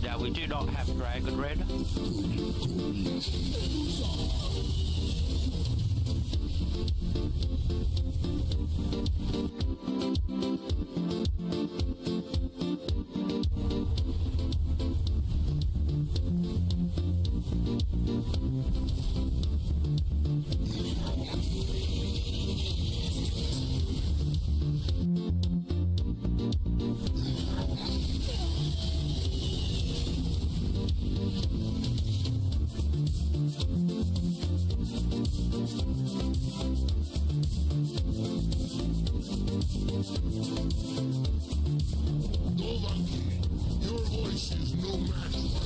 Now we do not have Dragon Red. Your voice is no match for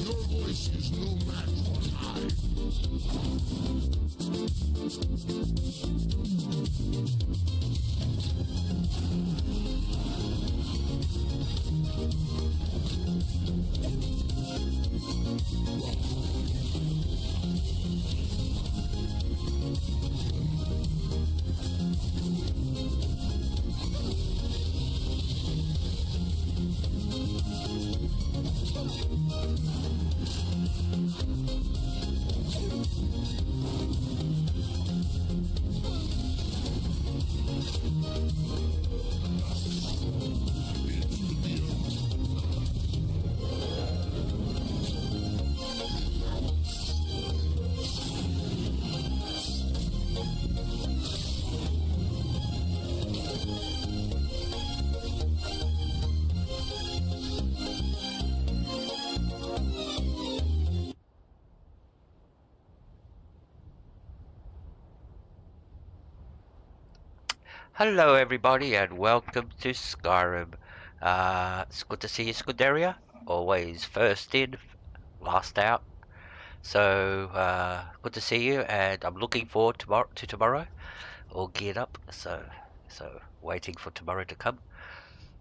Your voice is no match for mine. Hello everybody and welcome to Skyrim. It's good to see you, Scuderia. Always first in, last out. So good to see you, and I'm looking forward to tomorrow. All geared up, so waiting for tomorrow to come.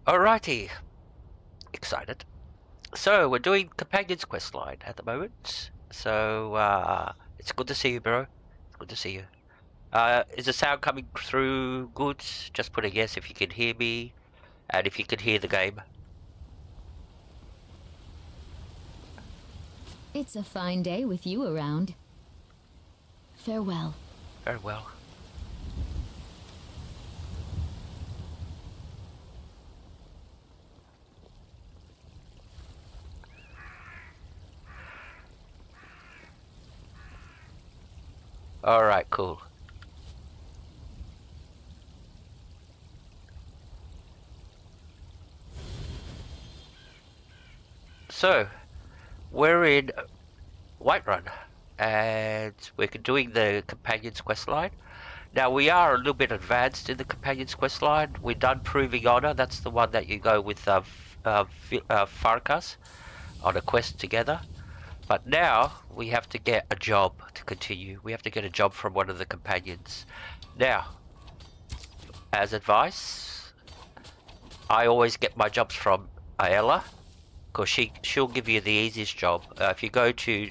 Alrighty, excited. So we're doing Companions Questline at the moment. So, it's good to see you, bro. It's good to see you. Is the sound coming through good? Just put a yes if you can hear me, and if you can hear the game. It's a fine day with you around. Farewell. Very well. Alright, cool. So, we're in Whiterun, and we're doing the Companion's Questline. Now, we are a little bit advanced in the Companion's Questline. We're done Proving Honor. That's the one that you go with Farkas on a quest together. But now, we have to get a job to continue. We have to get a job from one of the companions. Now, as advice, I always get my jobs from Aella, because she'll give you the easiest job. If you go to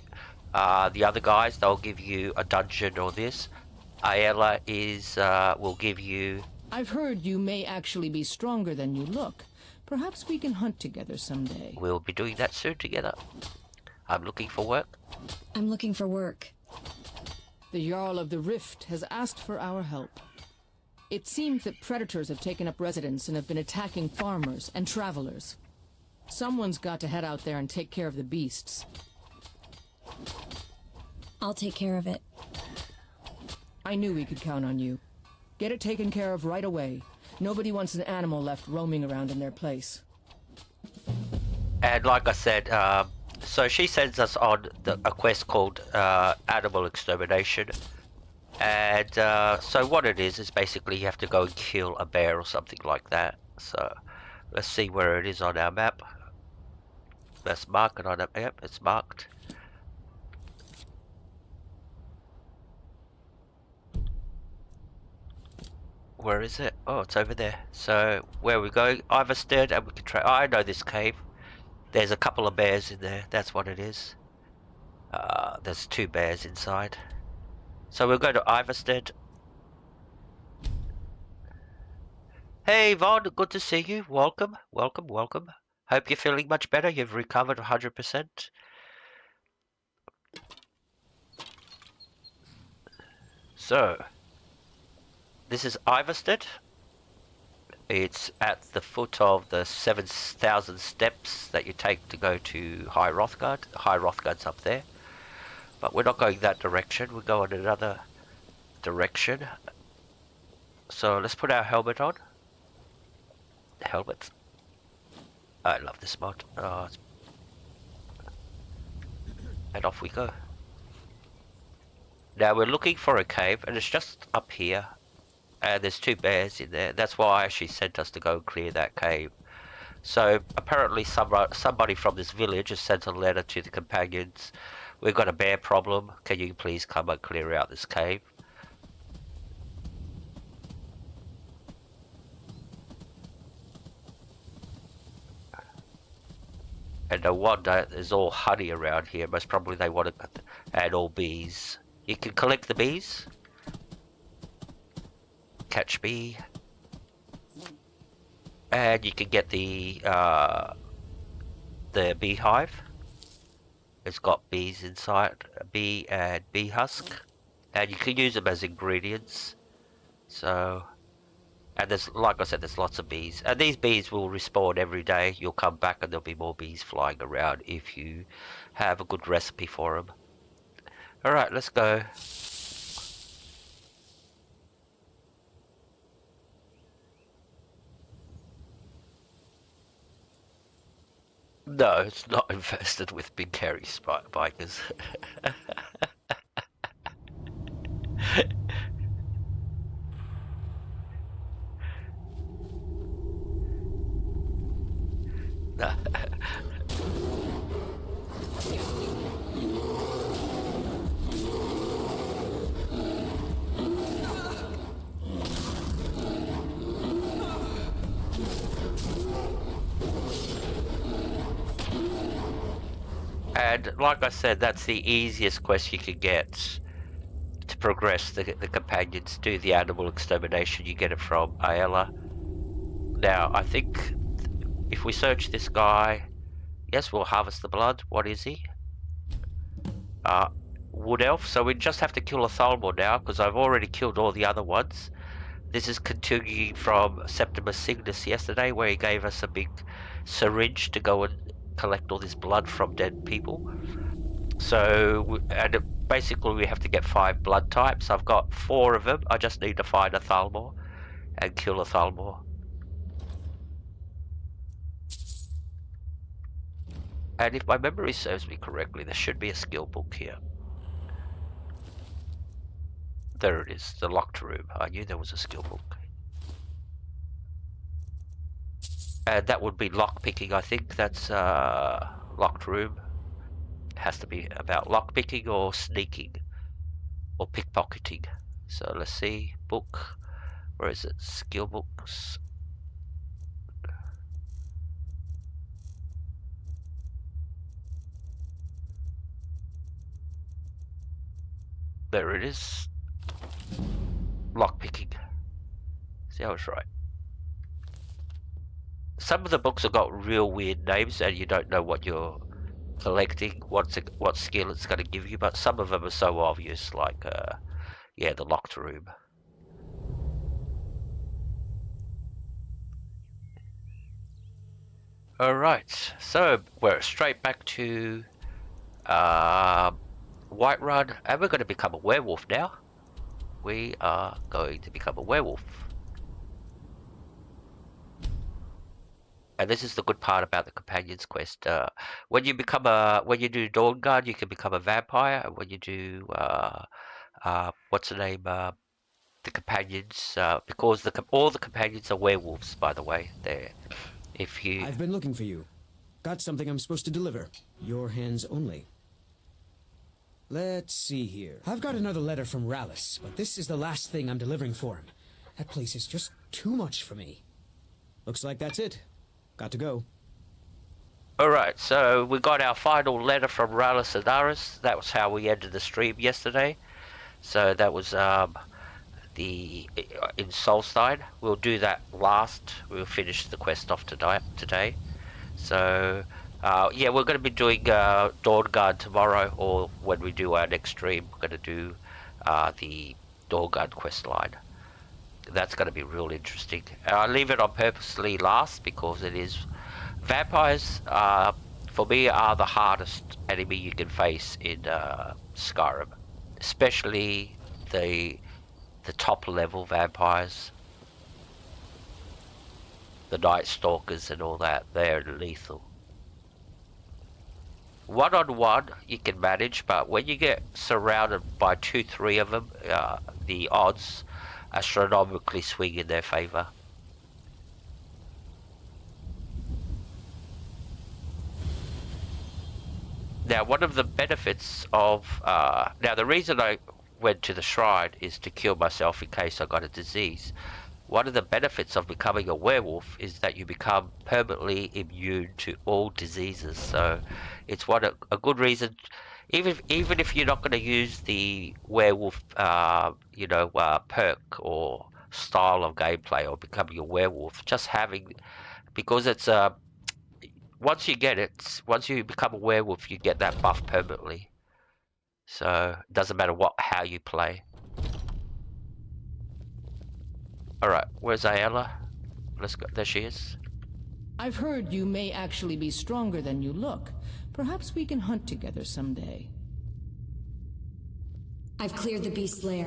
the other guys, they'll give you a dungeon or this. Aella will give you... I've heard you may actually be stronger than you look. Perhaps we can hunt together someday. We'll be doing that soon together. I'm looking for work. I'm looking for work. The Jarl of the Rift has asked for our help. It seems that predators have taken up residence and have been attacking farmers and travelers. Someone's got to head out there and take care of the beasts. I'll take care of it. I knew we could count on you. Get it taken care of right away. Nobody wants an animal left roaming around in their place. And like I said, so she sends us on a quest called Animal Extermination. And so what it is basically you have to go and kill a bear or something like that. So let's see where it is on our map. Let's mark it on our map. It's marked. Where is it? Oh, it's over there. So where we go? Iverstead, and we can try. I know this cave. There's a couple of bears in there. That's what it is. There's 2 bears inside. So we'll go to Iverstead. Hey Vaughn, good to see you. Welcome, welcome, welcome. Hope you're feeling much better. You've recovered 100%. So, this is Iverstead. It's at the foot of the 7,000 steps that you take to go to High Hrothgar. High Hrothgar's up there. But we're not going that direction. We're going another direction. So let's put our helmet on. Helmet. I love this mod. Oh, and off we go. Now we're looking for a cave, and it's just up here. And there's 2 bears in there. That's why she sent us to go and clear that cave. So apparently somebody from this village has sent a letter to the companions. We've got a bear problem. Can you please come and clear out this cave? And no wonder there's all honey around here. Most probably they want to add all bees. You can collect the bees. Catch bee. And you can get the beehive. It's got bees inside, bee and bee husk, and you can use them as ingredients. So, and there's, like I said, there's lots of bees, and these bees will respawn every day. You'll come back and there'll be more bees flying around if you have a good recipe for them. All right, let's go. No, it's not infested with big hairy bikers. And like I said, that's the easiest quest you can get to progress the companions. Do the animal extermination. You get it from Aela. Now, I think if we search this guy, yes, we'll harvest the blood. What is he? Wood elf. So we just have to kill a Thalmor now, because I've already killed all the other ones. This is continuing from Septimus Cygnus yesterday, where he gave us a big syringe to go and collect all this blood from dead people. So, basically we have to get 5 blood types. I've got 4 of them. I just need to find a Thalmor and kill a Thalmor. And if my memory serves me correctly, there should be a skill book here. There it is, the locked room. I knew there was a skill book. And that would be lockpicking, I think. That's locked room. It has to be about lockpicking or sneaking or pickpocketing. So let's see, book. Where is it? Skill books. There it is. Lockpicking. See, I was right. Some of the books have got real weird names and you don't know what you're collecting, what skill it's going to give you, but some of them are so obvious, like, yeah, the locked room. Alright, so we're straight back to Whiterun, and we're going to become a werewolf now. We are going to become a werewolf. And this is the good part about the Companions quest. When you do Dawnguard, you can become a vampire. And when you do, what's the name, the Companions, because all the Companions are werewolves, by the way. I've been looking for you. Got something I'm supposed to deliver. Your hands only. Let's see here. I've got another letter from Rallis, but this is the last thing I'm delivering for him. That place is just too much for me. Looks like that's it. Got to go. Alright, so we got our final letter from Rallis and Aris. That was how we ended the stream yesterday. So that was in Solstein. We'll do that last. We'll finish the quest off today. So yeah, we're going to be doing Dawnguard tomorrow, or when we do our next stream, we're going to do the Dawnguard quest line. That's going to be real interesting. I leave it on purposely last because it is vampires. For me, are the hardest enemy you can face in Skyrim, especially the top level vampires, the Night Stalkers and all that. They're lethal. One-on-one you can manage, but when you get surrounded by 2-3 of them, the odds astronomically swing in their favor. Now, one of the benefits of now the reason I went to the shrine is to cure myself in case I got a disease. One of the benefits of becoming a werewolf is that you become permanently immune to all diseases. So it's a good reason, even if you're not going to use the werewolf, perk or style of gameplay or becoming a werewolf, just having, because it's once you become a werewolf, you get that buff permanently. So it doesn't matter how you play. Alright, where's Aela? Let's go. There she is. I've heard you may actually be stronger than you look. Perhaps we can hunt together someday. I've cleared the Beast Lair.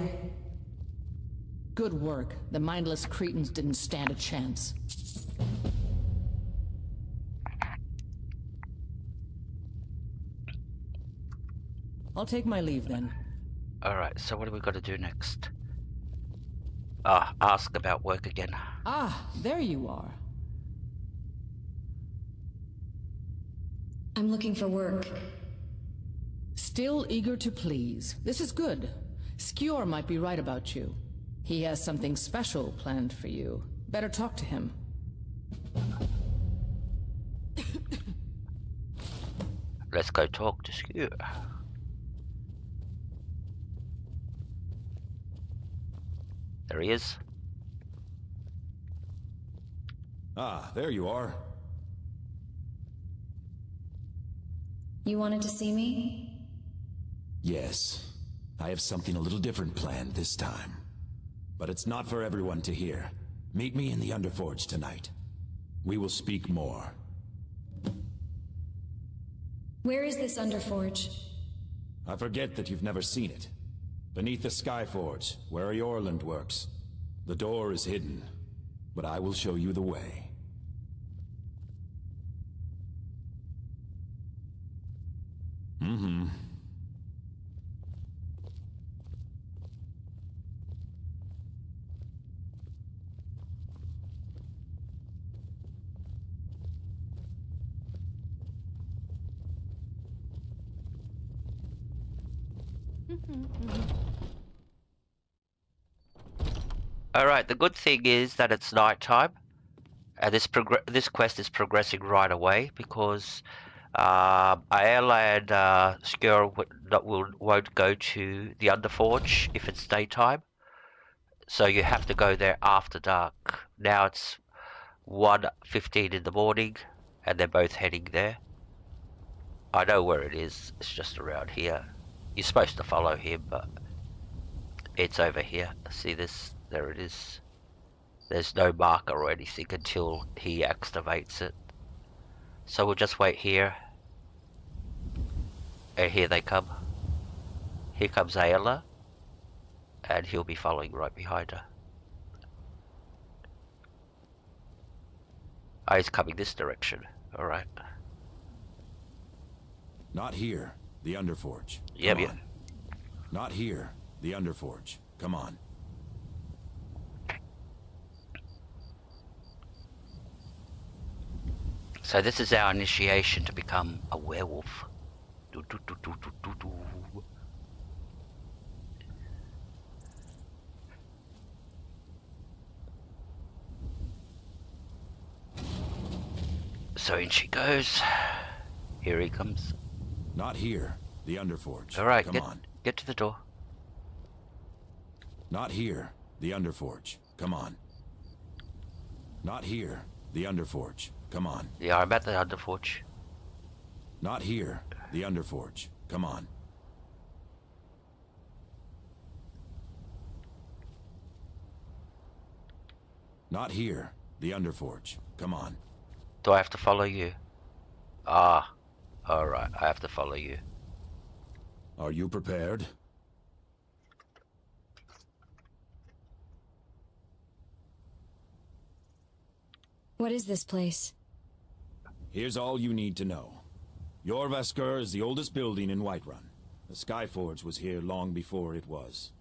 Good work. The mindless cretins didn't stand a chance. I'll take my leave then. Alright, so what are we got to do next? Ask about work again. Ah, there you are. I'm looking for work. Still eager to please. This is good. Skjor might be right about you. He has something special planned for you. Better talk to him. Let's go talk to Skew. There he is. Ah, there you are. You wanted to see me? Yes. I have something a little different planned this time. But it's not for everyone to hear. Meet me in the Underforge tonight. We will speak more. Where is this Underforge? I forget that you've never seen it. Beneath the Skyforge, where Eorland works. The door is hidden, but I will show you the way. Mm-hmm. Alright, the good thing is that it's nighttime. And this quest is progressing right away because Ayala and Skur won't go to the Underforge if it's daytime. So you have to go there after dark. Now it's 1:15 in the morning and they're both heading there. I know where it is. It's just around here. You're supposed to follow him, but it's over here. See this? There it is. There's no marker or anything until he activates it. So we'll just wait here. And here they come. Here comes Ayla. And he'll be following right behind her. Oh, he's coming this direction. Alright. Not here, the Underforge. Yep, Come yep. on. Not here, the Underforge. Come on. So this is our initiation to become a werewolf. Do, do, do, do, do, do, do. So in she goes. Here he comes. Not here, the Underforge. Alright, Come on. get to the door. Not here, the Underforge. Come on. Not here, the Underforge. Come on. Yeah, I'm at the Underforge. Not here, the Underforge. Come on. Not here, the Underforge. Come on. Do I have to follow you? Ah, alright, I have to follow you. Are you prepared? What is this place? Here's all you need to know. Jorvaskr is the oldest building in Whiterun. The Skyforge was here long before it was.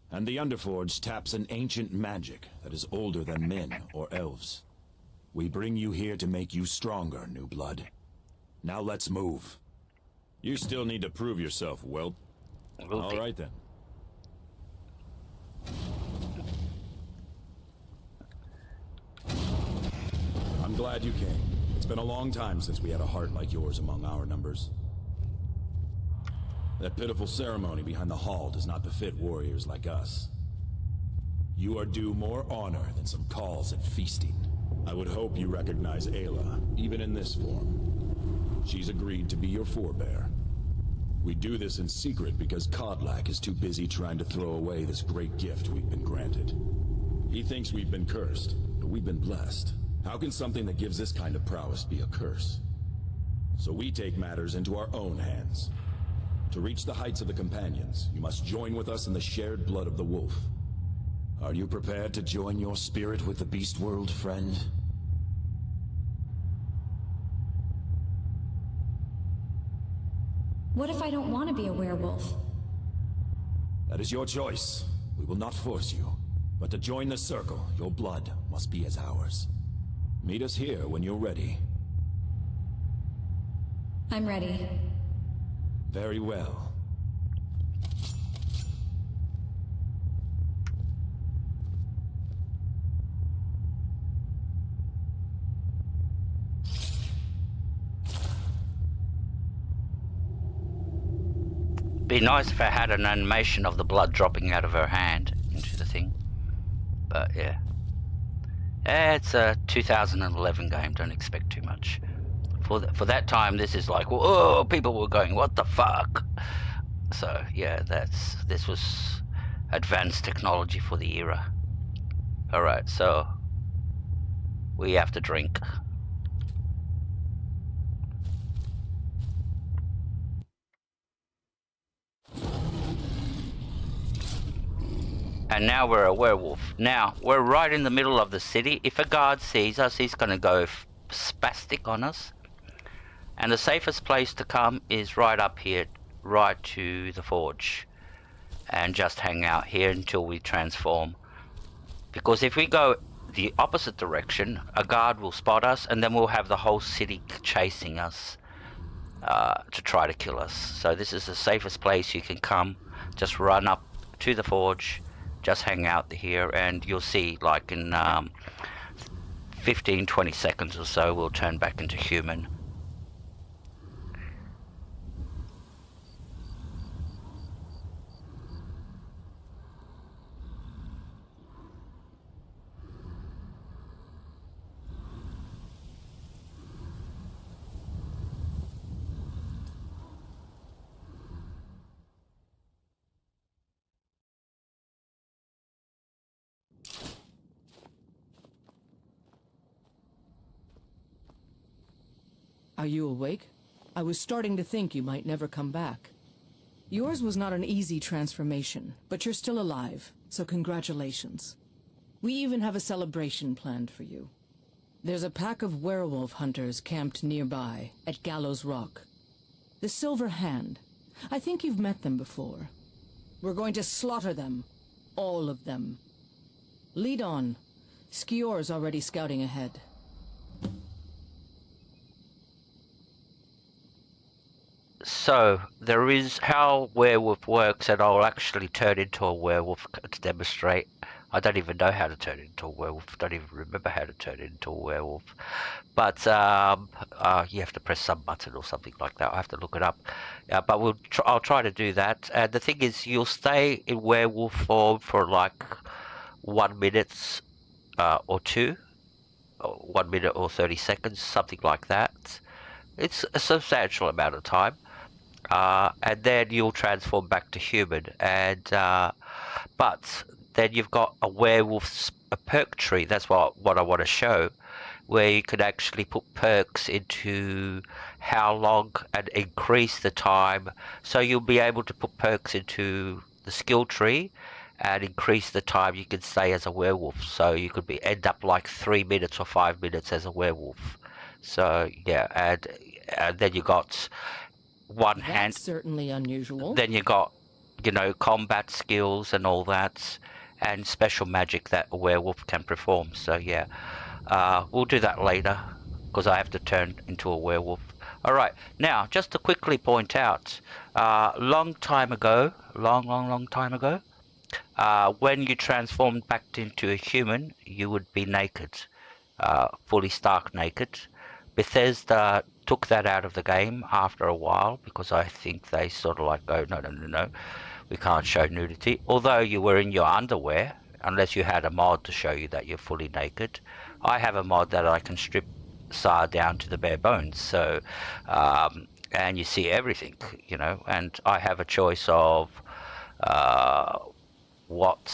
And the Underforge taps an ancient magic that is older than men or elves. We bring you here to make you stronger, new blood. Now let's move. You still need to prove yourself, whelp. All right then. I'm glad you came. It's been a long time since we had a heart like yours among our numbers. That pitiful ceremony behind the hall does not befit warriors like us. You are due more honor than some calls and feasting. I would hope you recognize Ayla, even in this form. She's agreed to be your forebear. We do this in secret because Kodlak is too busy trying to throw away this great gift we've been granted. He thinks we've been cursed, but we've been blessed. How can something that gives this kind of prowess be a curse? So we take matters into our own hands. To reach the heights of the Companions, you must join with us in the shared blood of the wolf. Are you prepared to join your spirit with the beast world, friend? What if I don't want to be a werewolf? That is your choice. We will not force you. But to join the circle, your blood must be as ours. Meet us here when you're ready. I'm ready. Very well. be nice if I had an animation of the blood dropping out of her hand into the thing. But yeah. It's a 2011 game, don't expect too much. For that time, this is like, whoa, people were going, what the fuck? So yeah, this was advanced technology for the era. Alright, so we have to drink. And now we're a werewolf. Now, we're right in the middle of the city. If a guard sees us, he's going to go spastic on us. And the safest place to come is right up here, right to the forge. And just hang out here until we transform. Because if we go the opposite direction, a guard will spot us, and then we'll have the whole city chasing us to try to kill us. So this is the safest place you can come. Just run up to the forge. Just hang out here, and you'll see, like in 15-20 seconds or so, we'll turn back into human. Are you awake? I was starting to think you might never come back. Yours was not an easy transformation, but you're still alive, so congratulations. We even have a celebration planned for you. There's a pack of werewolf hunters camped nearby, at Gallows Rock. The Silver Hand. I think you've met them before. We're going to slaughter them. All of them. Lead on. Skior's already scouting ahead. So, there is how werewolf works, and I'll actually turn into a werewolf to demonstrate. I don't even know how to turn into a werewolf. Don't even remember how to turn into a werewolf. But you have to press some button or something like that. I have to look it up. But I'll try to do that. And the thing is, you'll stay in werewolf form for like 1 minute or two. 1 minute or 30 seconds, something like that. It's a substantial amount of time. And then you'll transform back to human. And but then you've got a werewolf's a perk tree. That's what I want to show, where you can actually put perks into how long and increase the time. So you'll be able to put perks into the skill tree and increase the time you can stay as a werewolf. So you could end up like 3 minutes or 5 minutes as a werewolf. So yeah, and then you got one hand. That's certainly unusual. Then you got, combat skills and all that, and special magic that a werewolf can perform. So yeah, we'll do that later, because I have to turn into a werewolf. Alright, now, just to quickly point out, long time ago, long time ago, when you transformed back into a human, you would be naked, fully stark naked. Bethesda took that out of the game after a while, because I think they sort of like go, no, we can't show nudity. Although you were in your underwear, unless you had a mod to show you that you're fully naked. I have a mod that I can strip Sar down to the bare bones, so and you see everything, and I have a choice of what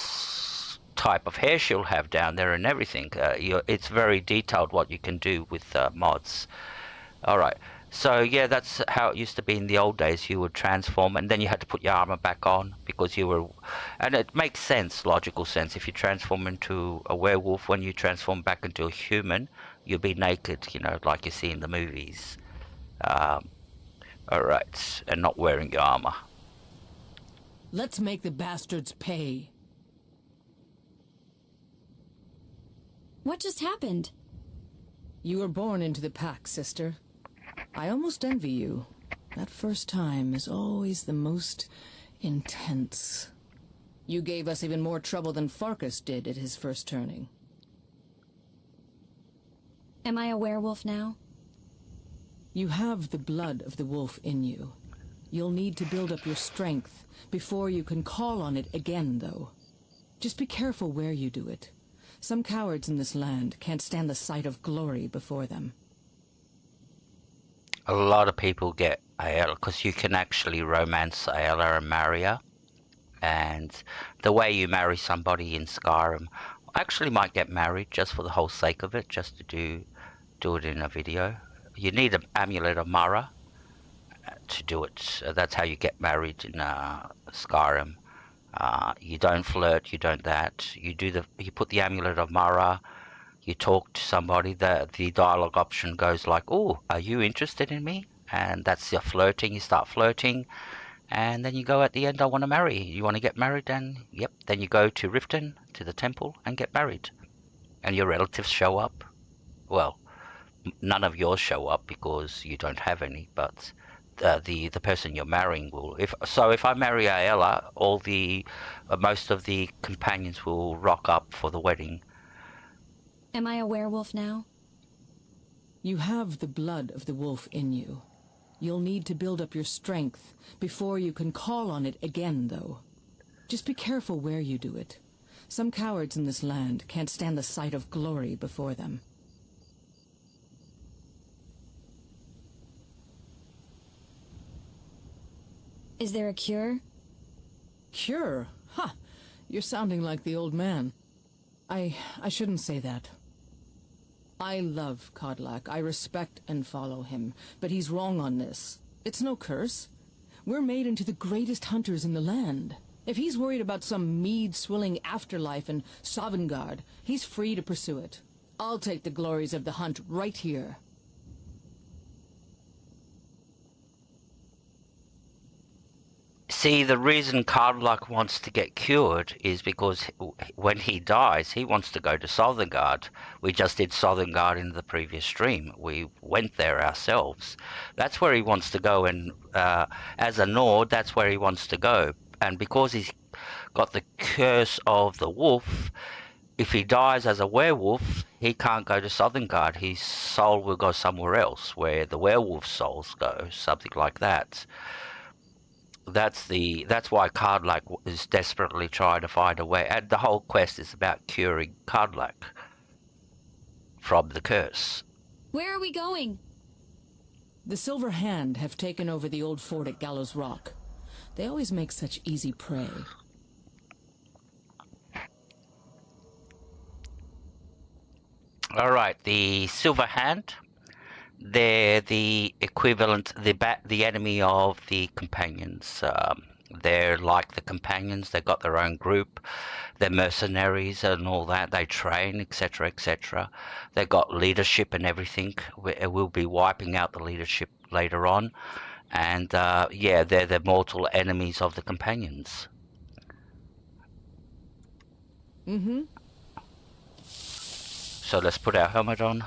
type of hair she'll have down there and everything. It's very detailed what you can do with mods. Alright, so yeah, that's how it used to be in the old days. You would transform and then you had to put your armor back on, because you were, and it makes sense, logical sense. If you transform into a werewolf, when you transform back into a human, you'll be naked, like you see in the movies. Alright, and not wearing your armor. Let's make the bastards pay. What just happened? You were born into the pack, sister. I almost envy you. That first time is always the most intense. You gave us even more trouble than Farkas did at his first turning. Am I a werewolf now? You have the blood of the wolf in you. You'll need to build up your strength before you can call on it again, though. Just be careful where you do it. Some cowards in this land can't stand the sight of glory before them. A lot of people get Ayla because you can actually romance Ayla and marry her. And the way you marry somebody in Skyrim, actually might get married just for the whole sake of it, just to do it in a video. You need an amulet of Mara to do it. That's how you get married in Skyrim. You don't flirt, you don't that. You put the amulet of Mara. You talk to somebody. The dialogue option goes like, "Oh, are you interested in me?" And that's your flirting. You start flirting, and then you go at the end, "I want to marry. You want to get married?" And yep, then you go to Riften, to the temple, and get married. And your relatives show up. Well, none of yours show up because you don't have any, but the person you're marrying will. If I marry Aela, most of the companions will rock up for the wedding. Am I a werewolf now? You have the blood of the wolf in you. You'll need to build up your strength before you can call on it again, though. Just be careful where you do it. Some cowards in this land can't stand the sight of glory before them. Is there a cure? Cure? Ha! You're sounding like the old man. I shouldn't say that. I love Kodlak. I respect and follow him. But he's wrong on this. It's no curse. We're made into the greatest hunters in the land. If he's worried about some mead-swilling afterlife in Sovngarde, he's free to pursue it. I'll take the glories of the hunt right here. See, the reason Cardluck wants to get cured is because when he dies, he wants to go to Sovngarde. We just did Sovngarde in the previous stream. We went there ourselves. That's where he wants to go, and as a Nord, that's where he wants to go. And because he's got the curse of the wolf, if he dies as a werewolf, he can't go to Sovngarde. His soul will go somewhere else, where the werewolf souls go, something like that. That's why Cardlack is desperately trying to find a way, and the whole quest is about curing Cardlack from the curse. Where are we going? The Silver Hand have taken over the old fort at Gallows Rock. They always make such easy prey. All right, the Silver Hand. They're the equivalent, the enemy of the companions. They're like the companions. They've got their own group. They're mercenaries and all that. They train, etc., etc. They've got leadership and everything. We'll be wiping out the leadership later on. And yeah, they're the mortal enemies of the companions. Mm-hmm. So let's put our helmet on.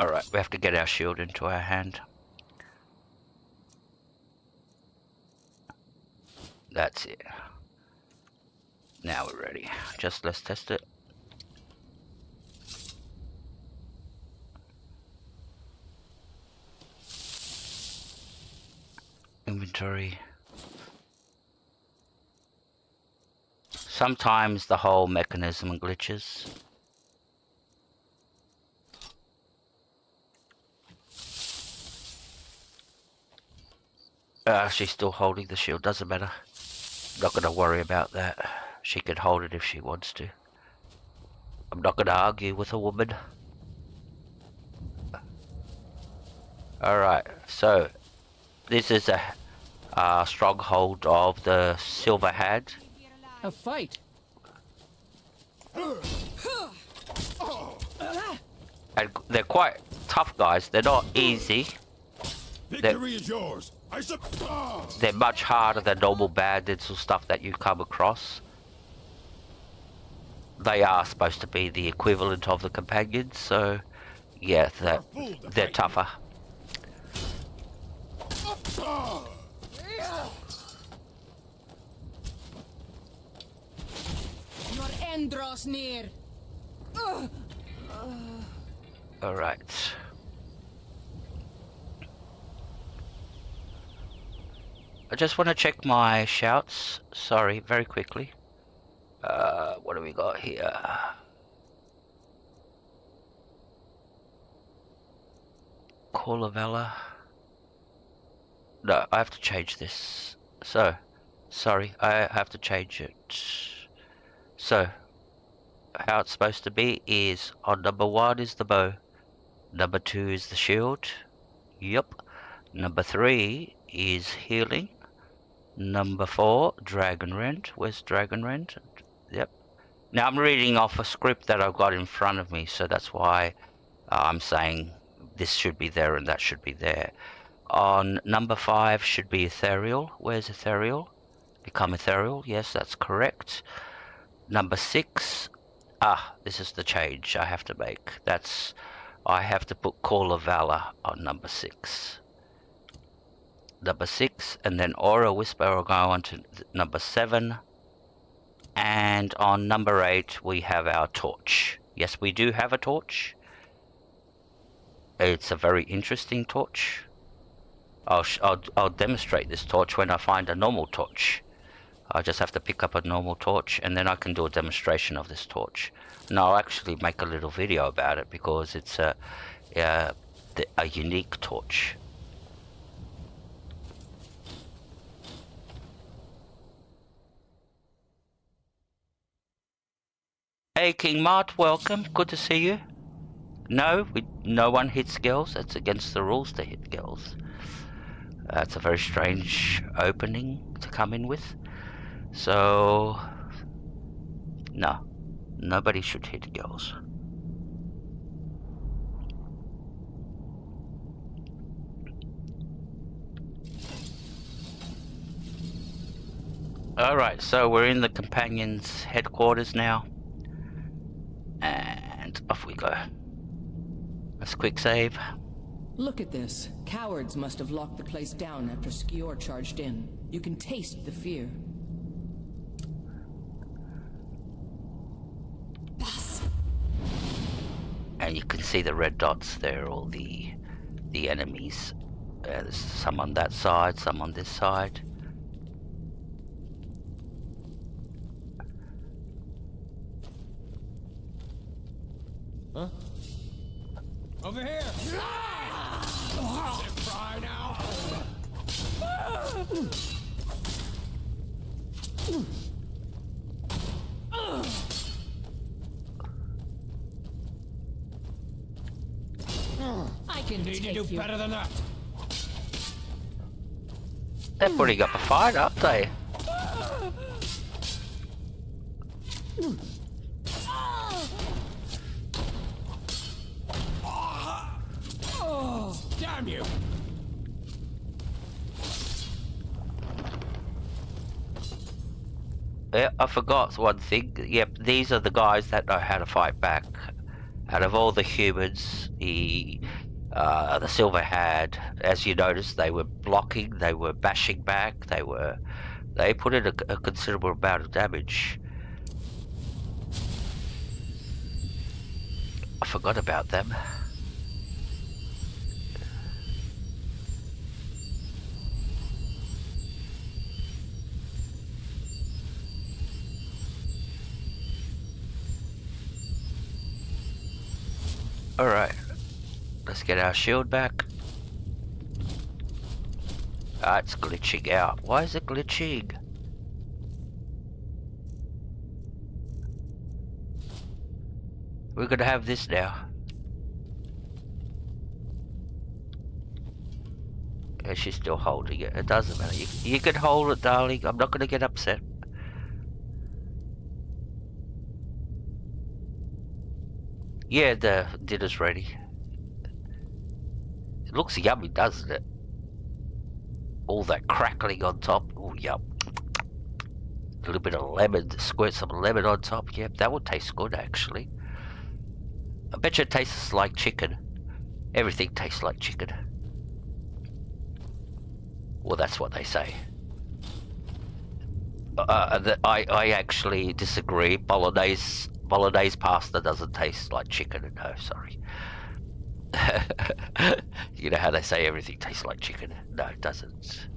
Alright, we have to get our shield into our hand. That's it. Now we're ready. Just let's test it. Inventory. Sometimes the whole mechanism glitches. She's still holding the shield, doesn't matter. Not gonna worry about that. She can hold it if she wants to. I'm not gonna argue with a woman. Alright, so this is a stronghold of the Silver Hand. A fight. And they're quite tough guys, they're not easy. Victory is yours. They're much harder than normal bandits or stuff that you come across. They are supposed to be the equivalent of the companions, so yeah, they're tougher. end draws near. Alright. I just want to check my shouts. Sorry, very quickly. What do we got here? Call of Valor. No, I have to change this. So, sorry, I have to change it. So, how it's supposed to be is on number 1 is the bow, number 2 is the shield. Yep. Number 3 is healing. Number 4, Dragon Rend. Where's Dragon Rend? Yep. Now I'm reading off a script that I've got in front of me, so that's why I'm saying this should be there and that should be there. On number 5 should be Ethereal. Where's Ethereal? Become Ethereal. Yes, that's correct. Number 6. This is the change I have to make. I have to put Call of Valor on number 6. Number 6, and then Aura Whisper will go on to number 7. And on number 8 we have our torch. Yes, we do have a torch. It's a very interesting torch. I'll demonstrate this torch when I find a normal torch. I just have to pick up a normal torch and then I can do a demonstration of this torch. And I'll actually make a little video about it because it's a unique torch. Hey King Mart, welcome. Good to see you. No, no one hits girls. It's against the rules to hit girls. That's a very strange opening to come in with. So, no, nobody should hit girls. Alright, so we're in the Companions' headquarters now. And off we go. Let's quick save. Look at this. Cowards must have locked the place down after Skior charged in. You can taste the fear. And you can see the red dots there, all the enemies. There's some on that side, some on this side. Huh? Over here! Cry now! I can Need to take do you. better than that. They're putting up a fight, aren't they? Damn you! Yeah, I forgot one thing. Yep, these are the guys that know how to fight back. Out of all the humans, the Silver had, as you noticed, they were blocking, they were bashing back, they put in a considerable amount of damage. I forgot about them. Alright, let's get our shield back. It's glitching out. Why is it glitching? We're gonna have this now. Yeah, she's still holding it. It doesn't matter. You can hold it, darling. I'm not gonna get upset. Yeah, the dinner's ready. It looks yummy, doesn't it? All that crackling on top. Oh, yum. A little bit of lemon, squirt some lemon on top. Yep, that would taste good, actually. I bet you it tastes like chicken. Everything tastes like chicken. Well, that's what they say. I actually disagree. Bolognese pasta doesn't taste like chicken. No, sorry. You know how they say everything tastes like chicken? No, it doesn't.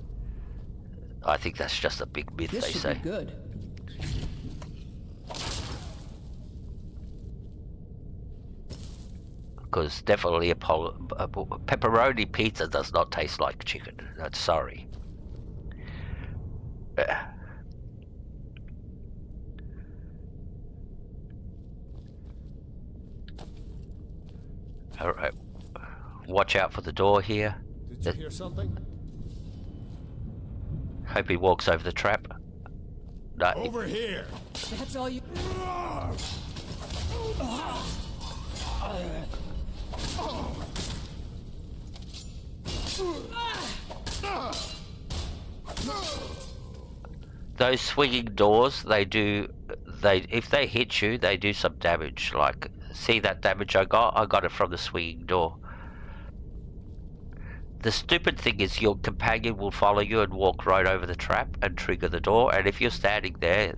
I think that's just a big myth This they should say. be good. Because definitely a pepperoni pizza does not taste like chicken. That's sorry. Alright. Watch out for the door here. Did you hear something? Hope he walks over the trap. No, Over here. That's all you. those swinging doors, if they hit you, they do some damage. Like, see that damage I got? I got it from the swinging door. The stupid thing is your companion will follow you and walk right over the trap and trigger the door. And if you're standing there,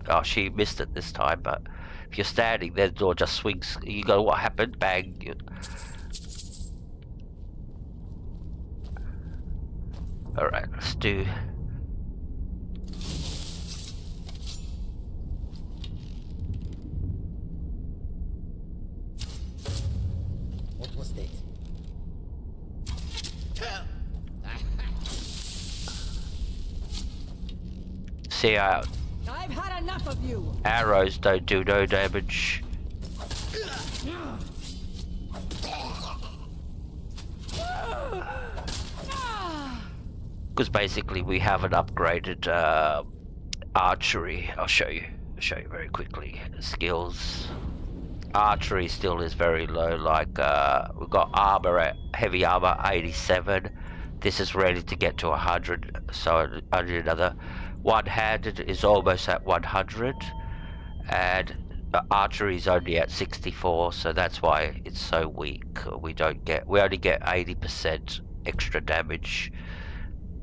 oh, she missed it this time, but if you're standing there, the door just swings. You go, what happened? Bang. Alright, let's do... What was that? See how I've had enough of you. arrows don't do no damage. Because basically we haven't upgraded archery. I'll show you very quickly. Skills. Archery still is very low. Like we've got armor at heavy armor 87. This is ready to get to 100. So I need another. One-handed is almost at 100, and archery is only at 64. So that's why it's so weak. We only get 80% extra damage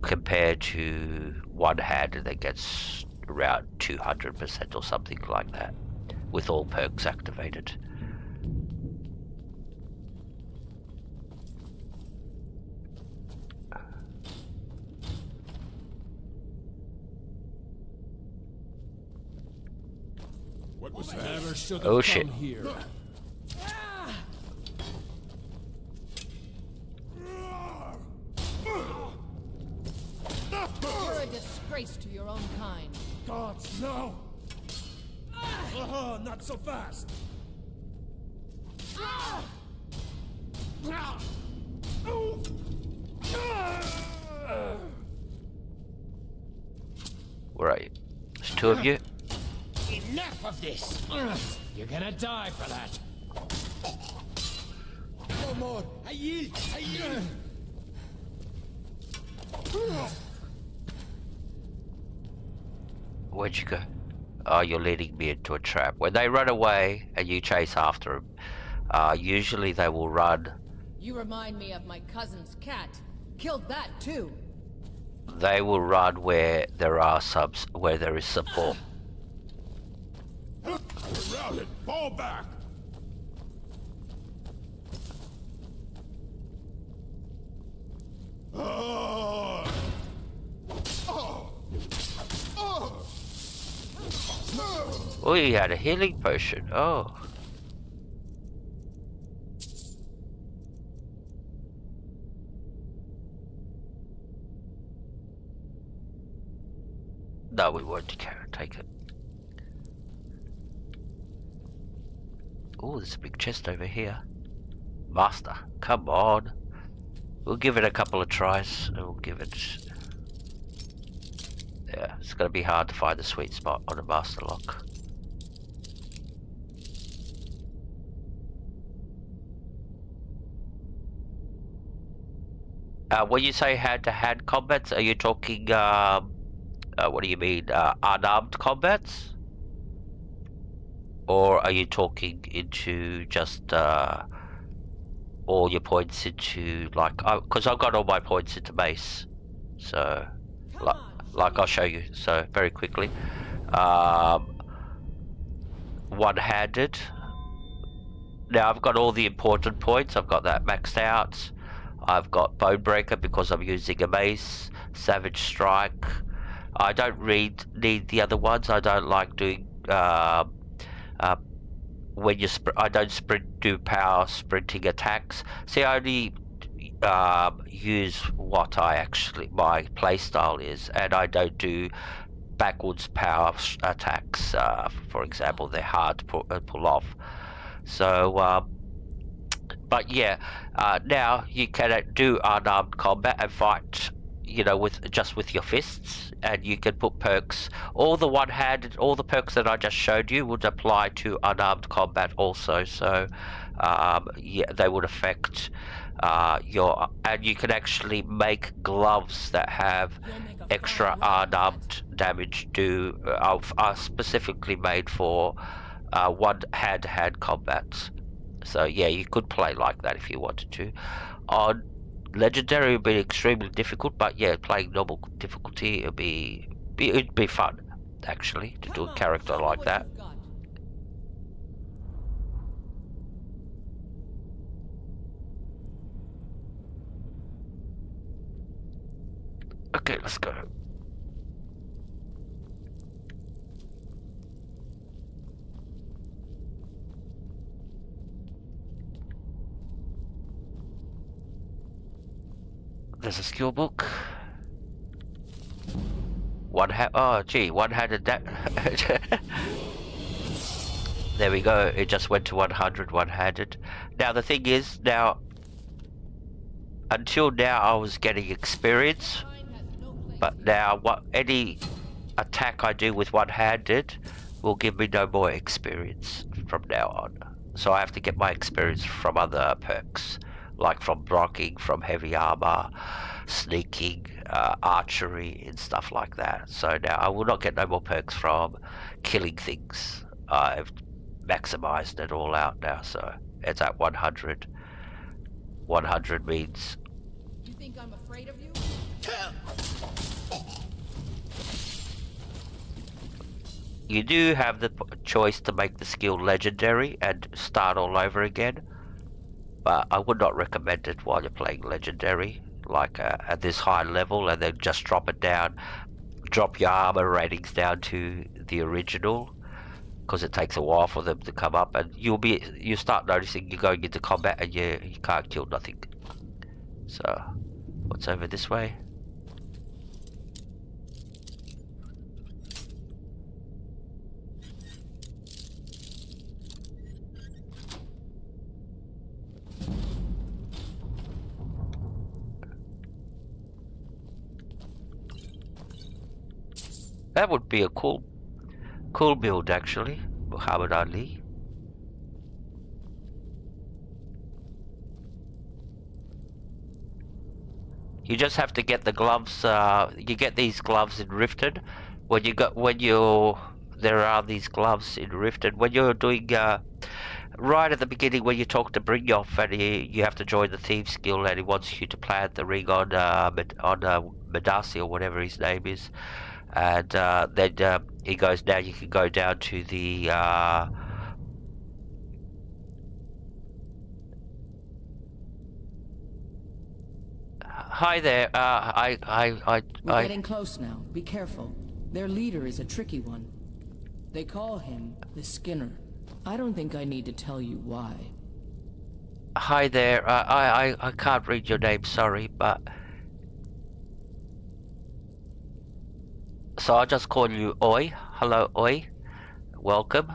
compared to one-handed that gets around 200% or something like that, with all perks activated. What was that? Never should have Oh, come shit. here. You're a disgrace to your own kind. Gods, no! Not so fast! Where are you? There's two of you. Enough of this! You're gonna die for that! No more! I yield! I yield! Where'd you go? Oh, you're leading me into a trap. When they run away and you chase after them, usually they will run. You remind me of my cousin's cat. Killed that too. They will run where there is support. We're routed! Fall back! Oh, he had a healing potion. Oh. No, we won't take it. Oh, there's a big chest over here. Master, come on. We'll give it a couple of tries. And we'll give it... Yeah, it's going to be hard to find the sweet spot on a master lock. When you say hand-to-hand combats, are you talking, what do you mean, unarmed combats? Or are you talking into just, all your points into, like, because I've got all my points into mace, so, Come like, on, Like I'll show you. So very quickly, one-handed. Now I've got all the important points. I've got that maxed out. I've got Bone Breaker because I'm using a mace. Savage Strike. I don't need the other ones. I don't like doing when you I don't do power sprinting attacks. See, I only use what my playstyle is, and I don't do backwards power attacks. For example, they're hard to pull off. So, but yeah, now you can do unarmed combat and fight, with your fists, and you can put perks. All the perks that I just showed you would apply to unarmed combat also. So, yeah, they would affect and you can actually make gloves that have extra unarmed damage are specifically made for one hand-to-hand combat. So yeah, you could play like that if you wanted to. On legendary, it would be extremely difficult, but yeah, playing normal difficulty, it'd be fun actually to do a character like that. Okay, let's go. There's a skill book. One-handed that. There we go. It just went to 100 one-handed. Now the thing is, until now I was getting experience, but now any attack I do with one-handed will give me no more experience from now on. So I have to get my experience from other perks, like from blocking, from heavy armor, sneaking, archery, and stuff like that. So now I will not get no more perks from killing things. I've maximized it all out now, so it's at 100. 100 means... You think I'm afraid of you? You do have the choice to make the skill legendary and start all over again, but I would not recommend it while you're playing legendary, like at this high level, and then just drop it down, drop your armor ratings down to the original, because it takes a while for them to come up, and you start noticing you're going into combat and you can't kill nothing. So, what's over this way? That would be a cool build actually, Muhammad Ali. You just have to get the gloves. You get these gloves in Riften. There are these gloves in Riften when you're doing right at the beginning when you talk to Brynjolf, and you have to join the Thieves Guild, and he wants you to plant the ring on Medasi or whatever his name is. And then he goes, now you can go down to the hi there. We're getting close now. Be careful. Their leader is a tricky one. They call him the Skinner. I don't think I need to tell you why. Hi there. I can't read your name, sorry, but so I'll just call you Oi. Hello, Oi. Welcome.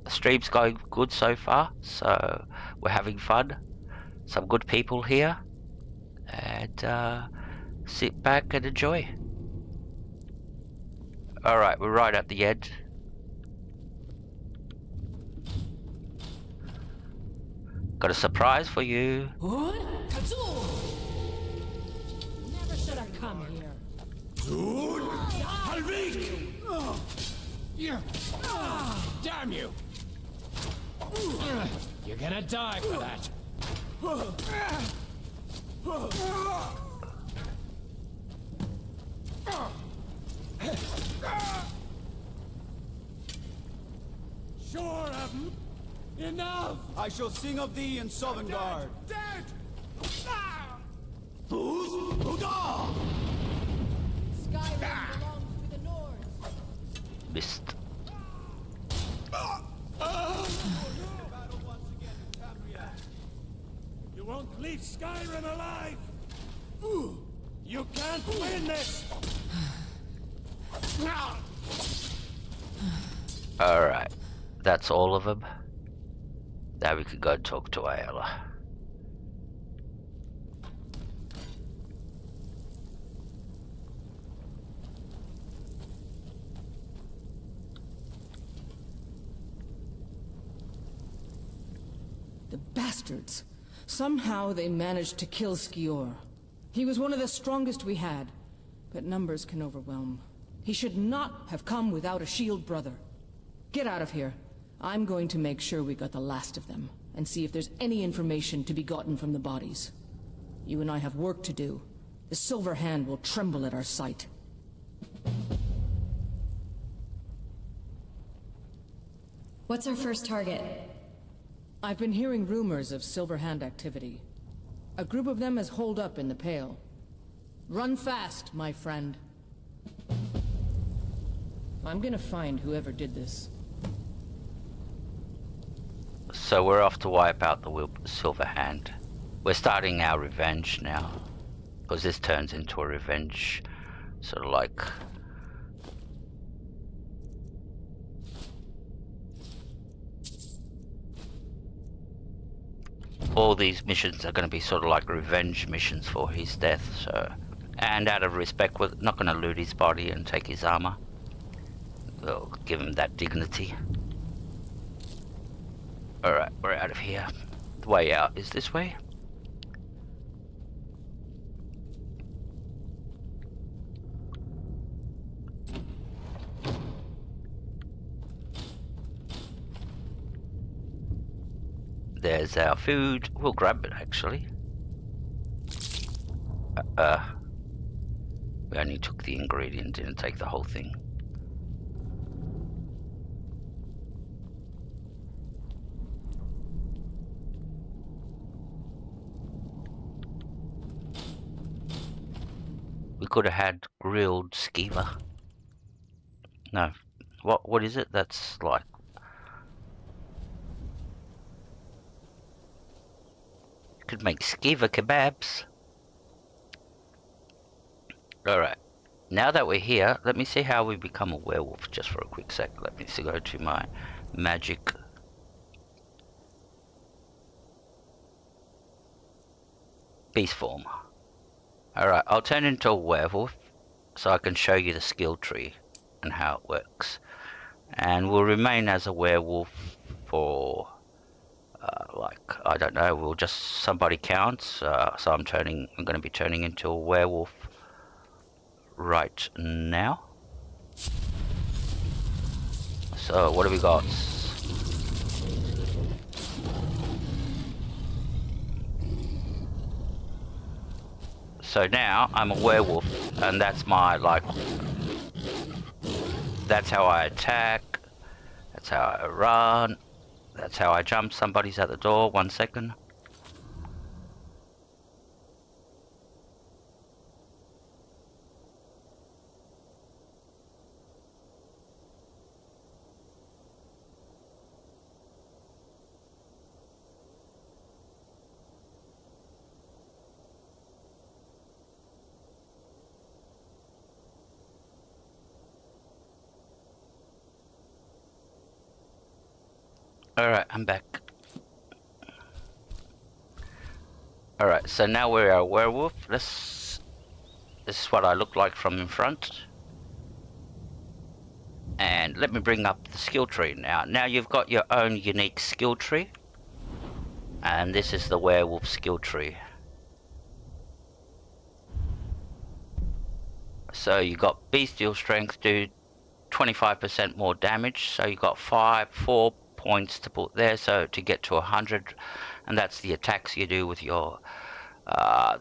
Stream's going good so far, so we're having fun. Some good people here. And sit back and enjoy. Alright, we're right at the end. Got a surprise for you. What? Never should have come here. Damn you! You're gonna die for that. Sure, enough! I shall sing of thee in Sovngarde. Dead! Who's? Huda! Skyrim belongs to the North. Missed. Battle once again in Tamriel. You won't leave Skyrim alive! You can't win this! Alright. That's all of them. Now we can go talk to Ayla. The bastards. Somehow they managed to kill Skior. He was one of the strongest we had, but numbers can overwhelm. He should not have come without a shield brother. Get out of here. I'm going to make sure we got the last of them, and see if there's any information to be gotten from the bodies. You and I have work to do. The Silver Hand will tremble at our sight. What's our first target? I've been hearing rumors of Silver Hand activity. A group of them has holed up in the Pale. Run fast, my friend. I'm gonna find whoever did this. So we're off to wipe out the Silver Hand. We're starting our revenge now. Because this turns into a revenge. Sort of like... all these missions are going to be sort of like revenge missions for his death, so... And out of respect, we're not going to loot his body and take his armor. We'll give him that dignity. Alright, we're out of here. The way out is this way. There's our food. We'll grab it, actually. We only took the ingredient, didn't take the whole thing. We could have had grilled skewer. No. What is it? That's like... could make skewer kebabs. Alright. Now that we're here, let me see how we become a werewolf just for a quick sec. Let me go to my magic. Beast form. Alright, I'll turn into a werewolf so I can show you the skill tree and how it works. And we'll remain as a werewolf for like, I don't know, we'll just, somebody counts, so I'm going to be turning into a werewolf right now. So what do we got? So now I'm a werewolf, and that's my, like, that's how I attack, that's how I run, that's how I jump. Somebody's at the door. 1 second. Alright, I'm back. Alright, so now we're a werewolf. This is what I look like from in front. And let me bring up the skill tree now. Now you've got your own unique skill tree. And this is the werewolf skill tree. So you got bestial strength, do 25% more damage. So you got 4 points to put there, so to get to 100, and that's the attacks you do with your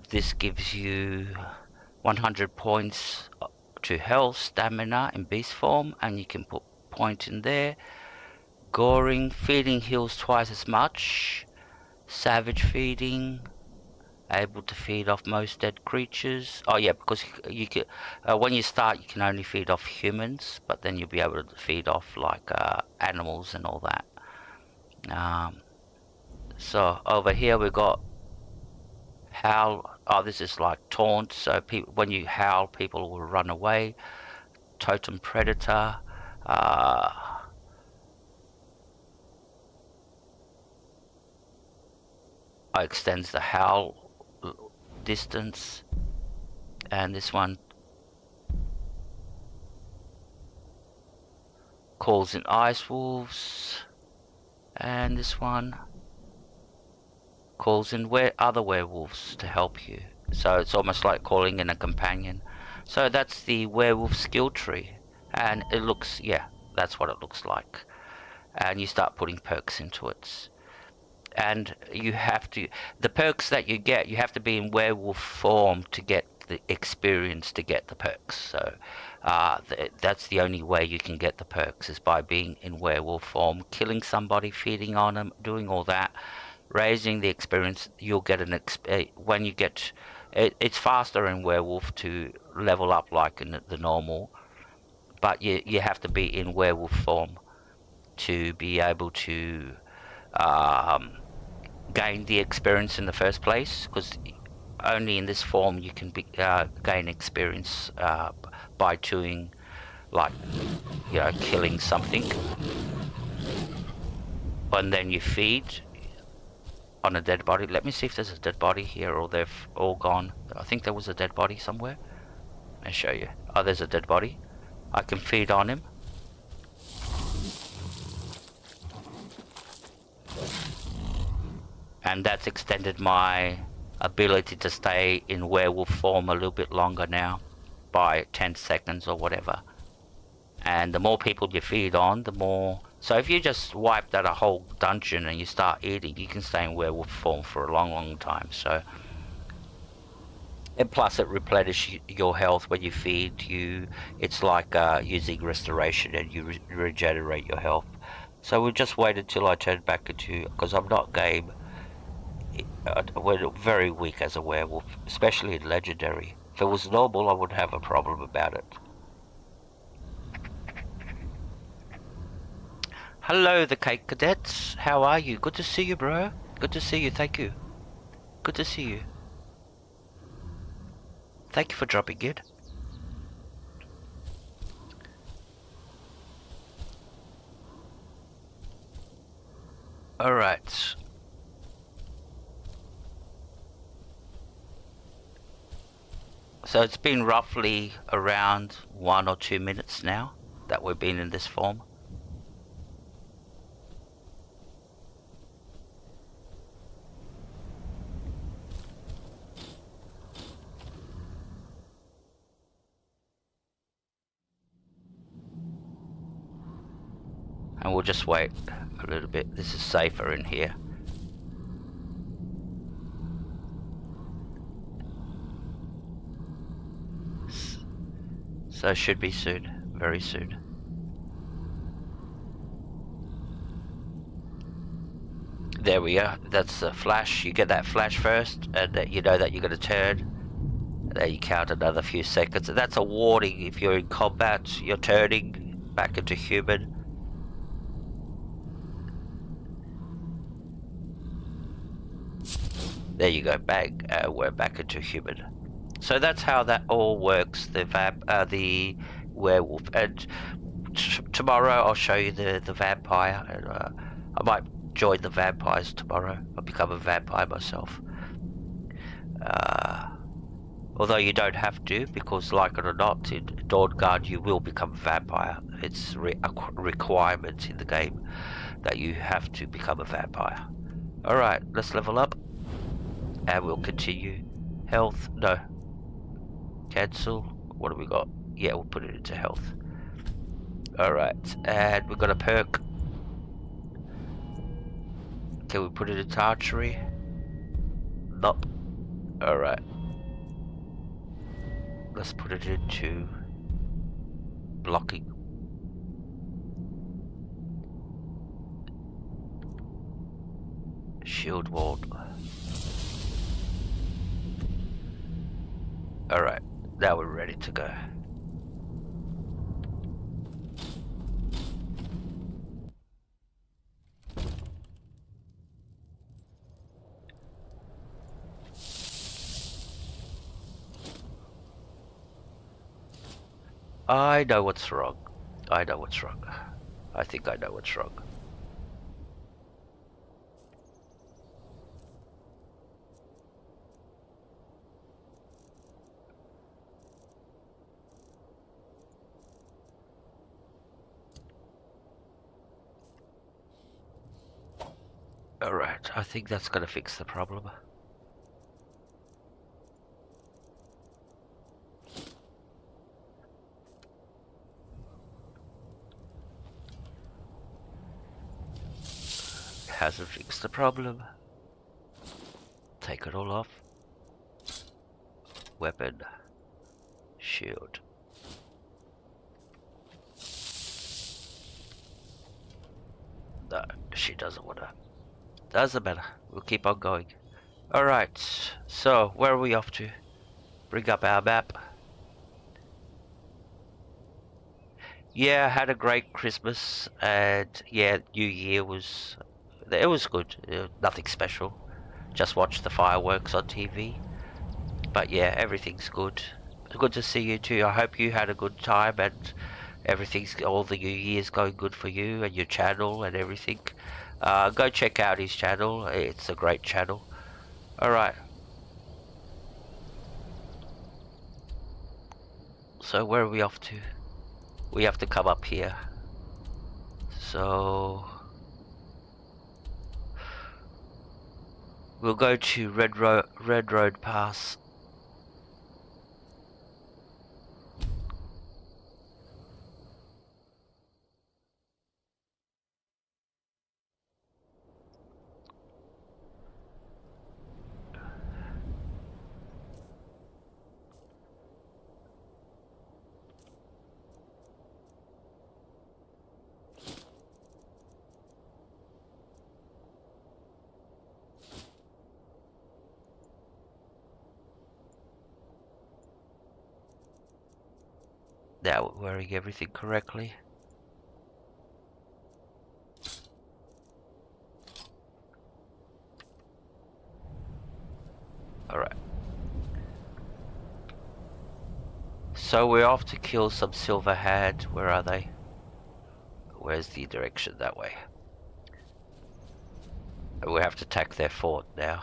this gives you 100 points to health, stamina in beast form, and you can put point in there. Goring, feeding heals twice as much. Savage feeding, able to feed off most dead creatures. Oh yeah, because you can, when you start you can only feed off humans, but then you'll be able to feed off like animals and all that. So over here we got howl. Oh, this is like taunt, so when you howl people will run away. Totem predator, extends the howl distance, and this one calls in ice wolves, and this one calls in other werewolves to help you. So it's almost like calling in a companion. So that's the werewolf skill tree, and it looks, yeah, that's what it looks like. And you start putting perks into it, and you have to, the perks that you get, you have to be in werewolf form to get the experience to get the perks. So that's the only way you can get the perks, is by being in werewolf form, killing somebody, feeding on them, doing all that, raising the experience. You'll get when you get it's faster in werewolf to level up like in the normal, but you have to be in werewolf form to be able to gain the experience in the first place, because only in this form you can gain experience by doing, like, you know, killing something, and then you feed on a dead body. Let me see if there's a dead body here, or they've all gone. I think there was a dead body somewhere. I'll show you. Oh, there's a dead body. I can feed on him. And that's extended my ability to stay in werewolf form a little bit longer now, by 10 seconds or whatever. And the more people you feed on, the more... So if you just wiped out a whole dungeon and you start eating, you can stay in werewolf form for a long time. So, and plus it replenishes your health when you feed. It's like using restoration, and you regenerate your health. So we'll just wait until I turn back into, because I'm not game. We're very weak as a werewolf, especially in legendary. If it was normal, I wouldn't have a problem about it. Hello, the Cake Cadets. How are you? Good to see you, bro. Good to see you. Thank you. Good to see you. Thank you for dropping in. Alright. So it's been roughly around 1 or 2 minutes now that we've been in this form. And we'll just wait a little bit. This is safer in here. So it should be soon, very soon. There we are. That's the flash. You get that flash first, and you know that you're going to turn. And then you count another few seconds. And that's a warning if you're in combat, you're turning back into human. There you go, bang, we're back into human. So that's how that all works, the werewolf. And tomorrow I'll show you the vampire. And, I might join the vampires tomorrow. I'll become a vampire myself. Although you don't have to, because like it or not, in Dawnguard you will become a vampire. It's a requirement in the game that you have to become a vampire. Alright, let's level up. And we'll continue. Health, no. Cancel. What have we got? Yeah, we'll put it into health. Alright, and we've got a perk. Can we put it into archery? Nope. Alright. Let's put it into blocking. Shield wall. Alright, now we're ready to go. I know what's wrong. I know what's wrong. I think I know what's wrong. Alright, I think that's gonna fix the problem. Hasn't fixed the problem. Take it all off. Weapon. Shield. No, she doesn't wanna. Doesn't matter. We'll keep on going. Alright, so where are we off to? Bring up our map. Yeah, had a great Christmas, and yeah, New Year was... It was good. Nothing special. Just watched the fireworks on TV. But yeah, everything's good. Good to see you too. I hope you had a good time and everything's... all the New Year's going good for you and your channel and everything. Go check out his channel. It's a great channel. Alright. So where are we off to? We have to come up here. So... we'll go to Red Road Pass. Now we're wearing everything correctly. Alright. So we're off to kill some Silverhand. Where are they? Where's the direction? That way. And we have to attack their fort now.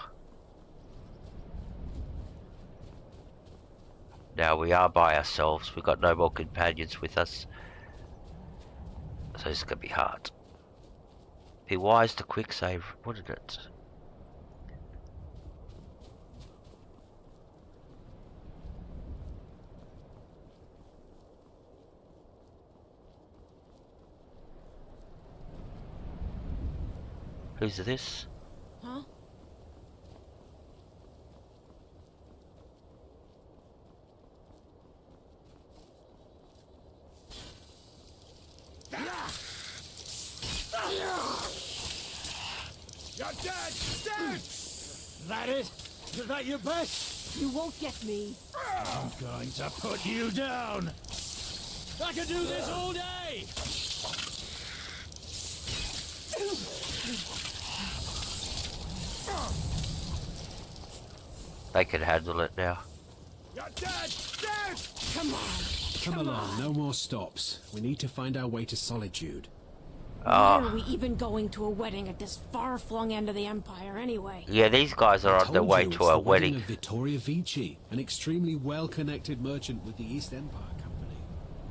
Now we are by ourselves. We've got no more companions with us. So it's gonna be hard. Be wise to quick save, wouldn't it? Who's this? Huh? You're dead! Dead! That it? Is that your best? You won't get me. I'm going to put you down! I could do this all day! They can handle it now. You're dead! Dead! Come on. Come along, no more stops. We need to find our way to Solitude. Why are we even going to a wedding at this far-flung end of the Empire anyway? Yeah, these guys are on their way to a wedding. Of Vittoria Vici, an extremely well-connected merchant with the East Empire Company.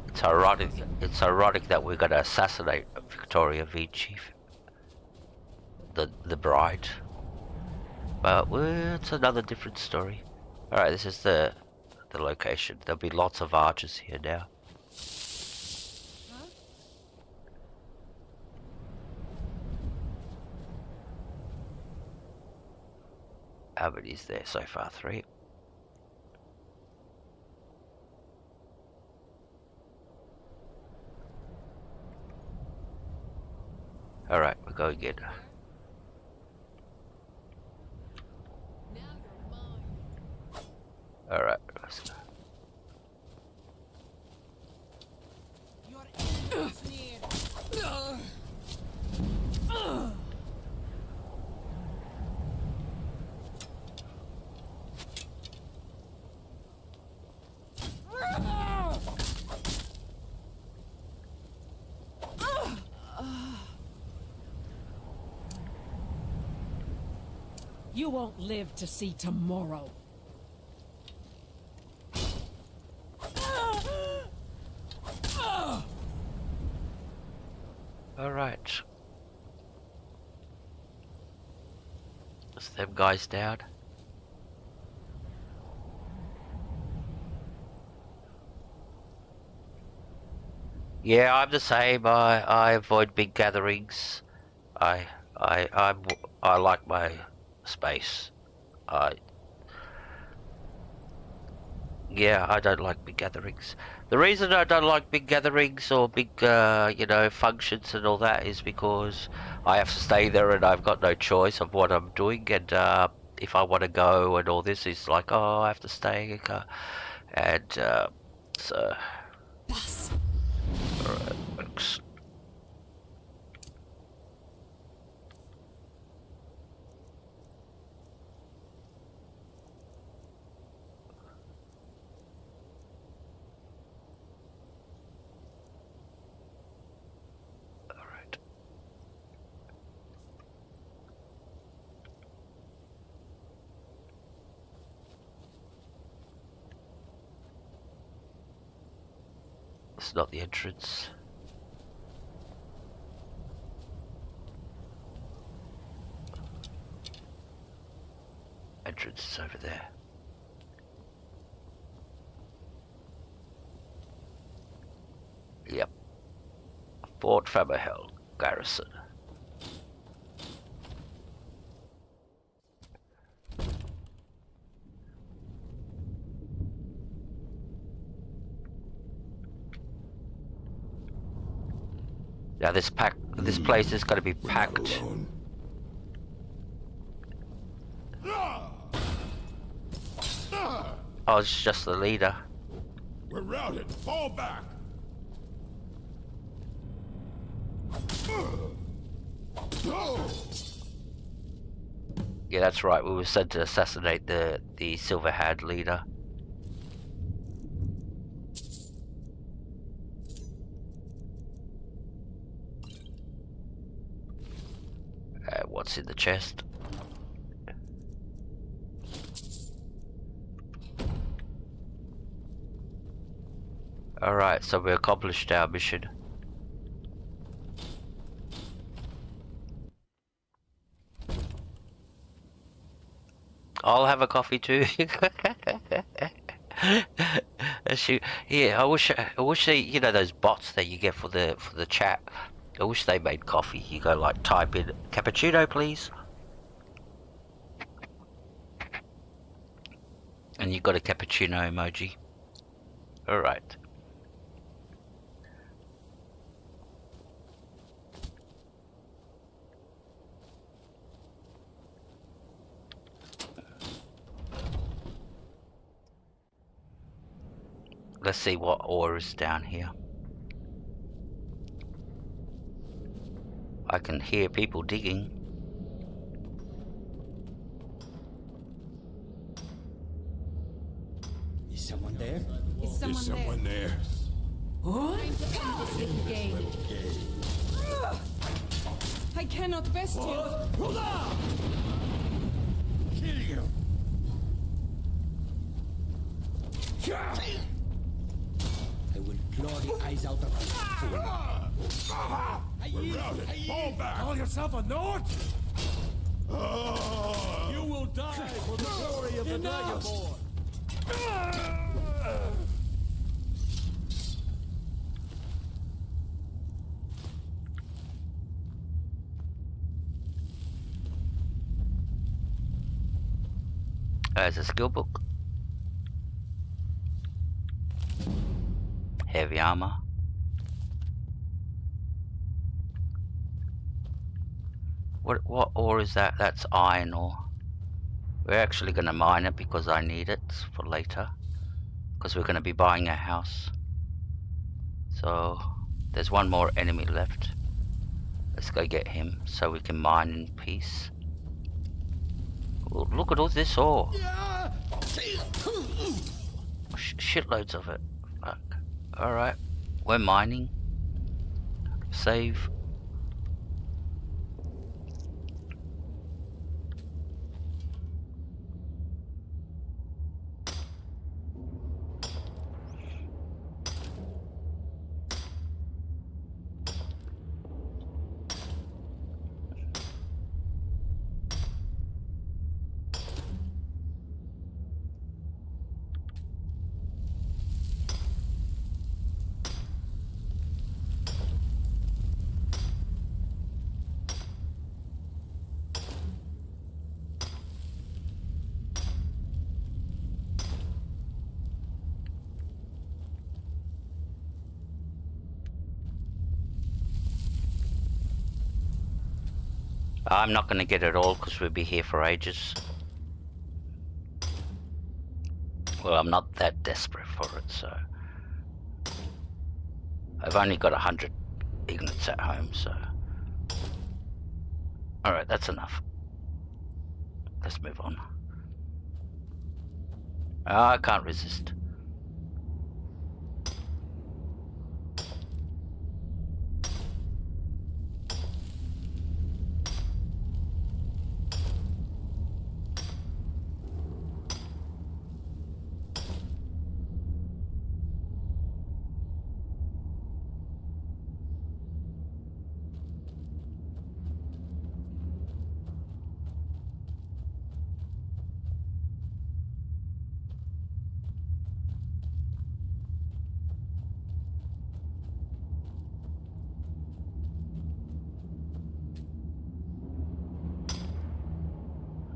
It's ironic. It's ironic that we're gonna assassinate Victoria Vici, the bride. But it's another different story. All right, this is the location. There'll be lots of archers here now. How many is there so far? 3. go again. Alright, let's go. You won't live to see tomorrow. Alright. Is them guys down? Yeah, I'm the same. I avoid big gatherings. I like my space. Yeah, I don't like big gatherings. The reason I don't like big gatherings or big, you know, functions and all that is because I have to stay there and I've got no choice of what I'm doing. And if I want to go and all this, is like, oh, I have to stay. And so. Alright, thanks. It's not the entrance. Entrance is over there. Yep. Fort Faberhill Garrison. Now this place is going to be packed. Oh, it's just the leader. We're routed. Fall back. Yeah, that's right. We were sent to assassinate the Silverhand leader. What's in the chest? Alright, so we accomplished our mission. I'll have a coffee too. Yeah, I wish they, you know, those bots that you get for the chat. I wish they made coffee. You go like type in cappuccino, please, and you got a cappuccino emoji. All right. Let's see what ore is down here. I can hear people digging. Is someone there? Is Is someone there? I cannot best you. Kill you. I will claw the eyes out of you. We're routed. Fall back. Call yourself a Nord? You will die for the glory of the Dragonborn. There's a skill book. Heavy armor. What ore is that? That's iron ore. We're actually going to mine it because I need it for later. Because we're going to be buying a house. So there's one more enemy left. Let's go get him so we can mine in peace. Oh, look at all this ore. Shitloads of it. Fuck. Alright. We're mining. Save. I'm not going to get it all because we'll be here for ages. Well, I'm not that desperate for it, so... I've only got 100 ignites at home, so... Alright, that's enough. Let's move on. Oh, I can't resist.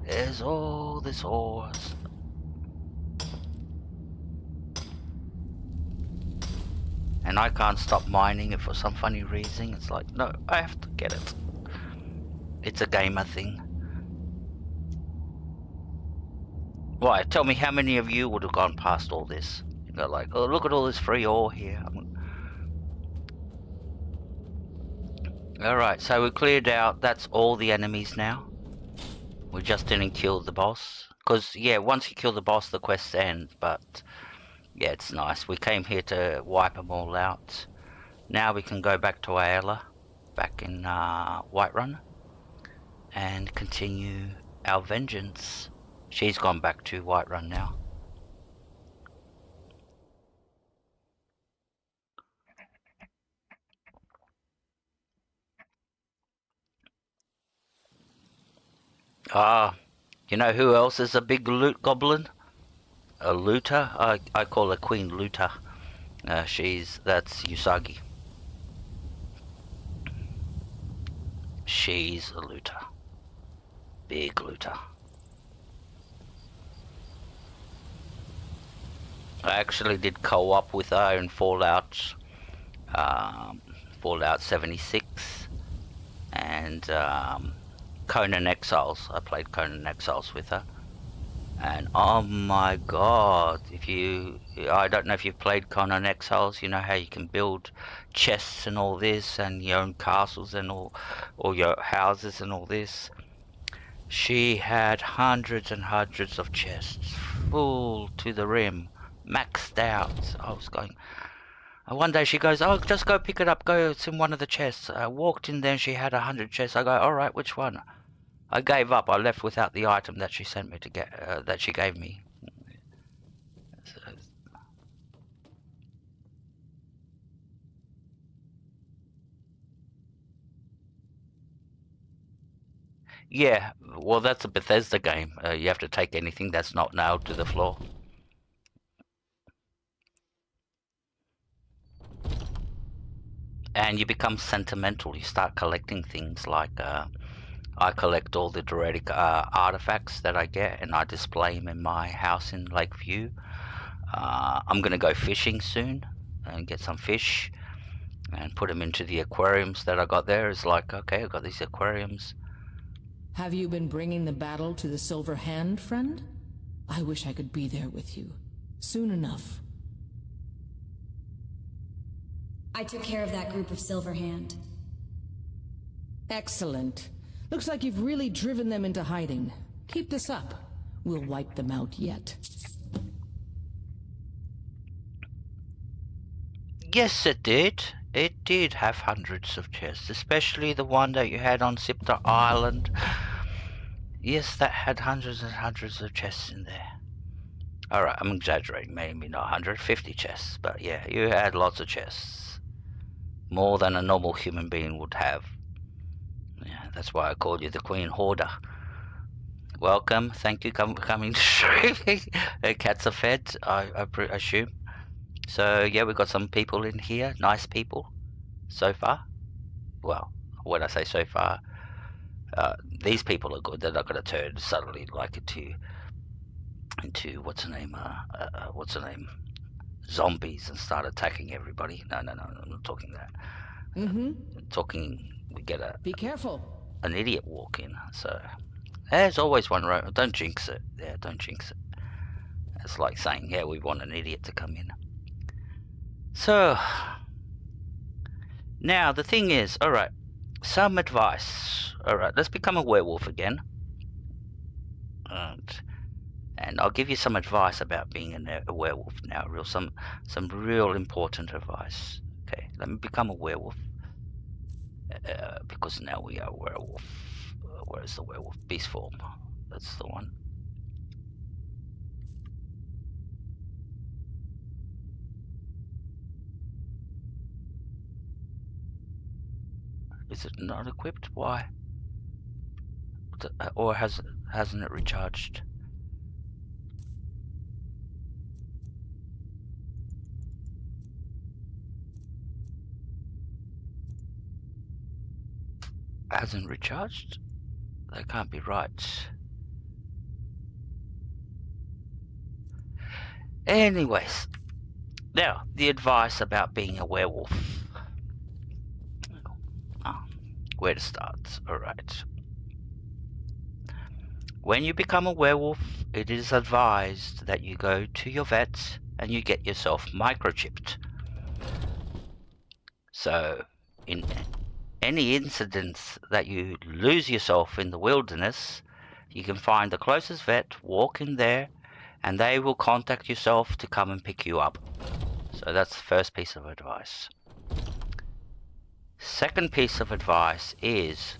There's all this ore. And I can't stop mining it for some funny reason. It's like, no, I have to get it. It's a gamer thing. Why? Tell me how many of you would have gone past all this? You know, like, oh, look at all this free ore here. Alright, so we cleared out, that's all the enemies now. We just didn't kill the boss. Because, yeah, once you kill the boss, the quests end. But, yeah, it's nice. We came here to wipe them all out. Now we can go back to Ayla, back in Whiterun, and continue our vengeance. She's gone back to Whiterun now. You know who else is a big loot goblin? A looter? I call her Queen Looter. That's Usagi. She's a looter. Big looter. I actually did co-op with her in Fallout 76 and Conan Exiles. I played Conan Exiles with her, and oh my god, I don't know if you've played Conan Exiles, you know how you can build chests and all this, and your own castles and all your houses and all this. She had hundreds and hundreds of chests, full to the rim, maxed out. I was going... One day she goes, oh, just go pick it up, go, it's in one of the chests. I walked in there and she had 100 chests. I go, alright, which one? I gave up. I left without the item that she sent me to get, that she gave me. So, yeah, well, that's a Bethesda game. You have to take anything that's not nailed to the floor. And you become sentimental. You start collecting things like... I collect all the Druidic artifacts that I get, and I display them in my house in Lakeview. I'm going to go fishing soon and get some fish and put them into the aquariums that I got there. It's like, okay, I've got these aquariums. Have you been bringing the battle to the Silver Hand, friend? I wish I could be there with you. Soon enough. I took care of that group of Silverhand. Excellent. Looks like you've really driven them into hiding. Keep this up. We'll wipe them out yet. Yes, it did. It did have hundreds of chests, especially the one that you had on Scepter Island. Yes, that had hundreds and hundreds of chests in there. Alright, I'm exaggerating, maybe not 150 chests, but yeah, you had lots of chests. More than a normal human being would have. Yeah, that's why I called you the Queen Hoarder. Welcome, thank you for coming to stream. Cats are fed, I assume. So yeah, we've got some people in here, nice people, so far. Well, when I say so far, these people are good. They're not going to turn suddenly like into what's her name, zombies and start attacking everybody. No, I'm not talking that. I'm talking we get Be careful. an idiot walk in. So there's always one row. Don't jinx it. Yeah, don't jinx it. It's like saying, yeah, we want an idiot to come in. So now the thing is, all right, some advice. All right, let's become a werewolf again. And I'll give you some advice about being a werewolf now. Some real important advice. Okay, let me become a werewolf. Because now we are a werewolf. Where is the werewolf? Beast form. That's the one. Is it not equipped? Why? Or hasn't it recharged? Hasn't recharged? That can't be right. Anyways, now the advice about being a werewolf. Where to start? Alright. When you become a werewolf, it is advised that you go to your vet and you get yourself microchipped. So, in any incidents that you lose yourself in the wilderness, you can find the closest vet, walk in there, and they will contact yourself to come and pick you up. So that's the first piece of advice. Second piece of advice is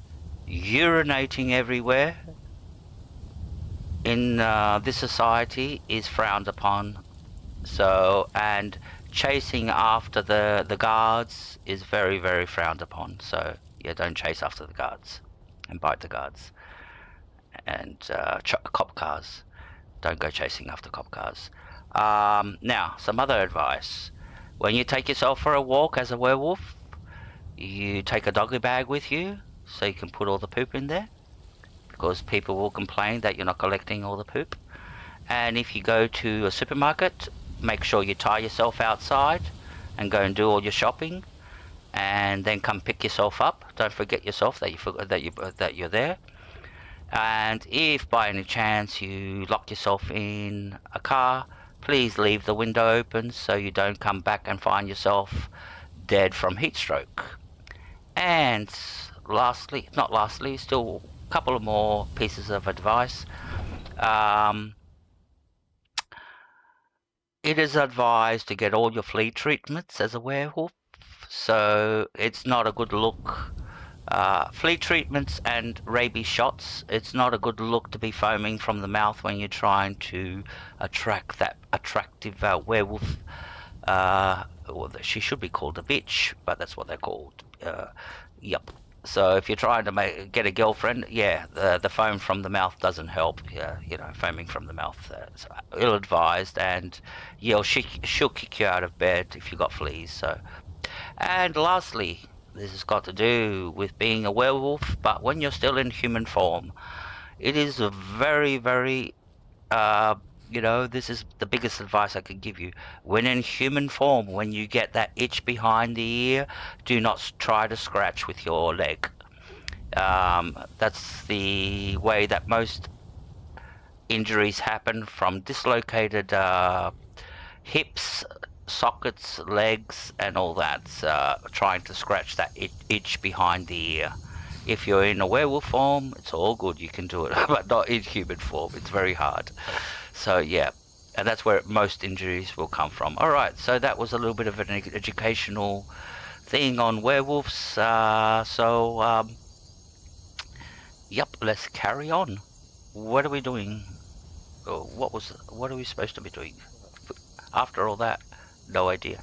urinating everywhere in this society is frowned upon. So, and chasing after the guards is very, very frowned upon. So yeah, don't chase after the guards and bite the guards. And cop cars, don't go chasing after cop cars. Now, some other advice. When you take yourself for a walk as a werewolf, you take a doggy bag with you so you can put all the poop in there, because people will complain that you're not collecting all the poop. And if you go to a supermarket, make sure you tie yourself outside and go and do all your shopping, and then come pick yourself up. Don't forget yourself that you're there. And if by any chance you lock yourself in a car, please leave the window open so you don't come back and find yourself dead from heat stroke. And lastly, still a couple of more pieces of advice. It is advised to get all your flea treatments as a werewolf, so it's not a good look. Flea treatments and rabies shots, it's not a good look to be foaming from the mouth when you're trying to attract that attractive werewolf. Well, she should be called a bitch, but that's what they're called. Yep. So if you're trying to get a girlfriend, yeah, the foam from the mouth doesn't help. You know, foaming from the mouth, it's ill-advised, and yeah, she'll kick you out of bed if you got fleas. So, and lastly, this has got to do with being a werewolf, but when you're still in human form, it is a very, very, you know, this is the biggest advice I could give you. When in human form, when you get that itch behind the ear, do not try to scratch with your leg. That's the way that most injuries happen, from dislocated hips, sockets, legs, and all that. Trying to scratch that itch behind the ear. If you're in a werewolf form, it's all good, you can do it, but not in human form. It's very hard. So yeah, and that's where most injuries will come from. Alright, so that was a little bit of an educational thing on werewolves. Yep, let's carry on. What are we doing? Oh, what are we supposed to be doing? After all that, no idea.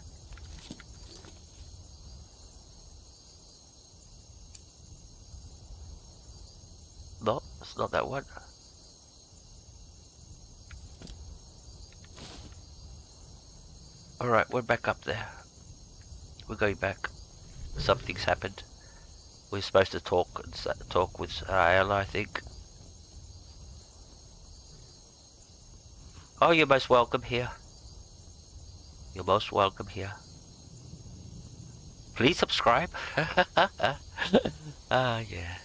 No, it's not that one. Alright, we're back up there. We're going back. Something's happened. We're supposed to talk with Ella, I think. Oh, you're most welcome here. You're most welcome here. Please subscribe. Ah, yeah.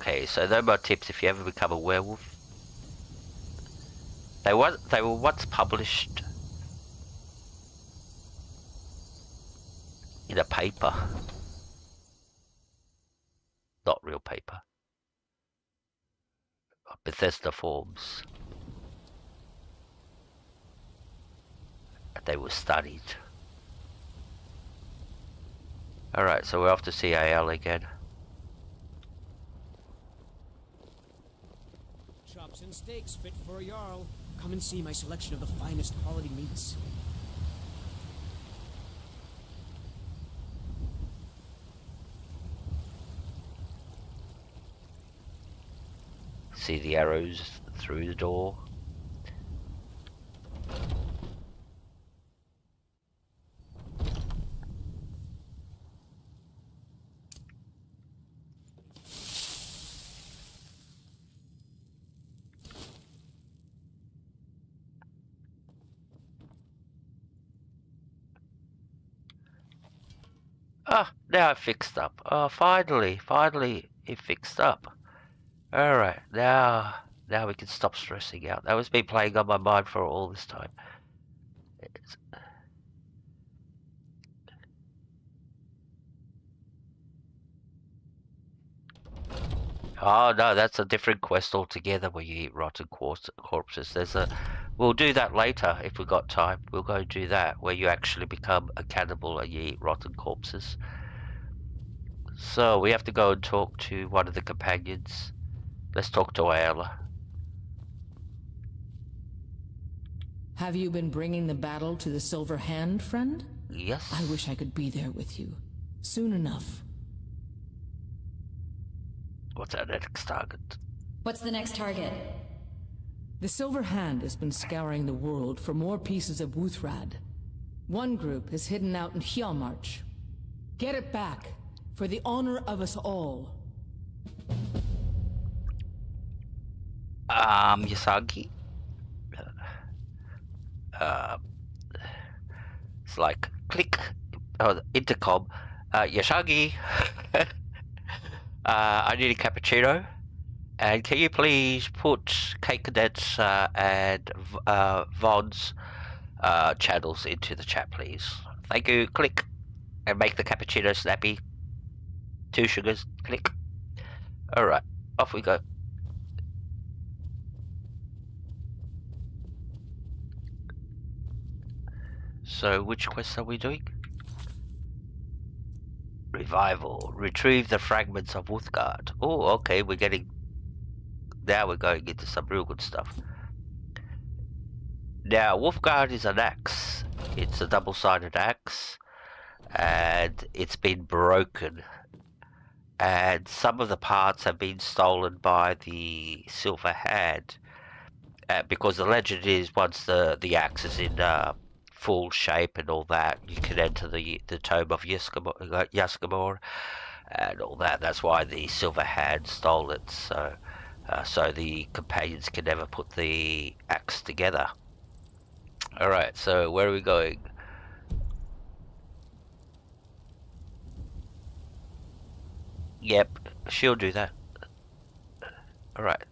Okay, so those are my tips if you ever become a werewolf. They were once published in a paper. Not real paper. Bethesda forms. And they were studied. Alright, so we're off to see AL again. Chops and steaks fit for a Jarl. Come and see my selection of the finest quality meats. See the arrows through the door. Ah, now it fixed up. Oh, finally it fixed up. Alright, now we can stop stressing out. That was been playing on my mind for all this time. Oh no, that's a different quest altogether where you eat rotten corpses. We'll do that later if we got time. We'll go do that where you actually become a cannibal and you eat rotten corpses. So we have to go and talk to one of the companions. Let's talk to Ayala. Have you been bringing the battle to the Silver Hand, friend? Yes. I wish I could be there with you. Soon enough. What's our next target? What's the next target? The Silver Hand has been scouring the world for more pieces of Wuthrad. One group is hidden out in Hjalmarch. Get it back, for the honor of us all. Yasagi? It's like, click, oh, intercom. Yashagi, I need a cappuccino. And can you please put Cake Cadets and Von's channels into the chat, please? Thank you. Click. And make the cappuccino snappy. 2 sugars. Click. Alright, off we go. So, which quests are we doing? Revival. Retrieve the fragments of Wuthgard. Oh, okay, we're getting... Now we're going into some real good stuff. Now, Wuthgard is an axe. It's a double-sided axe. And it's been broken. And some of the parts have been stolen by the Silver Hand. Because the legend is once the axe is in full shape and all that, you can enter the tomb of Yaskamor and all that. That's why the Silver Hand stole it. So the companions can never put the axe together. Alright, so where are we going? Yep, she'll do that. Alright.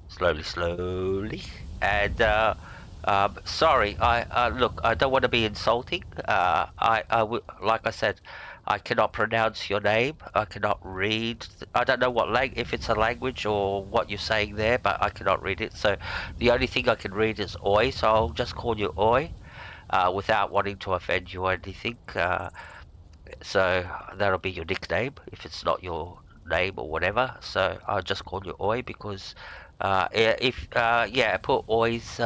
Slowly, slowly. And, sorry, look, I don't want to be insulting. Like I said, I cannot pronounce your name. I cannot read. I don't know if it's a language or what you're saying there, but I cannot read it. So the only thing I can read is Oi, so I'll just call you Oi, without wanting to offend you or anything. So that'll be your nickname if it's not your name or whatever. So I'll just call you Oi because put Oi's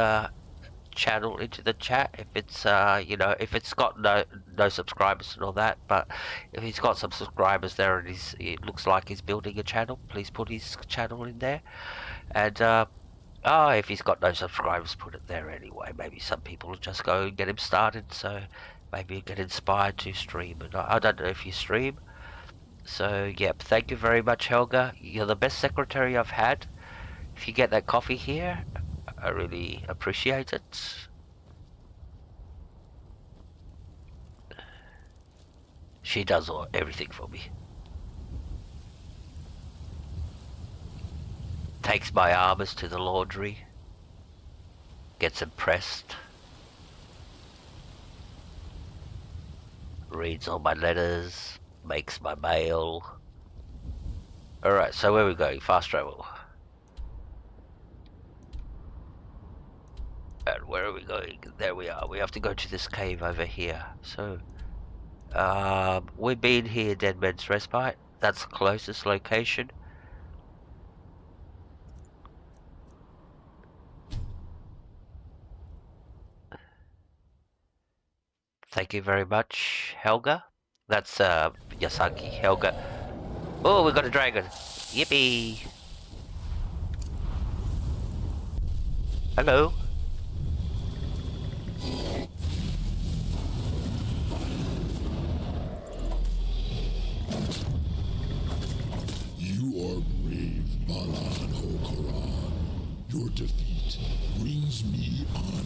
channel into the chat if it's if it's got no subscribers and all that. But if he's got some subscribers there and it looks like he's building a channel, please put his channel in there. And if he's got no subscribers, put it there anyway. Maybe some people will just go and get him started. So maybe you get inspired to stream. And I don't know if you stream. So, yep, thank you very much, Helga. You're the best secretary I've had. If you get that coffee here, I really appreciate it. She does everything for me. Takes my armors to the laundry. Gets them pressed. Reads all my letters. Makes my mail. Alright, so where are we going? Fast travel. And where are we going? There we are. We have to go to this cave over here. So, we've been here, Dead Man's Respite. That's the closest location. Thank you very much, Helga. That's Yasaki, Helga. Oh, we got a dragon. Yippee! Hello. You are brave, Balan Hokaran. Your defeat brings me honor.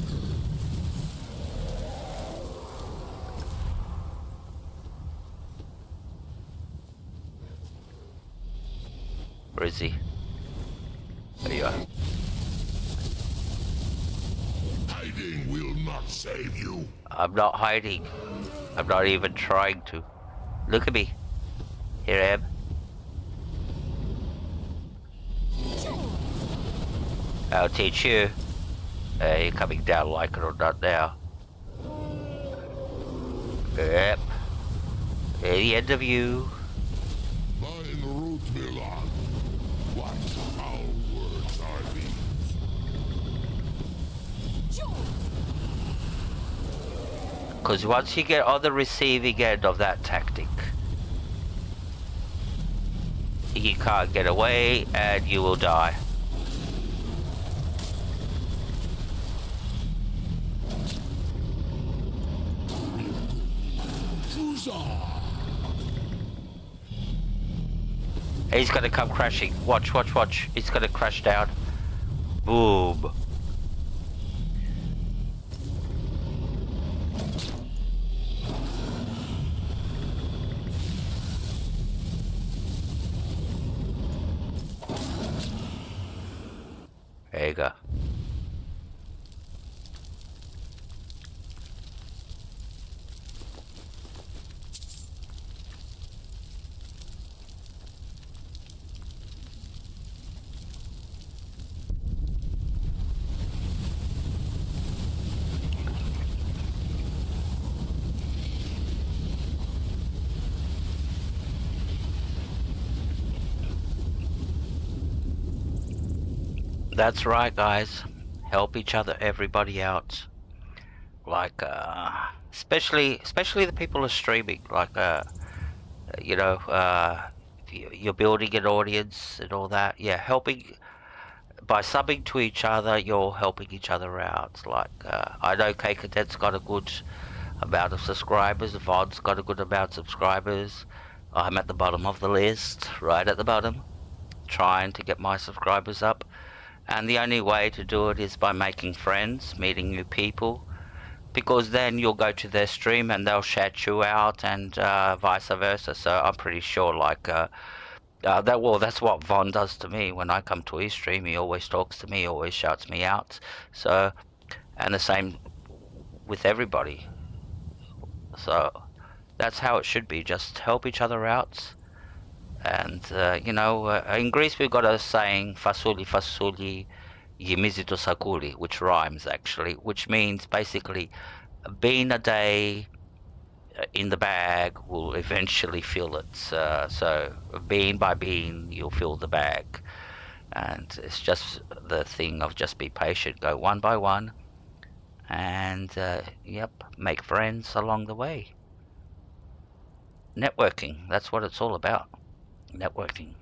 Where is he? There you are. Hiding will not save you. I'm not hiding. I'm not even trying to. Look at me. Here I am. I'll teach you. You're coming down like it or not now. Yep. The end of you. Mine root Milan. What foul words are these? Because once you get on the receiving end of that tactic, you can't get away and you will die. He's gonna come crashing. Watch, watch, watch. He's gonna crash down. Boom. There you go. That's right, guys. Help each other, everybody out. Like, especially the people who are streaming. Like, you're building an audience and all that. Yeah, helping by subbing to each other. You're helping each other out. Like, I know K Cadet's got a good amount of subscribers. Vod's got a good amount of subscribers. I'm at the bottom of the list, right at the bottom, trying to get my subscribers up. And the only way to do it is by making friends, meeting new people, because then you'll go to their stream and they'll shout you out, and vice versa. So I'm pretty sure, like, that's what Von does to me when I come to his stream. He always talks to me, always shouts me out. So, and the same with everybody. So that's how it should be. Just help each other out. And you know, in Greece we've got a saying, "Fasuli fasuli, yimizi to sakuli," which rhymes actually, which means basically, being a day in the bag will eventually fill it. So bean by bean, you'll fill the bag. And it's just the thing of just be patient, go one by one, and yep, make friends along the way. Networking, that's what it's all about. Networking.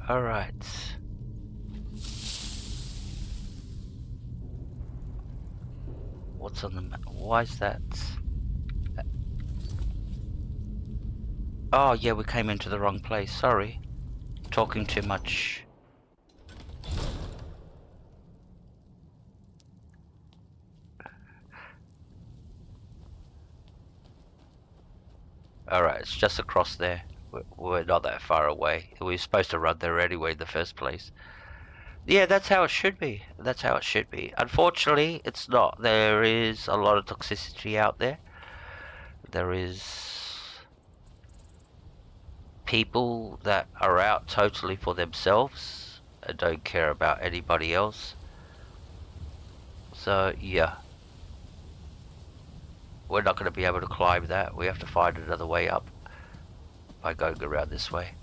Alright. What's on the map? Why is that? Oh yeah, we came into the wrong place, sorry. Talking too much. Alright, it's just across there. We're not that far away. We were supposed to run there anyway in the first place. Yeah, that's how it should be. That's how it should be. Unfortunately, it's not. There is a lot of toxicity out there. There is people that are out totally for themselves and don't care about anybody else. So, yeah. We're not going to be able to climb that. We have to find another way up by going around this way.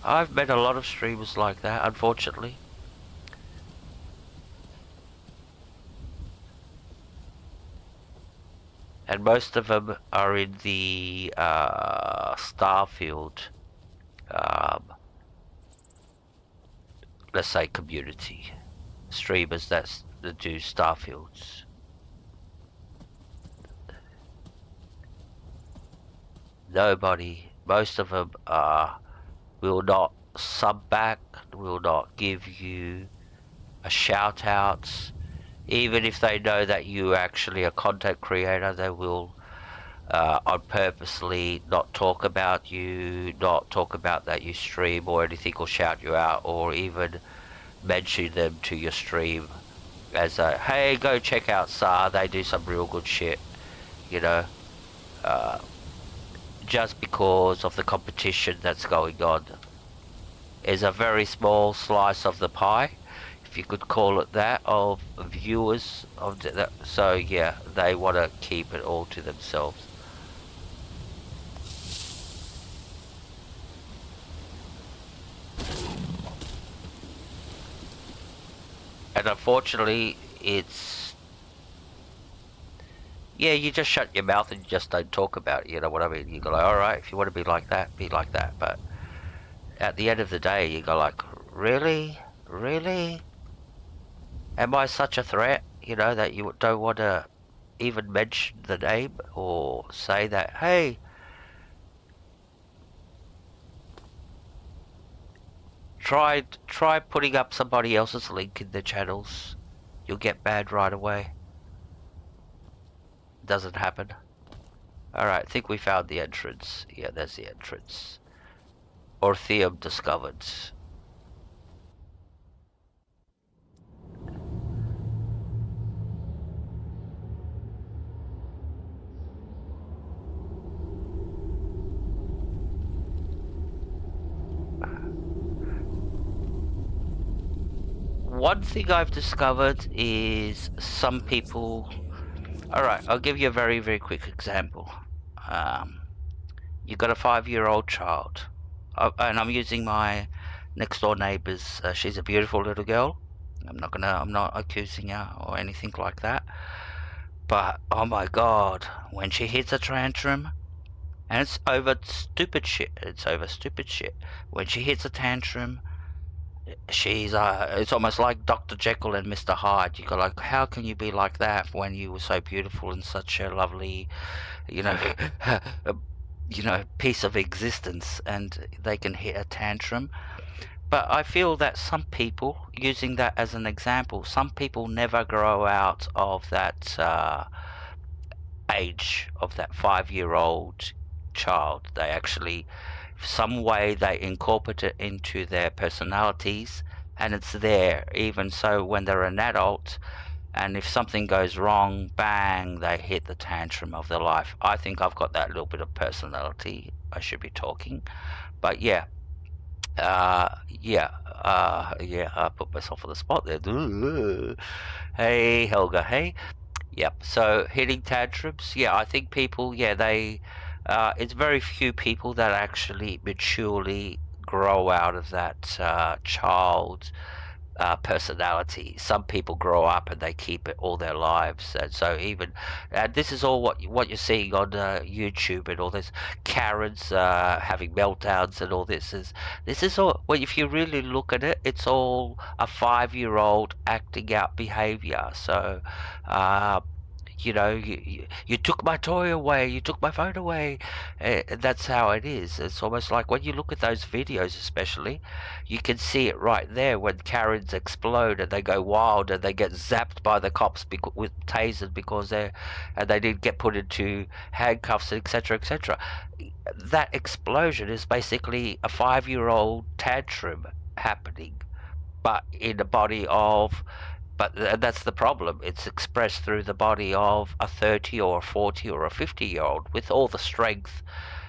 I've met a lot of streamers like that, unfortunately. And most of them are in the Starfield, let's say, community. Streamers that do Starfields. Nobody, most of them will not sub back, will not give you a shout out. Even if they know that you actually a content creator, they will on purposely not talk about you, not talk about that you stream or anything, or shout you out, or even mention them to your stream as a, hey, go check out SAR, they do some real good shit, you know, just because of the competition that's going on. Is a very small slice of the pie, if you could call it that, of viewers of that. So yeah, they want to keep it all to themselves. And unfortunately, it's, yeah, you just shut your mouth and you just don't talk about it, you know what I mean? You go like, alright, if you want to be like that, be like that. But at the end of the day, you go like, really? Really? Am I such a threat, you know, that you don't want to even mention the name or say that, hey, try putting up somebody else's link in the channels. You'll get banned right away. Doesn't happen. Alright, I think we found the entrance. Yeah, there's the entrance. Orpheum discovered. One thing I've discovered is some people... Alright, I'll give you a very, very quick example. You've got a 5-year-old child. And I'm using my next door neighbor's, she's a beautiful little girl. I'm not accusing her or anything like that. But, oh my god, when she hits a tantrum, and it's over stupid shit, When she hits a tantrum, she's, it's almost like Dr. Jekyll and Mr. Hyde. You go like, how can you be like that when you were so beautiful and such a lovely, you know, piece of existence, and they can hit a tantrum. But I feel that some people, using that as an example, some people never grow out of that age of that 5-year-old child. They actually, some way they incorporate it into their personalities, and it's there. Even so, when they're an adult, and if something goes wrong, bang, they hit the tantrum of their life. I think I've got that little bit of personality. I should be talking. But yeah. I put myself on the spot there. Hey, Helga, hey. Yep, so hitting tantrums, yeah, I think people, yeah, they, it's very few people that actually maturely grow out of that child personality. Some people grow up and they keep it all their lives, and so even, and this is all what you're seeing on YouTube and all this Karens having meltdowns and all this is all. Well, if you really look at it, it's all a 5-year-old acting out behavior. So you took my toy away, you took my phone away. That's how it is. It's almost like when you look at those videos, especially, you can see it right there when Karens explode and they go wild and they get zapped by the cops with tasers because they didn't get put into handcuffs, etc., etc. That explosion is basically a 5-year-old tantrum happening, but in the body of. But that's the problem. It's expressed through the body of a 30 or a 40 or a 50-year-old with all the strength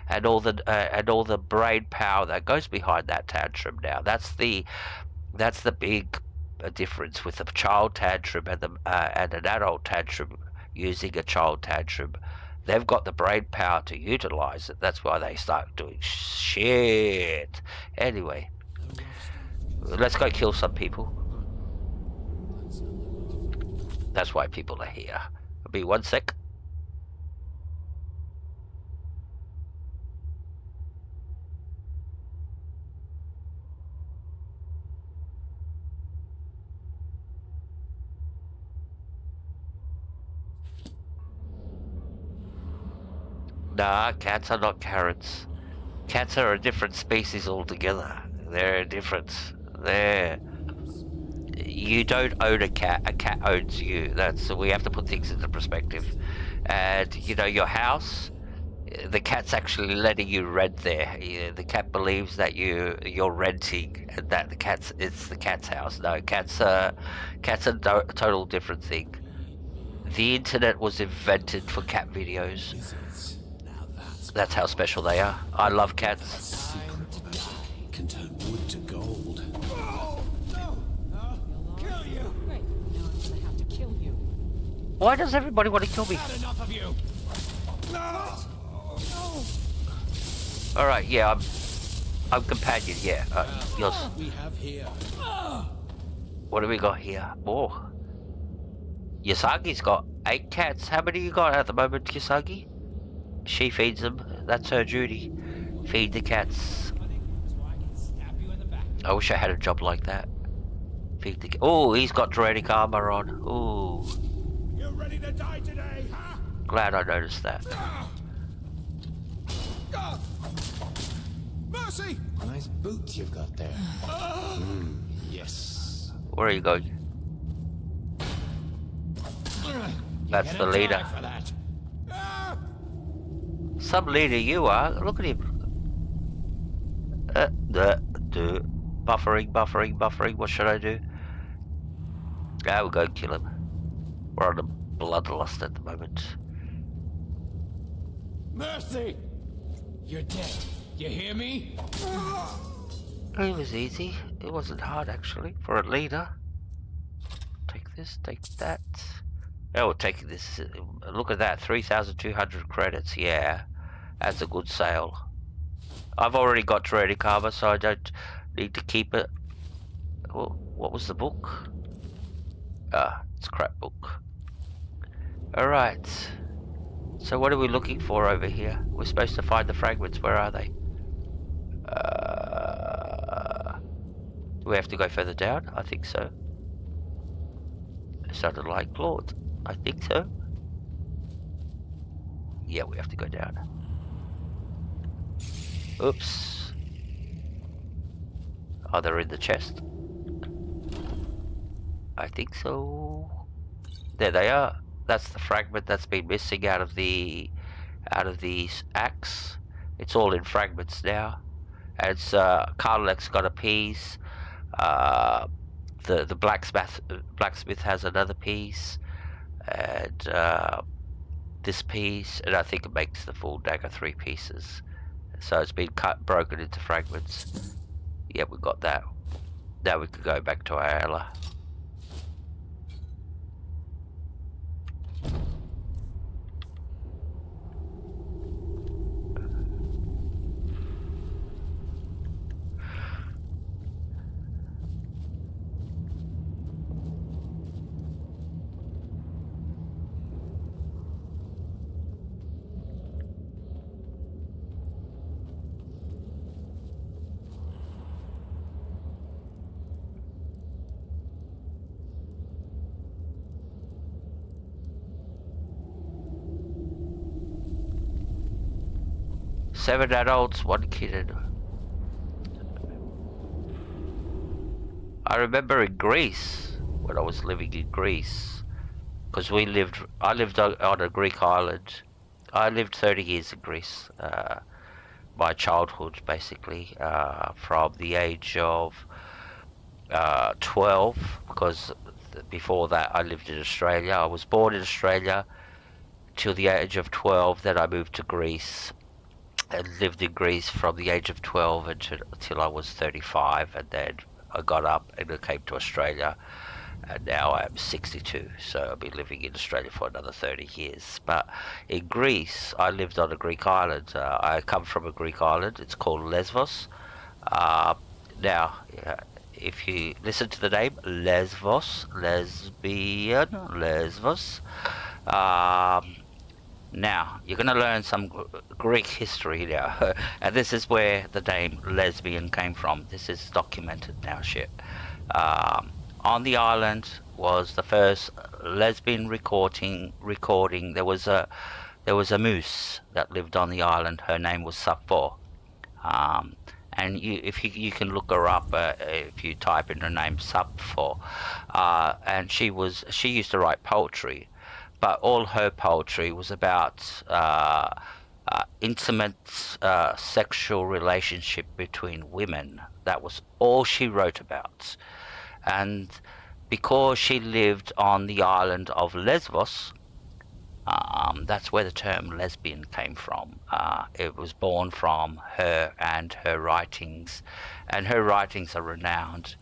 and all the brain power that goes behind that tantrum. Now, that's the big difference with a child tantrum and an adult tantrum. Using a child tantrum, they've got the brain power to utilize it. That's why they start doing shit. Anyway, let's go kill some people. That's why people are here. It'll be 1 sec. Nah, cats are not Karens. Cats are a different species altogether. They're different. You don't own a cat owns you. We have to put things into perspective. And your house, the cat's actually letting you rent there. The cat believes that you're renting, and that it's the cat's house. No, cat's a total different thing. The internet was invented for cat videos. That's how special they are. I love cats. Can turn wood to gold. Why does everybody want to kill me? Enough of you. All right, yeah, I'm companion. Yeah, yours. We have here. What do we got here? Oh, Yasagi's got 8 cats. How many you got at the moment, Yasagi? She feeds them. That's her duty. Feed the cats. I wish I had a job like that. Feed the. Oh, he's got dreading armor on. Ooh. You're ready to die today, huh? Glad I noticed that. Mercy! Nice boots you've got there. Yes. Where are you going? That's the leader. For that. Some leader you are. Look at him. Buffering. What should I do? We'll go and kill him. We're on a bloodlust at the moment. Mercy! You're dead. You hear me? It was easy. It wasn't hard, actually, for a leader. Take this, take that. Oh, we're taking this. Look at that, 3,200 credits. Yeah, that's a good sale. I've already got Dreadic armor, so I don't need to keep it. Oh, what was the book? It's a crap book. Alright. So what are we looking for over here? We're supposed to find the fragments. Where are they? Do we have to go further down? I think so. It sounded like Claude. I think so. Yeah, we have to go down. Oops. Oh, they're in the chest. I think so. There they are. That's the fragment that's been missing out of the axe. It's all in fragments now. And it's Karlek's got a piece. The blacksmith has another piece, and this piece, and I think it makes the full dagger 3 pieces. So it's been broken into fragments. Yeah, we got that. Now we can go back to Ayala. Seven adults, 1 kid. I remember in Greece, when I was living in Greece, because I lived on a Greek island. I lived 30 years in Greece, my childhood basically, from the age of 12, because before that I lived in Australia. I was born in Australia till the age of 12, then I moved to Greece. And lived in Greece from the age of 12 until I was 35, and then I got up and I came to Australia, and now I'm 62, so I'll be living in Australia for another 30 years. But in Greece, I lived on a Greek island. I come from a Greek island. It's called Lesvos. Now, if you listen to the name, Lesvos, lesbian, Lesvos, now, you're going to learn some Greek history now, and this is where the name lesbian came from. This is documented now, shit. On the island was the first lesbian recording. There was a moose that lived on the island. Her name was Sappho. And if you can look her up if you type in her name Sappho, and she used to write poetry. But all her poetry was about intimate sexual relationship between women. That was all she wrote about. And because she lived on the island of Lesvos, that's where the term lesbian came from. It was born from her and her writings, and her writings are renowned.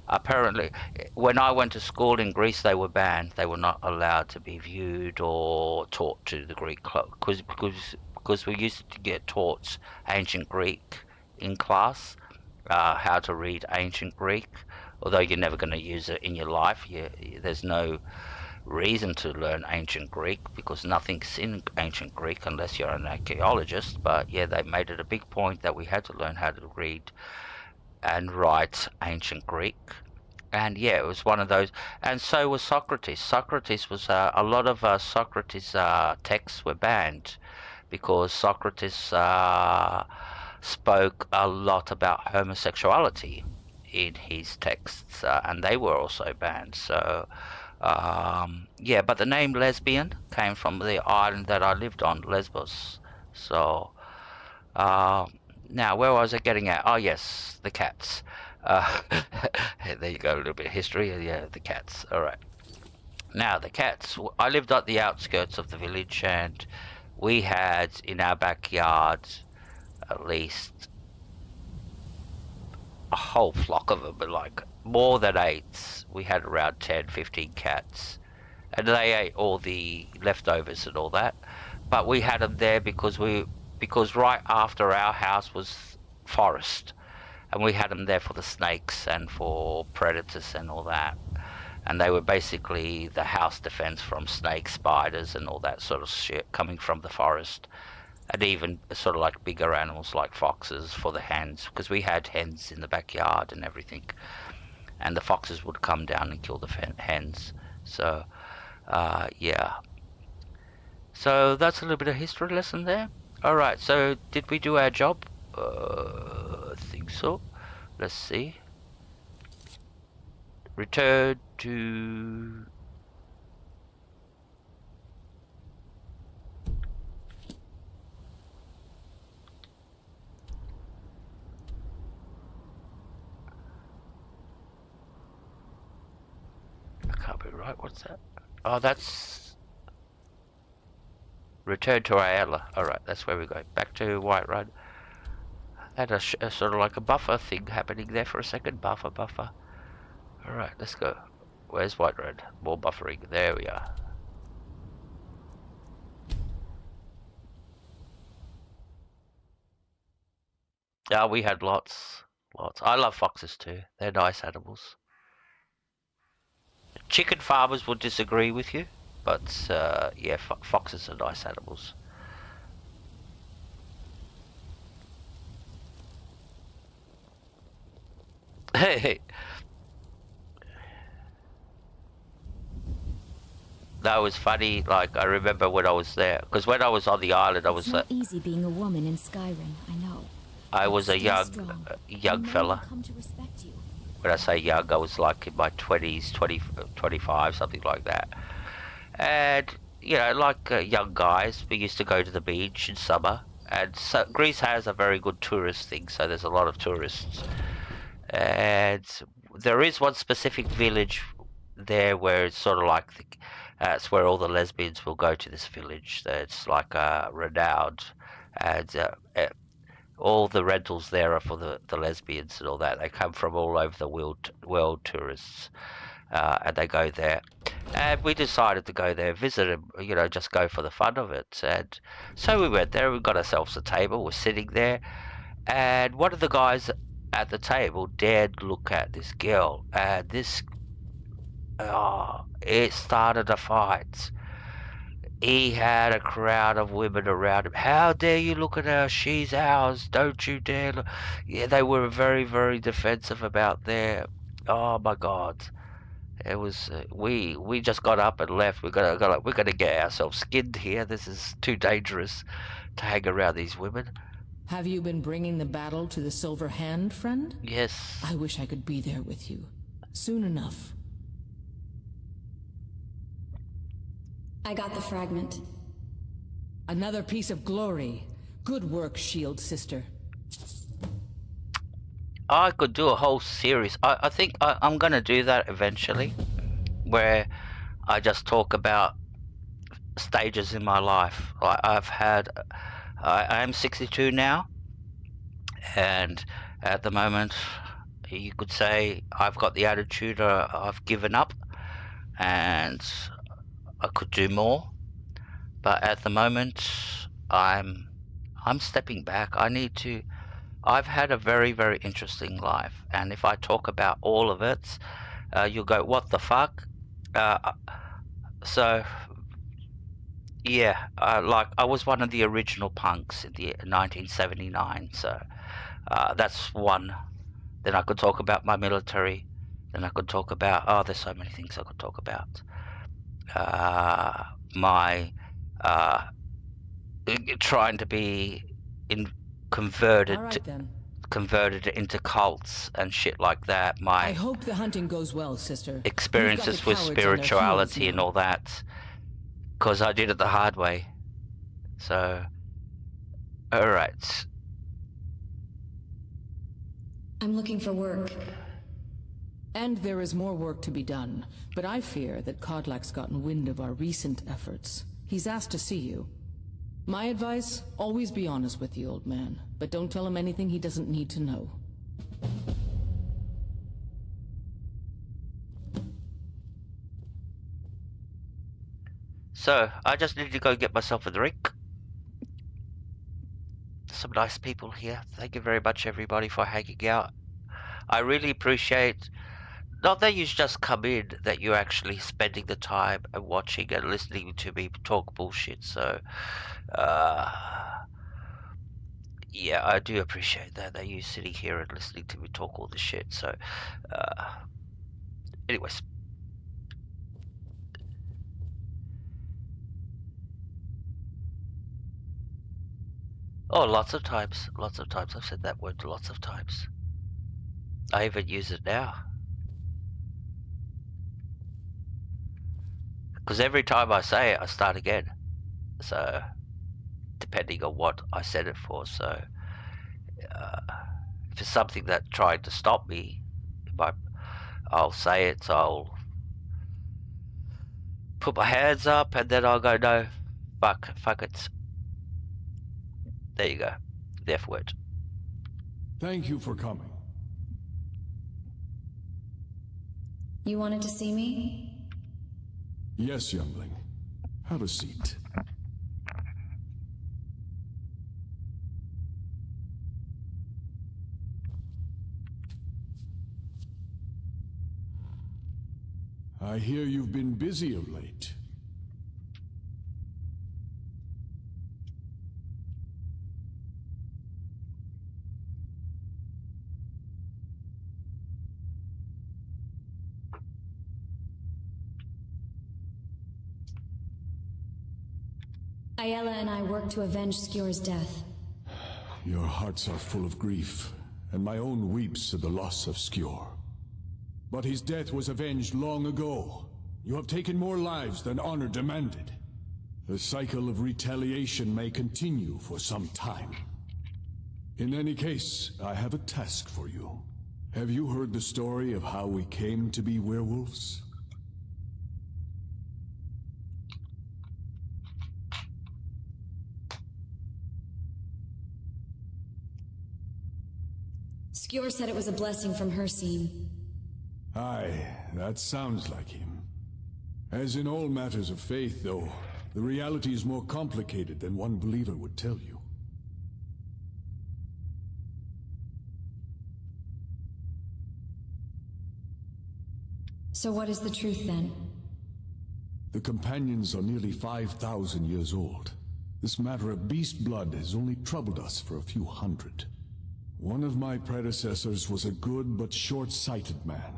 Apparently, when I went to school in Greece, they were banned. They were not allowed to be viewed or taught to the Greek because we used to get taught ancient Greek in class, how to read ancient Greek. Although you're never going to use it in your life, there's no reason to learn ancient Greek because nothing's in ancient Greek unless you're an archaeologist. But yeah, they made it a big point that we had to learn how to read and write ancient Greek. And yeah, it was one of those. And so was Socrates. Socrates was a lot of Socrates texts were banned because Socrates spoke a lot about homosexuality in his texts, and they were also banned. So yeah, but the name lesbian came from the island that I lived on, Lesbos. So now, where was I getting at? Oh, yes, the cats. There you go, a little bit of history. Yeah, the cats. All right. Now, the cats. I lived at the outskirts of the village, and we had in our backyard at least a whole flock of them, but like more than 8. We had around 10, 15 cats. And they ate all the leftovers and all that. But we had them there because right after our house was forest, and we had them there for the snakes and for predators and all that. and they were basically the house defense from snakes, spiders, and all that sort of shit coming from the forest, and even sort of like bigger animals like foxes for the hens, because we had hens in the backyard and everything, and the foxes would come down and kill the hens. So yeah, so that's a little bit of history lesson there. All right, so did we do our job? I think so. Let's see. Return to... I can't be right. What's that? Oh, that's... Return to Ayala. Alright, that's where we go. Back to White Run. Had a sort of like a buffer thing happening there for a second. Buffer. Alright, let's go. Where's White Road? More buffering. There we are. Yeah, we had lots. I love foxes too. They're nice animals. Chicken farmers would disagree with you, but yeah, foxes are nice animals. Hey. That was funny. Like, I remember when I was there, because when I was on the island, I was. It's not easy being a woman in Skyrim. I know. I was a young fella. Come to respect you. When I say young, I was like in my 20s, 25, something like that. And you know, like young guys, we used to go to the beach in summer. And so Greece has a very good tourist thing, so there's a lot of tourists. And there is one specific village there where it's sort of like it's where all the lesbians will go to this village. It's like renowned, and all the rentals there are for the lesbians and all that. They come from all over the world tourists, and they go there. And we decided to go there, visit them, you know, just go for the fun of it. And so we went there. We got ourselves a table. We're sitting there, and one of the guys at the table dared look at this girl, and this it started a fight. He had a crowd of women around him. How dare you look at her? She's ours. Don't you dare look. Yeah, they were very, very defensive about there. Oh my God. It was we just got up and left. We're gonna get ourselves skinned here. This is too dangerous to hang around these women. Have you been bringing the battle to the Silver Hand, friend? Yes. I wish I could be there with you. Soon enough. I got the fragment. Another piece of glory. Good work, Shield Sister. I could do a whole series. I think I'm gonna do that eventually, where I just talk about stages in my life. I've had... I am 62 now, and at the moment you could say I've got the attitude I've given up and I could do more, but at the moment I'm stepping back. I've had a very, very interesting life, and if I talk about all of it, you'll go, what the fuck? So yeah, like I was one of the original punks in the 1979, so that's one. Then I could talk about my military. Then I could talk about, there's so many things I could talk about. My trying to be converted into cults and shit like that. I hope the hunting goes well, sister. Experiences with spirituality and all that. Because I did it the hard way. So, alright. I'm looking for work. And there is more work to be done. But I fear that Kodlak's gotten wind of our recent efforts. He's asked to see you. My advice, always be honest with the old man. But don't tell him anything he doesn't need to know. So, I just need to go get myself a drink. Some nice people here. Thank you very much, everybody, for hanging out. I really appreciate Not that you just come in, that you're actually spending the time and watching and listening to me talk bullshit. So, yeah, I do appreciate that you sitting here and listening to me talk all this shit. So, anyways. Oh, lots of times. Lots of times. I've said that word lots of times. I even use it now. Because every time I say it, I start again. So, depending on what I said it for. So, if it's something that tried to stop me, I'll say it. So I'll put my hands up, and then I'll go, no, fuck it. There you go. The F word. Thank you for coming. You wanted to see me? Yes, youngling. Have a seat. I hear you've been busy of late. Ayala and I worked to avenge Skjor's death. Your hearts are full of grief, and my own weeps at the loss of Skjor. But his death was avenged long ago. You have taken more lives than honor demanded. The cycle of retaliation may continue for some time. In any case, I have a task for you. Have you heard the story of how we came to be werewolves? Skjor said it was a blessing from her scene. Aye, that sounds like him. As in all matters of faith, though, the reality is more complicated than one believer would tell you. So what is the truth then? The companions are nearly 5,000 years old. This matter of beast blood has only troubled us for a few hundred. One of my predecessors was a good but short-sighted man.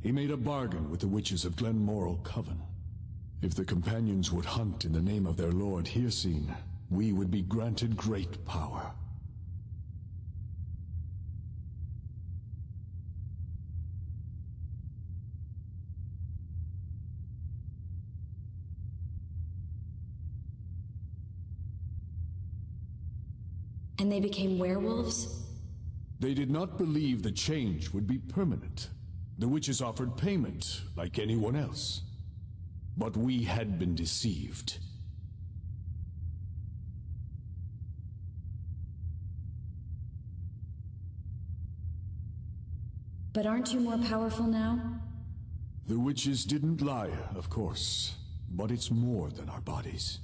He made a bargain with the witches of Glenmoral Coven. If the companions would hunt in the name of their lord Hircine, we would be granted great power. And they became werewolves? They did not believe the change would be permanent. The witches offered payment, like anyone else. But we had been deceived. But aren't you more powerful now? The witches didn't lie, of course. But it's more than our bodies.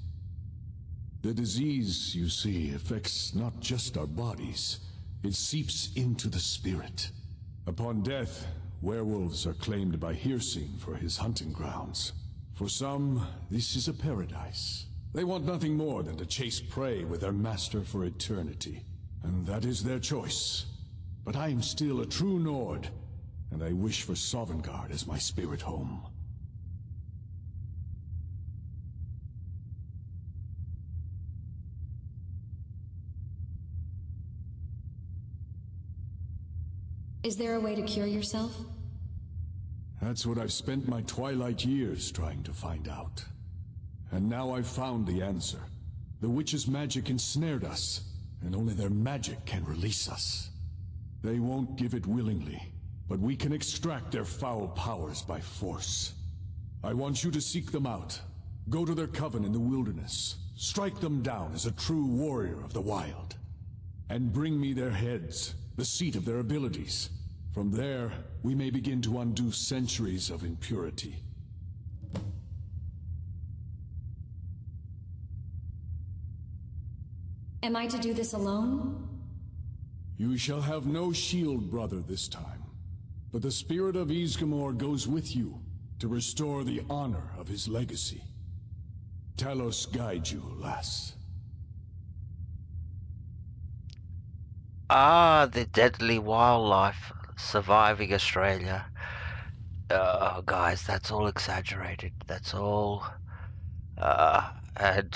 The disease, you see, affects not just our bodies. It seeps into the spirit. Upon death, werewolves are claimed by Hircine for his hunting grounds. For some, this is a paradise. They want nothing more than to chase prey with their master for eternity. And that is their choice. But I am still a true Nord, and I wish for Sovngarde as my spirit home. Is there a way to cure yourself? That's what I've spent my twilight years trying to find out. And now I've found the answer. The witches' magic ensnared us, and only their magic can release us. They won't give it willingly, but we can extract their foul powers by force. I want you to seek them out. Go to their coven in the wilderness. Strike them down as a true warrior of the wild. And bring me their heads, the seat of their abilities. From there, we may begin to undo centuries of impurity. Am I to do this alone? You shall have no shield brother this time. But the spirit of Ysgramor goes with you to restore the honor of his legacy. Talos guide you, lass. Ah, the deadly wildlife surviving Australia. Oh, guys, that's all exaggerated. That's all. And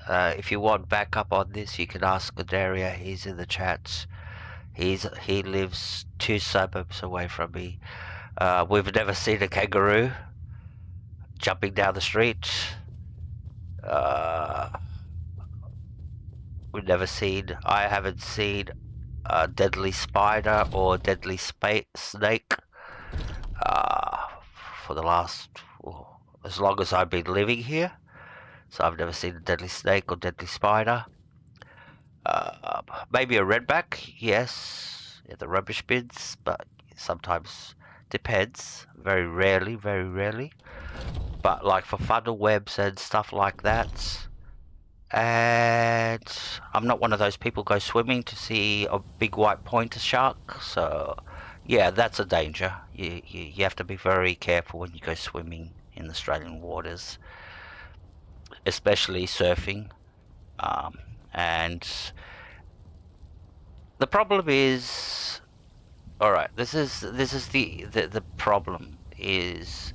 if you want backup on this, you can ask Godaria. He's in the chats. He lives 2 suburbs away from me. We've never seen a kangaroo jumping down the street. I haven't seen a deadly spider or deadly snake for the last, as long as I've been living here. So I've never seen a deadly snake or deadly spider. Maybe a redback, yes, in the rubbish bins, but sometimes depends. Very rarely. But like for funnel webs and stuff like that. And I'm not one of those people go swimming to see a big white pointer shark. So yeah, that's a danger. You have to be very careful when you go swimming in Australian waters, especially surfing. And the problem is, all right, this is the problem is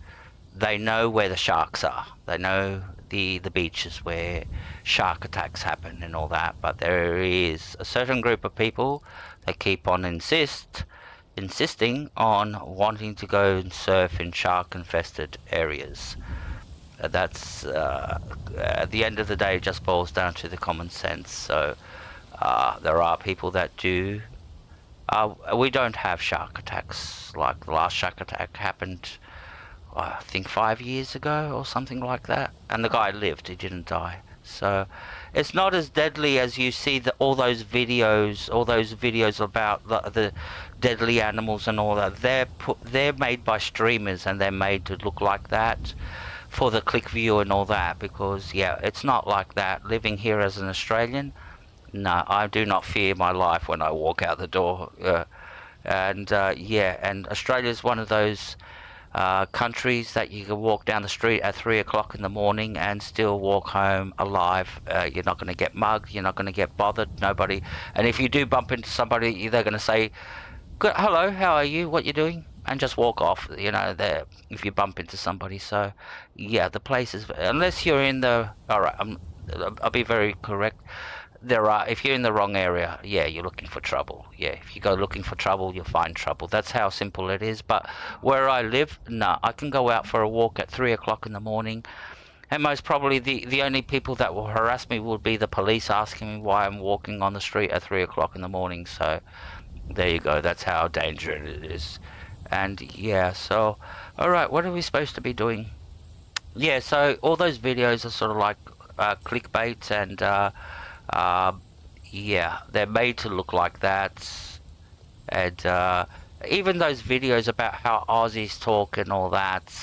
they know where the sharks are. They know the beaches where shark attacks happen and all that, but there is a certain group of people that keep on insisting on wanting to go and surf in shark infested areas. That's at the end of the day, it just boils down to the common sense. So there are people that do. We don't have shark attacks. Like the last shark attack happened, I think 5 years ago or something like that, and the guy lived. He didn't die. So it's not as deadly as you see all those videos about the deadly animals and all that. They're made by streamers, and they're made to look like that for the click view and all that, because yeah, it's not like that. Living here as an Australian, no, I do not fear my life when I walk out the door. And Australia's one of those countries that you can walk down the street at 3 o'clock in the morning and still walk home alive. You're not going to get mugged. You're not going to get bothered. Nobody. And if you do bump into somebody, they're going to say, "Good, hello, how are you? What you doing?" And just walk off. If you bump into somebody. So, yeah, the place is, unless you're in the. All right, I'll be very correct. If you're in the wrong area, yeah, you're looking for trouble. Yeah, if you go looking for trouble, you'll find trouble. That's how simple it is. But where I live, no, I can go out for a walk at 3 o'clock in the morning, and most probably the only people that will harass me would be the police asking me why I'm walking on the street at 3 o'clock in the morning. So there you go. That's how dangerous it is. And yeah, so all right, what are we supposed to be doing? Yeah, so all those videos are sort of like clickbait, and yeah, they're made to look like that. And even those videos about how Aussies talk and all that,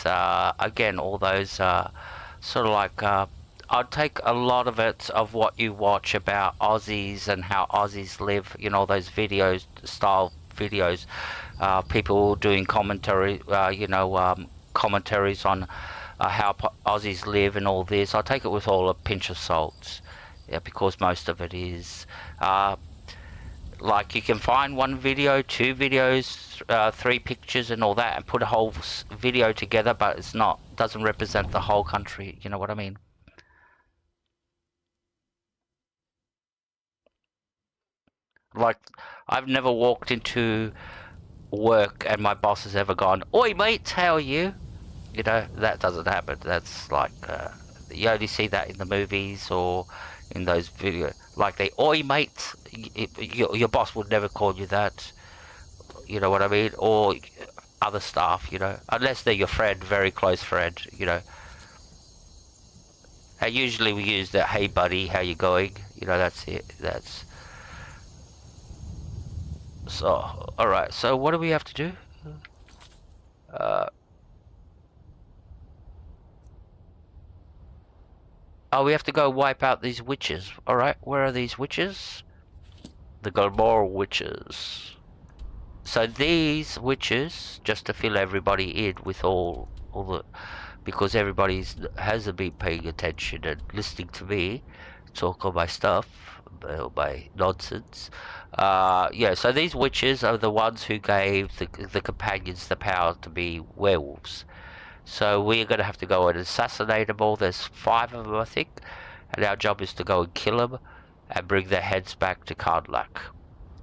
again, all those sort of like I'd take a lot of it, of what you watch about Aussies and how Aussies live, those videos, style videos, people doing commentary, commentaries on how Aussies live and all this. I take it with all a pinch of salt. Yeah, because most of it is like you can find one video, 2 videos, 3 pictures and all that, and put a whole video together, but doesn't represent the whole country. You know what I mean? Like, I've never walked into work and my boss has ever gone, "Oi mate, how are you?" That doesn't happen. That's like you only see that in the movies or in those videos, like "Oi mate," your boss would never call you that. You know what I mean? Or other staff, unless they're your friend, very close friend, And usually we use the "Hey buddy, how you going?" That's it. So, all right. So what do we have to do? Oh, we have to go wipe out these witches. Alright, where are these witches? The Galmor witches. so these witches, just to fill everybody in with all the, because everybody hasn't been paying attention and listening to me talk all my stuff, my nonsense. Yeah, so these witches are the ones who gave the companions the power to be werewolves. So we're going to have to go and assassinate them all. There's 5 of them, I think. And our job is to go and kill them and bring their heads back to Cardlac.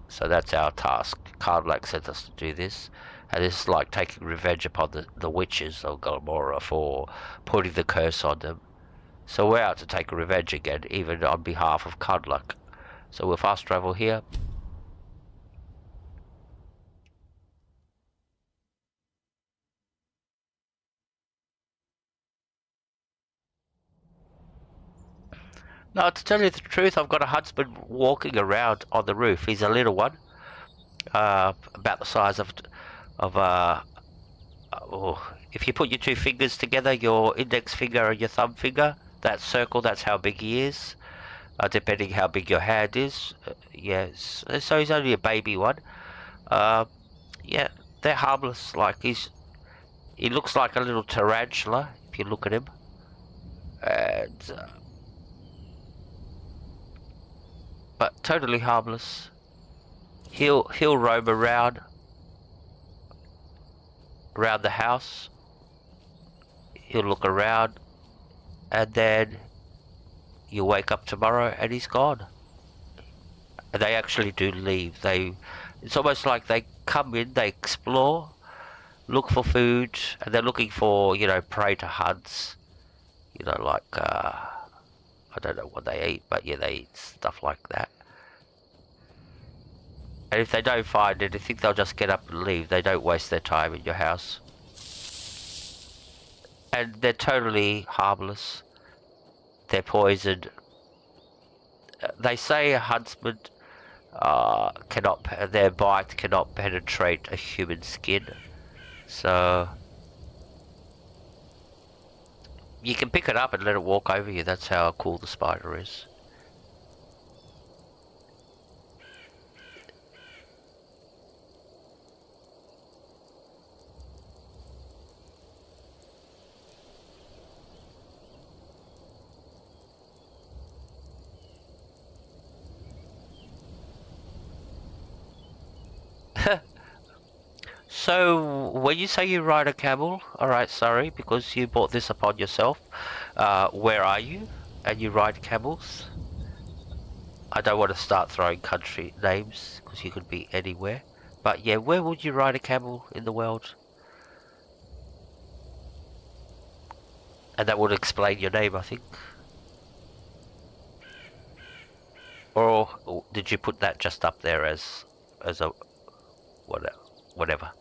So that's our task. Cardlac sent us to do this. And this is like taking revenge upon the witches of Gomorrah for putting the curse on them. So we're out to take revenge again, even on behalf of Cardlac. So we'll fast travel here. Now, to tell you the truth, I've got a huntsman walking around on the roof. He's a little one, about the size of oh, if you put your 2 fingers together, your index finger and your thumb finger, that circle, that's how big he is, depending how big your hand is. Yes, so he's only a baby one. Yeah, they're harmless. Like he looks like a little tarantula if you look at him, and but totally harmless. He'll roam around the house. He'll look around, and then you wake up tomorrow and he's gone. And they actually do leave. It's almost like they come in, they explore, look for food, and they're looking for, you know, prey to hunt. You know, like I don't know what they eat, but yeah, they eat stuff like that. And if they don't find anything, they'll just get up and leave. They don't waste their time in your house. And they're totally harmless. They're poisoned. They say a huntsman their bite cannot penetrate a human skin. So you can pick it up and let it walk over you. That's how cool the spider is. So, when you say you ride a camel, alright, sorry, because you brought this upon yourself, where are you? And you ride camels? I don't want to start throwing country names, because you could be anywhere. But yeah, where would you ride a camel in the world? And that would explain your name, I think. Or did you put that just up there as a whatever?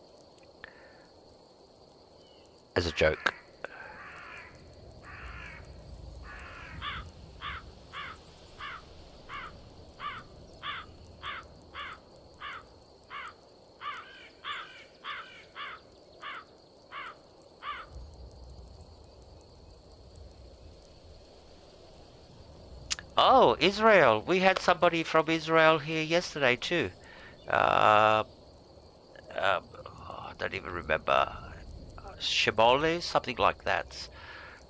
As a joke. Oh, Israel. We had somebody from Israel here yesterday too. I don't even remember. Shibboleth, something like that.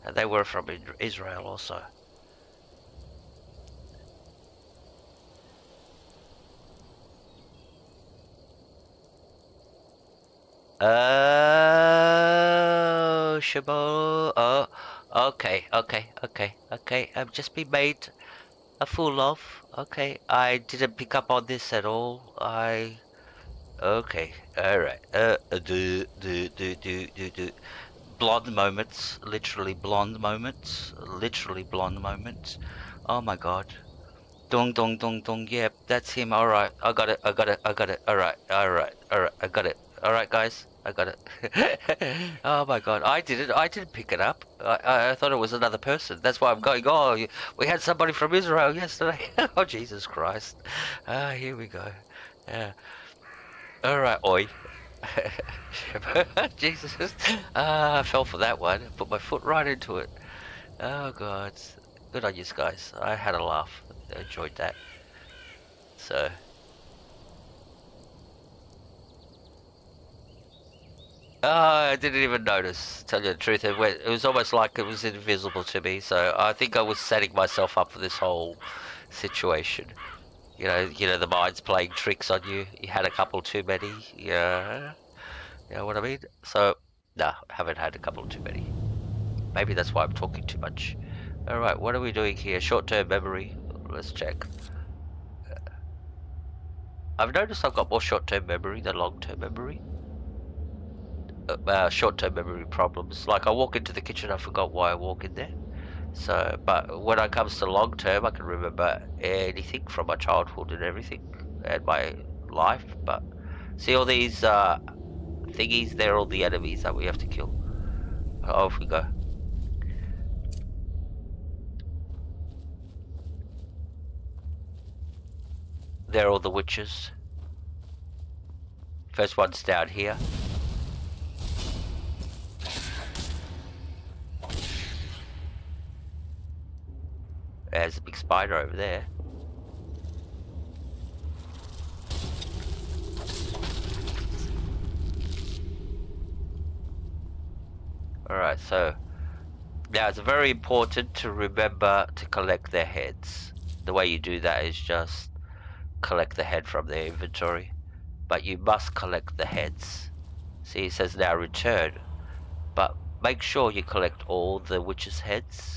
And they were from Israel also. Oh, Shibboleth. Oh, okay. I've just been made a fool of. Okay, I didn't pick up on this at all. Okay, alright. Blonde moments, literally blonde moments, Oh my god. Dong dong dong dong, yep, that's him, alright. I got it, alright, I got it. Alright guys, I got it. Oh my god, I didn't pick it up. I thought it was another person. That's why I'm going, oh, we had somebody from Israel yesterday. Oh Jesus Christ. Here we go. Yeah. Alright, oi. Jesus. I fell for that one. Put my foot right into it. Oh god. Good on you guys. I had a laugh. I enjoyed that. So. I didn't even notice, tell you the truth. It was almost like it was invisible to me, so I think I was setting myself up for this whole situation. You know, the mind's playing tricks on you. You had a couple too many, yeah. You know what I mean? So, nah, haven't had a couple too many. Maybe that's why I'm talking too much. Alright, what are we doing here? Short-term memory. Let's check. I've noticed I've got more short-term memory than long-term memory. Short-term memory problems. Like I walk into the kitchen, I forgot why I walk in there. So, but when it comes to long-term, I can remember anything from my childhood and everything, and my life. But see all these thingies? They're all the enemies that we have to kill. Off we go. They're all the witches. First one's down here. There's a big spider over there. Alright, so now it's very important to remember to collect their heads. The way you do that is just collect the head from their inventory. But you must collect the heads. See, it says now return. But make sure you collect all the witches' heads.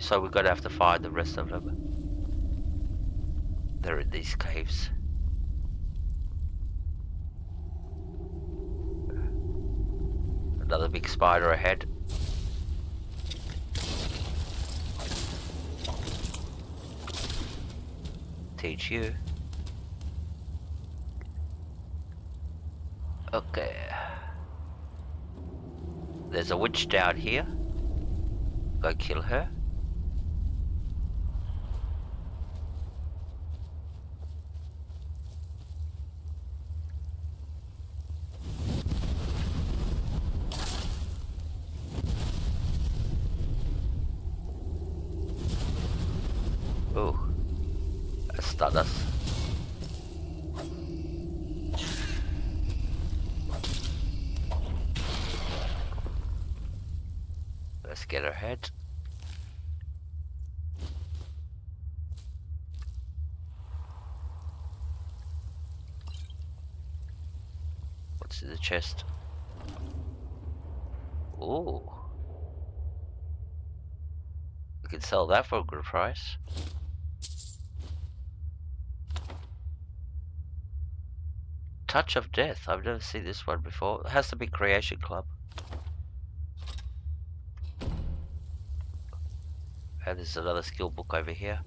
So we're gonna have to find the rest of them. They're in these caves. Another big spider ahead. Teach you. Okay. There's a witch down here. Go kill her. Oh, that stunned us. Let's get her head. What's in the chest? Ooh. We can sell that for a good price. Touch of Death. I've never seen this one before. It has to be Creation Club. And there's another skill book over here.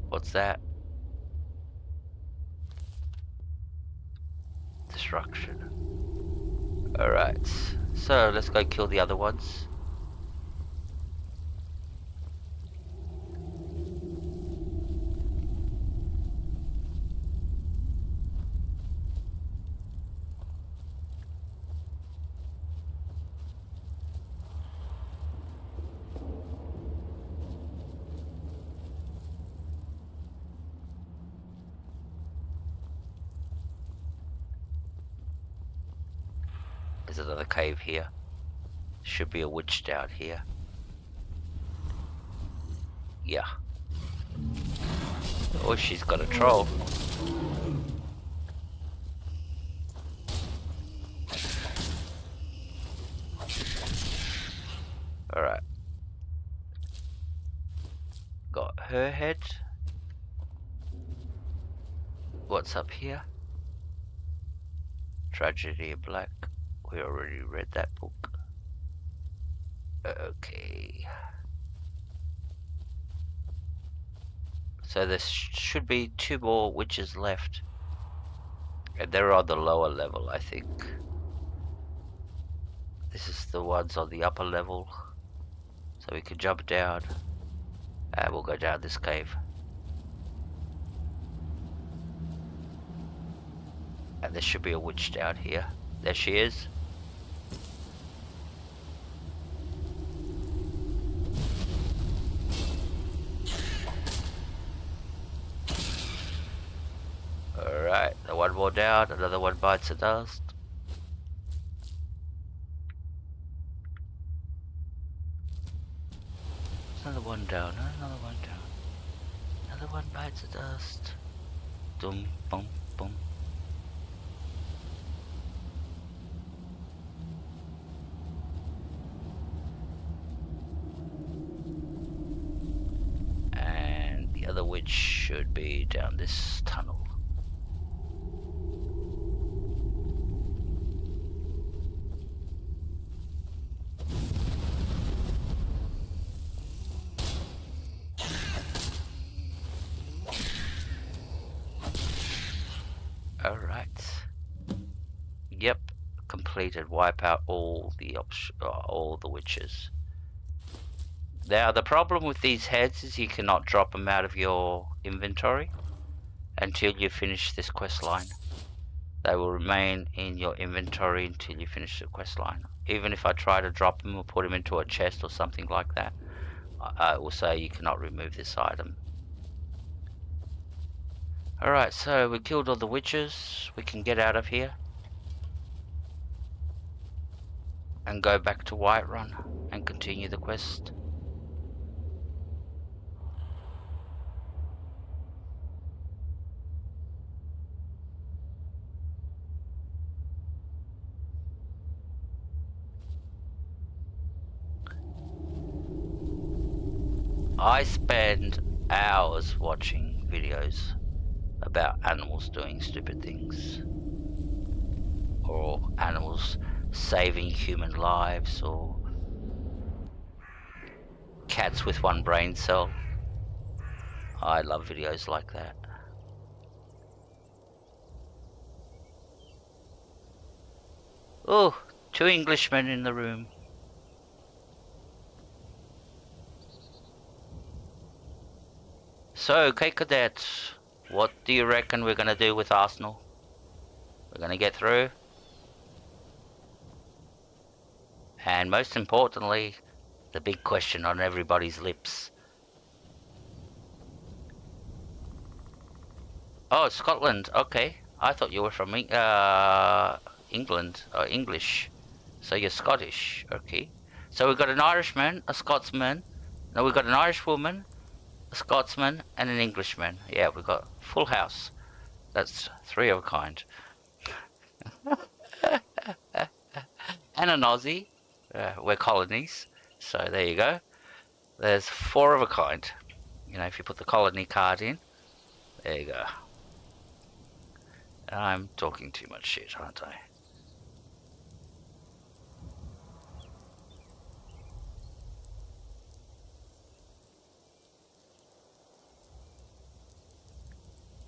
What's that? Destruction. Alright. So let's go kill the other ones. There's another cave here. Should be a witch down here. Yeah. Oh, she's got a troll. Alright. Got her head. What's up here? Tragedy in Black. We already read that book. Okay. So there should be 2 more witches left. And they're on the lower level, I think. This is the ones on the upper level. So we can jump down. And we'll go down this cave. And there should be a witch down here. There she is. Alright. Alright, one more down, another one bites the dust. Another one down, another one down. Another one bites the dust. Dum, bum, bum. And the other witch should be down this tunnel. Alright. Yep, completed. Wipe out all the witches. Now the problem with these heads is you cannot drop them out of your inventory until you finish this quest line. They will remain in your inventory until you finish the quest line. Even if I try to drop them or put them into a chest or something like that, I will say you cannot remove this item. Alright, so we killed all the witches. We can get out of here and go back to Whiterun and continue the quest. I spend hours watching videos about animals doing stupid things, or animals saving human lives, or cats with one brain cell. I love videos like that. Oh, 2 Englishmen in the room. So, Cadet, what do you reckon we're going to do with Arsenal? We're going to get through? And most importantly, the big question on everybody's lips. Oh, Scotland, okay. I thought you were from England, or English. So you're Scottish, okay. So we've got an Irishman, a Scotsman. No, we've got an Irish woman, a Scotsman, and an Englishman. Yeah, we've got full house. That's 3 of a kind. And an Aussie. We're colonies. So there you go. There's 4 of a kind. You know, if you put the colony card in, there you go. I'm talking too much shit, aren't I?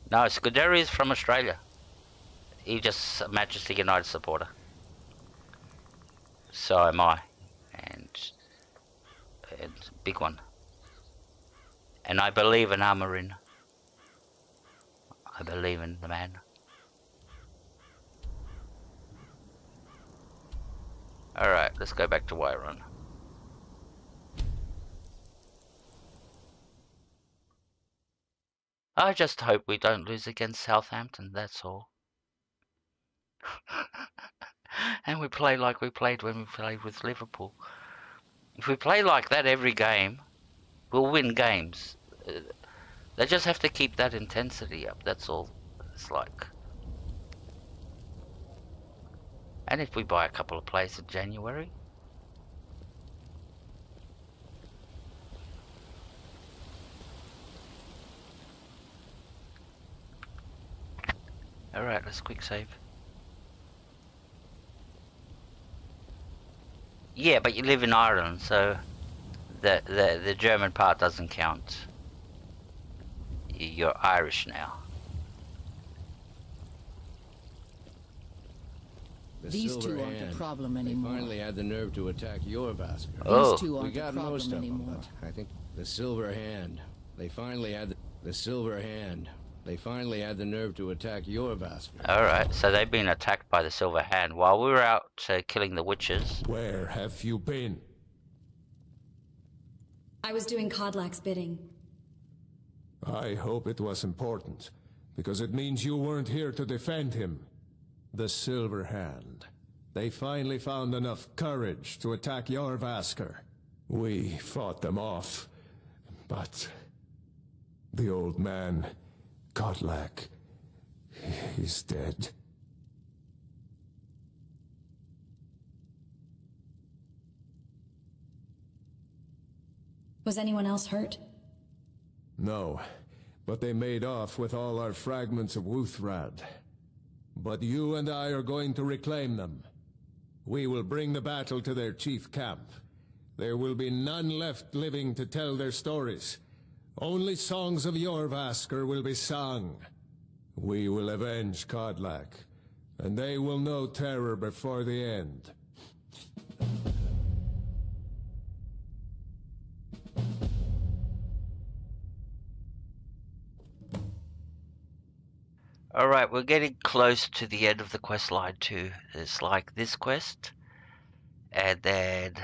No, Scuderi is from Australia. He's just a Manchester United supporter. So am I. And big one. And I believe in Amarin. I believe in the man. Alright, let's go back to Whiterun. I just hope we don't lose against Southampton, that's all. And we play like we played when we played with Liverpool. If we play like that every game, we'll win games. They just have to keep that intensity up, that's all it's like. And if we buy a couple of players in January. Alright, let's quick save. Yeah, but you live in Ireland, so the German part doesn't count. You're Irish now. These 2 aren't a problem anymore. They finally had the nerve to attack your Vasker. Oh. These 2 We aren't a got most problem of them, anymore. but I think the Silver Hand. They finally had the Silver Hand. They finally had the nerve to attack your Vasker. Alright, so they've been attacked by the Silver Hand while we were out killing the witches. Where have you been? I was doing Kodlak's bidding. I hope it was important. because it means you weren't here to defend him. The Silver Hand. They finally found enough courage to attack Jorvaskr. We fought them off, but the old man, Kotlak, he's dead. Was anyone else hurt? No, but they made off with all our fragments of Wuthrad. But you and I are going to reclaim them. We will bring the battle to their chief camp. There will be none left living to tell their stories. Only songs of Jorvaskr will be sung. We will avenge Kodlak, and they will know terror before the end. Alright, we're getting close to the end of the quest line too. It's like this quest, and then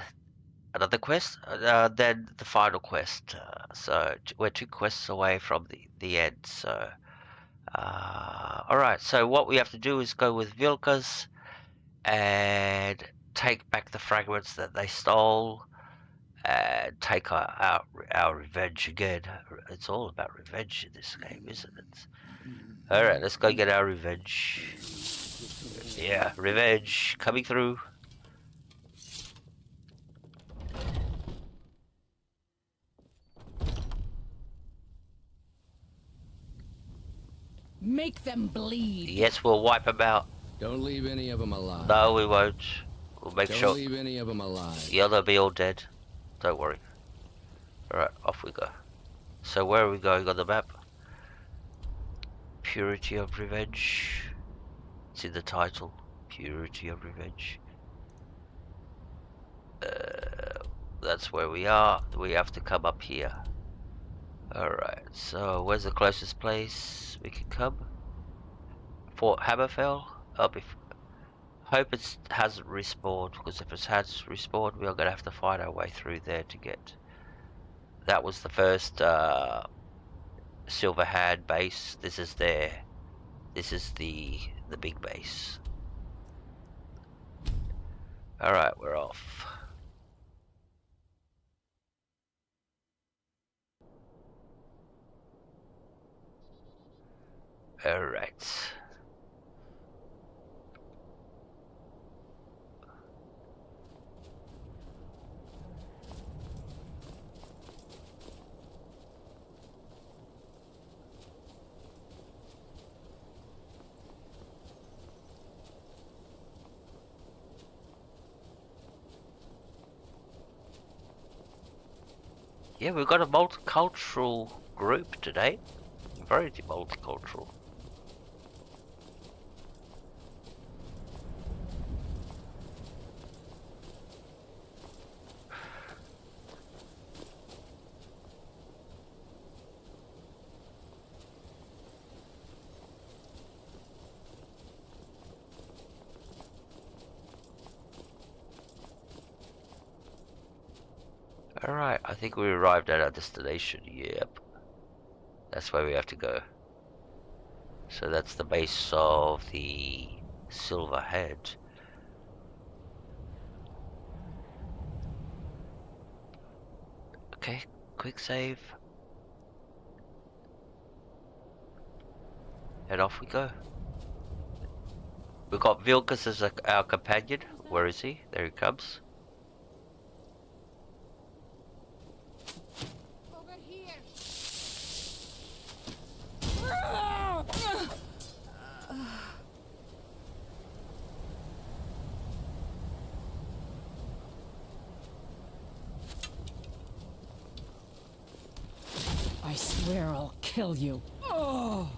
another quest, then the final quest. So we're 2 quests away from the end. So, alright, so what we have to do is go with Vilkas and take back the fragments that they stole and take our revenge again. It's all about revenge in this game, isn't it? Alright, let's go get our revenge. Yeah, revenge coming through. Make them bleed. Yes, we'll wipe them out. Don't leave any of them alive. No, we won't. We'll make sure. Don't leave any of them alive. Yeah, they'll be all dead. Don't worry. Alright, off we go. So where are we going on the map? Purity of Revenge. It's in the title. Purity of Revenge. That's where we are. We have to come up here. Alright, so where's the closest place we can come? Fort Hammerfell? Hope it hasn't respawned, because if it has respawned, we are going to have to find our way through there to get. That was the first Silver Hand base. This is there. This is the big base. Alright, we're off. Alright. Yeah, we've got a multicultural group today. Very multicultural. Alright, I think we arrived at our destination. Yep. That's where we have to go. So that's the base of the Silver Head. Okay, quick save. And off we go. We've got Vilkas as our companion. Where is he? There he comes. I swear I'll kill you. Oh!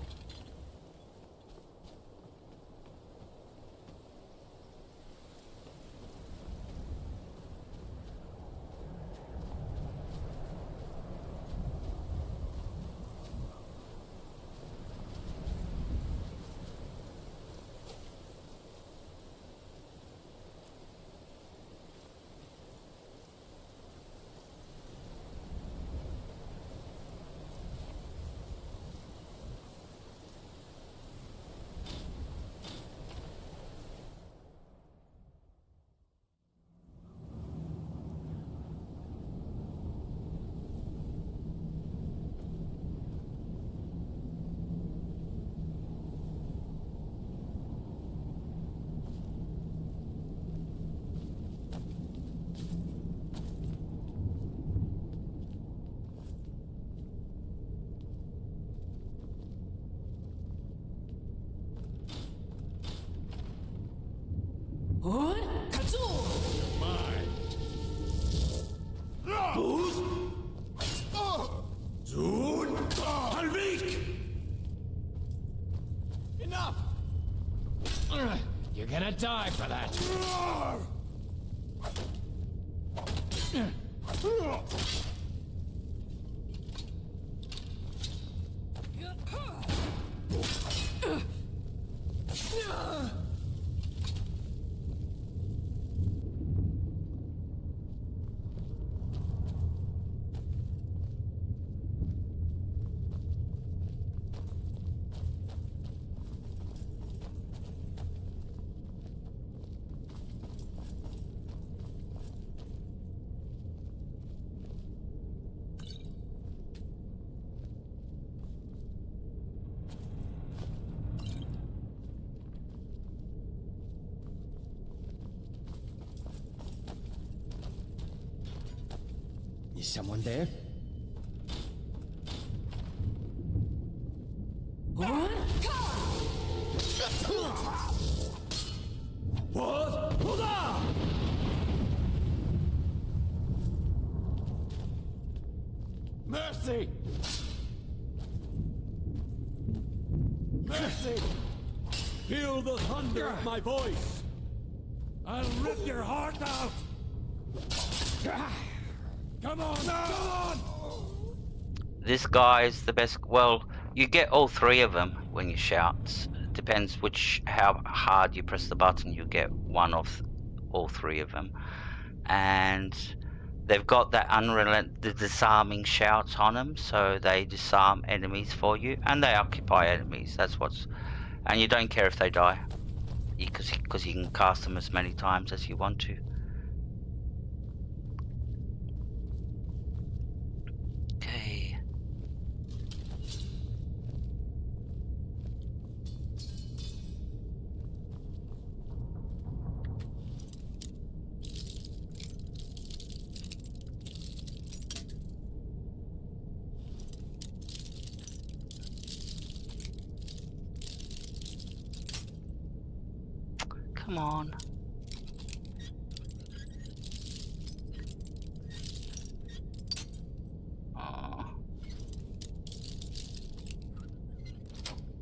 Mine. Boost. Soon. Halvik. Enough. You're gonna die for that. Is someone there? What? Hold on! Mercy! Mercy! Feel the thunder of my voice! I'll rip your heart out! Come on! Come on! This guy's the best. Well, you get all three of them when you shout. Depends how hard you press the button. You get one of all three of them, and they've got that the disarming shouts on them, so they disarm enemies for you, and they occupy enemies. That's what's, and you don't care if they die, because you can cast them as many times as you want to. Okay. Come on. Oh.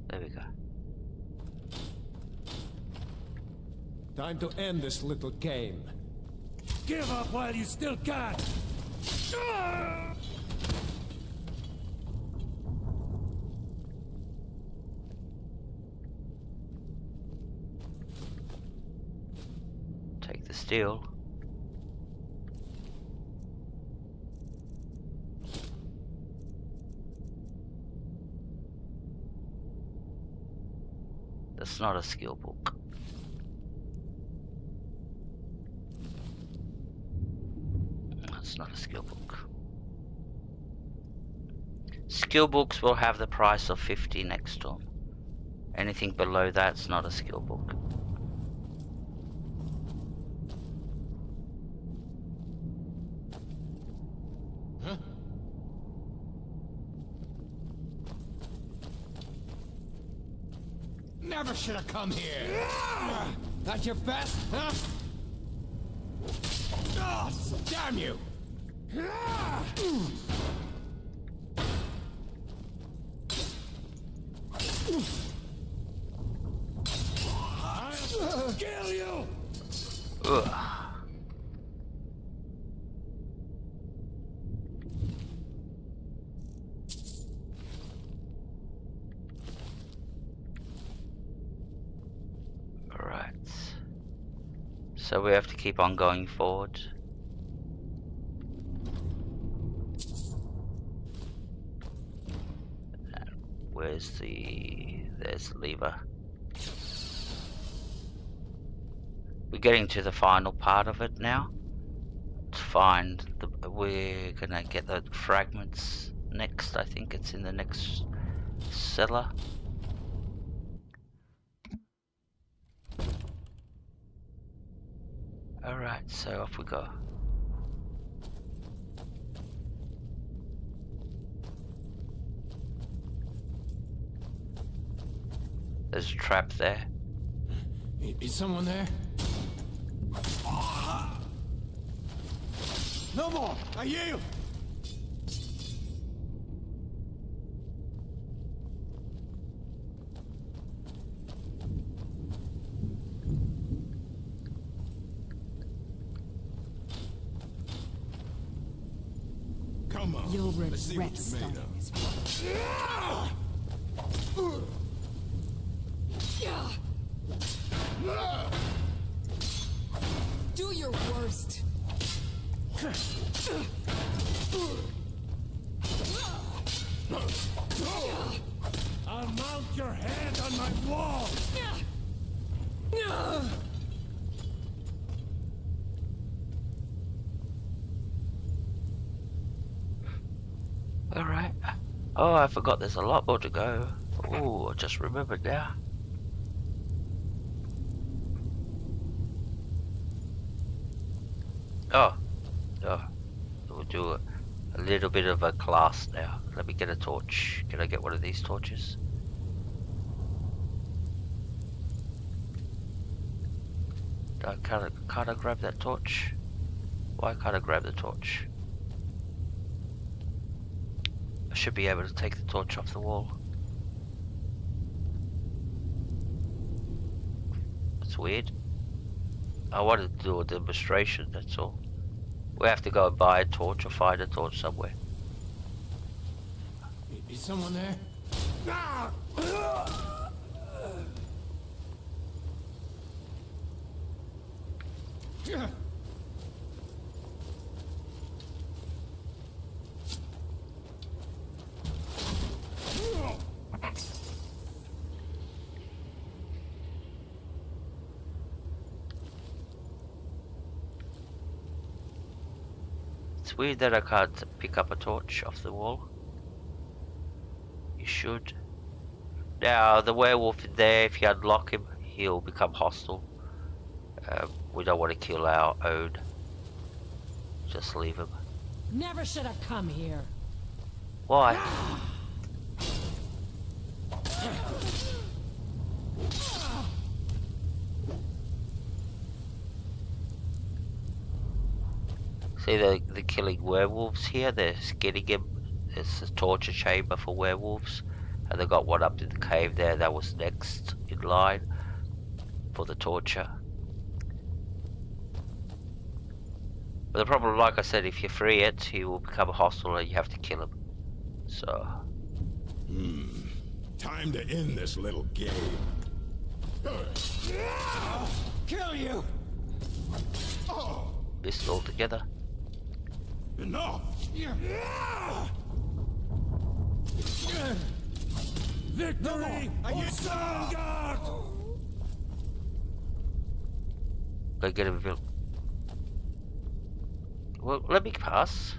There we go. Time to end this little game. Give up while you still can! Take the steel. That's not a skill book. That's not a skill book. Skill books will have the price of 50 next to them. Anything below that's not a skill book. Huh? Never should have come here. That's your best, huh? Damn you! I'll kill you! Ugh. Alright. So we have to keep on going forward. And where's there's the lever. We're getting to the final part of it now. To find we're gonna get the fragments next. I think it's in the next cellar. Alright, so off we go. There's a trap there. Is someone there? No more! I yield! Come on. You'll Let's see regret what you made starting of. this war. Do your worst. I'll mount your head on my wall! Alright. Oh, I forgot there's a lot more to go. Oh, I just remembered now. Oh. Oh. We'll do a little bit of a class now. Let me get a torch. Can I get one of these torches? Can't I grab that torch? Why can't I grab the torch? I should be able to take the torch off the wall. That's weird. I wanted to do a demonstration, that's all. We have to go and buy a torch or find a torch somewhere. Is someone there? It's weird that I can't pick up a torch off the wall. You should. Now, the werewolf in there, if you unlock him, he'll become hostile. We don't want to kill our own. Just leave him. Never should have come here. Why? See the killing werewolves here? They're getting him. It's a torture chamber for werewolves. And they got one up in the cave there that was next in line for the torture. But the problem, like I said, if you free it, he will become a hostile and you have to kill him. So... Time to end this little game. Kill you! missed altogether. Enough! Victory! Vanguard! Go get him, Bill. Well, let me pass.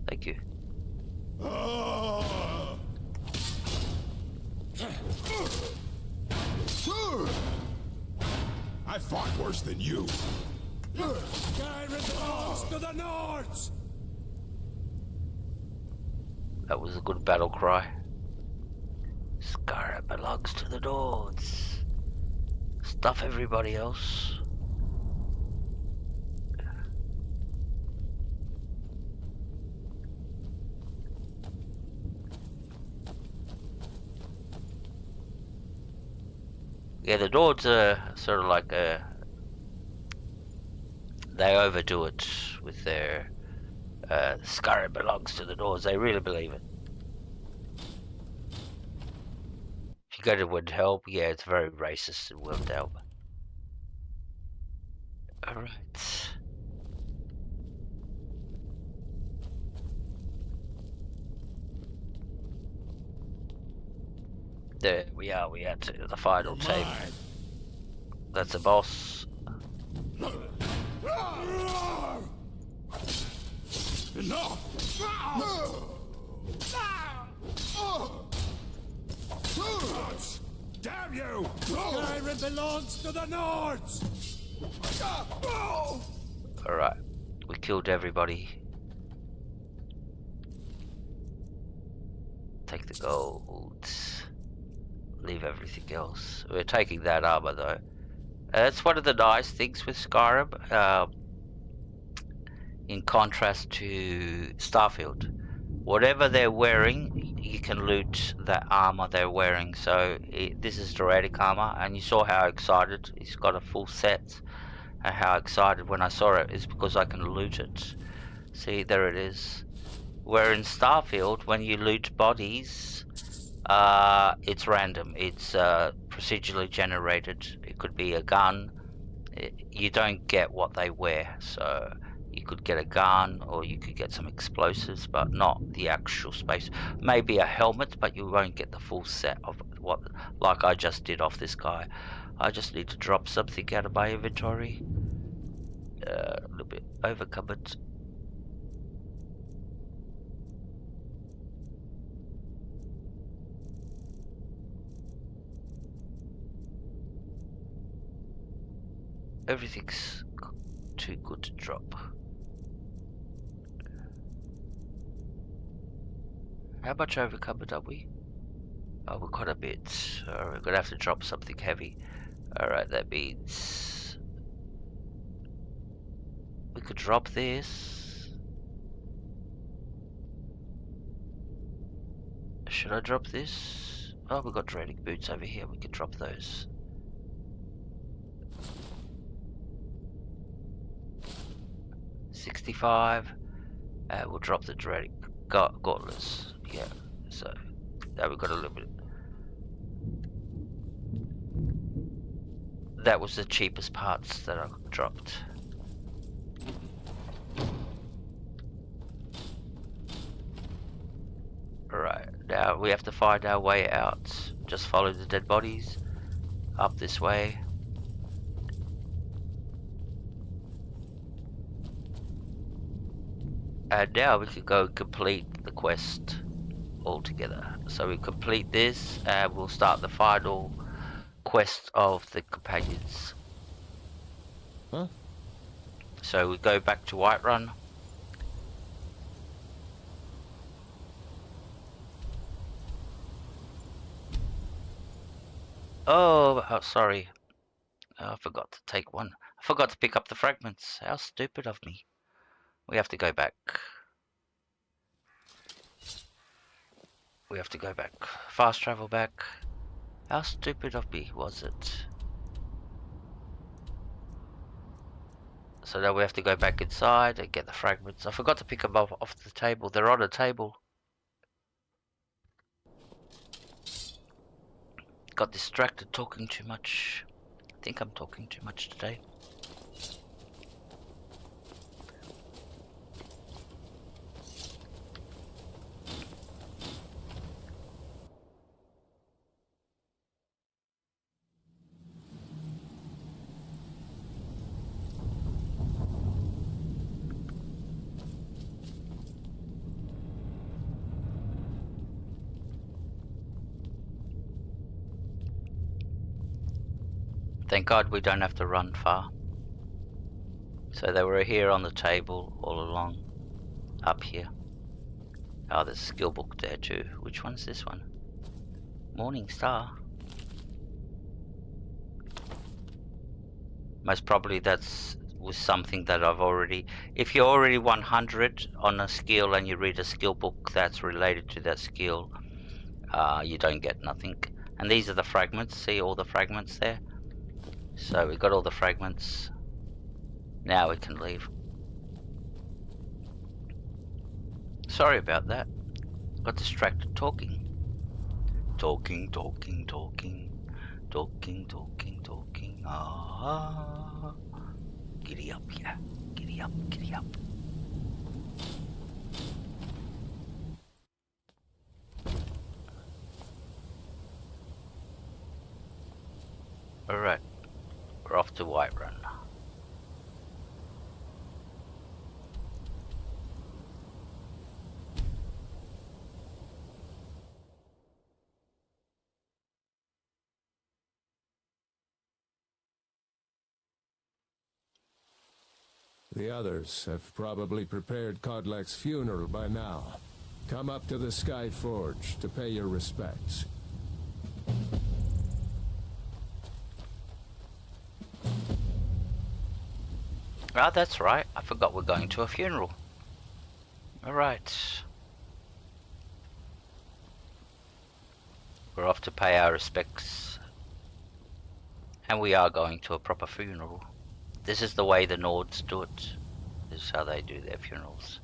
Thank you. I fought worse than you. Skyrim belongs to the Nords! That was a good battle cry. Skyrim belongs to the Nords. Stuff everybody else. Yeah, the Nords are sort of like they overdo it with their Skyrim belongs to the Nords. They really believe it. If you go to Windhelm, yeah, it's very racist in Windhelm. Alright. There we are to the final tape. That's the boss. Enough! Damn you! Skyrim belongs to the Nords! Alright, we killed everybody. Take the gold. Leave everything else. We're taking that armor though. That's one of the nice things with Skyrim, in contrast to Starfield. Whatever they're wearing, you can loot the armor they're wearing. So this is Doradic armor, and you saw how excited he's got a full set. And how excited when I saw it is because I can loot it. See, there it is. Where in Starfield, when you loot bodies, it's random. It's procedurally generated. It could be a gun. You don't get what they wear. So you could get a gun, or you could get some explosives, but not the actual space. Maybe a helmet, but you won't get the full set of what, like I just did off this guy. I just need to drop something out of my inventory. A little bit overcovered. Everything's too good to drop. How much overcovered are we? Oh, we're quite a bit. We're gonna have to drop something heavy. Alright, that means we could drop this. Should I drop this? Oh, we've got Dradic boots over here. We could drop those. $65. We'll drop the Dradic gauntlets. Yeah. So now we've got a little bit. That was the cheapest parts that I dropped. Right, now we have to find our way out. Just follow the dead bodies up this way. And now we can go complete the quest altogether. So we complete this and we'll start the final quest of the companions. Huh? So we go back to Whiterun. Oh, sorry. I forgot to take one. I forgot to pick up the fragments. How stupid of me. We have to go back. We have to go back. Fast travel back. How stupid of me was it? So now we have to go back inside and get the fragments. I forgot to pick them up off the table. They're on a table. Got distracted talking too much. I think I'm talking too much today. Thank God we don't have to run far. So they were here on the table all along. Up here. Oh, there's a skill book there too. Which one's this one? Morning Star. Most probably that's was something that I've already... If you're already 100 on a skill and you read a skill book that's related to that skill, you don't get nothing. And these are the fragments. See all the fragments there? So we got all the fragments. Now we can leave. Sorry about that. Got distracted talking. Talking. Ah. Giddy up, yeah. Giddy up. Alright. We're off to Whiterun. The others have probably prepared Kodlak's funeral by now. Come up to the Sky Forge to pay your respects. Ah, that's right. I forgot we're going to a funeral. Alright. We're off to pay our respects. And we are going to a proper funeral. This is the way the Nords do it. This is how they do their funerals.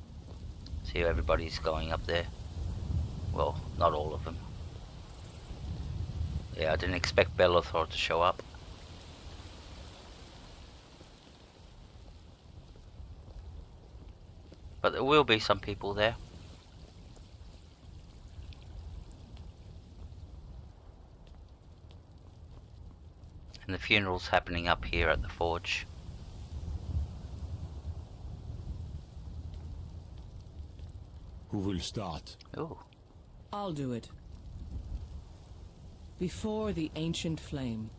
See, everybody's going up there. Well, not all of them. Yeah, I didn't expect Bellathor to show up. But there will be some people there. And the funeral's happening up here at the forge. Who will start? Ooh. I'll do it. Before the ancient flame.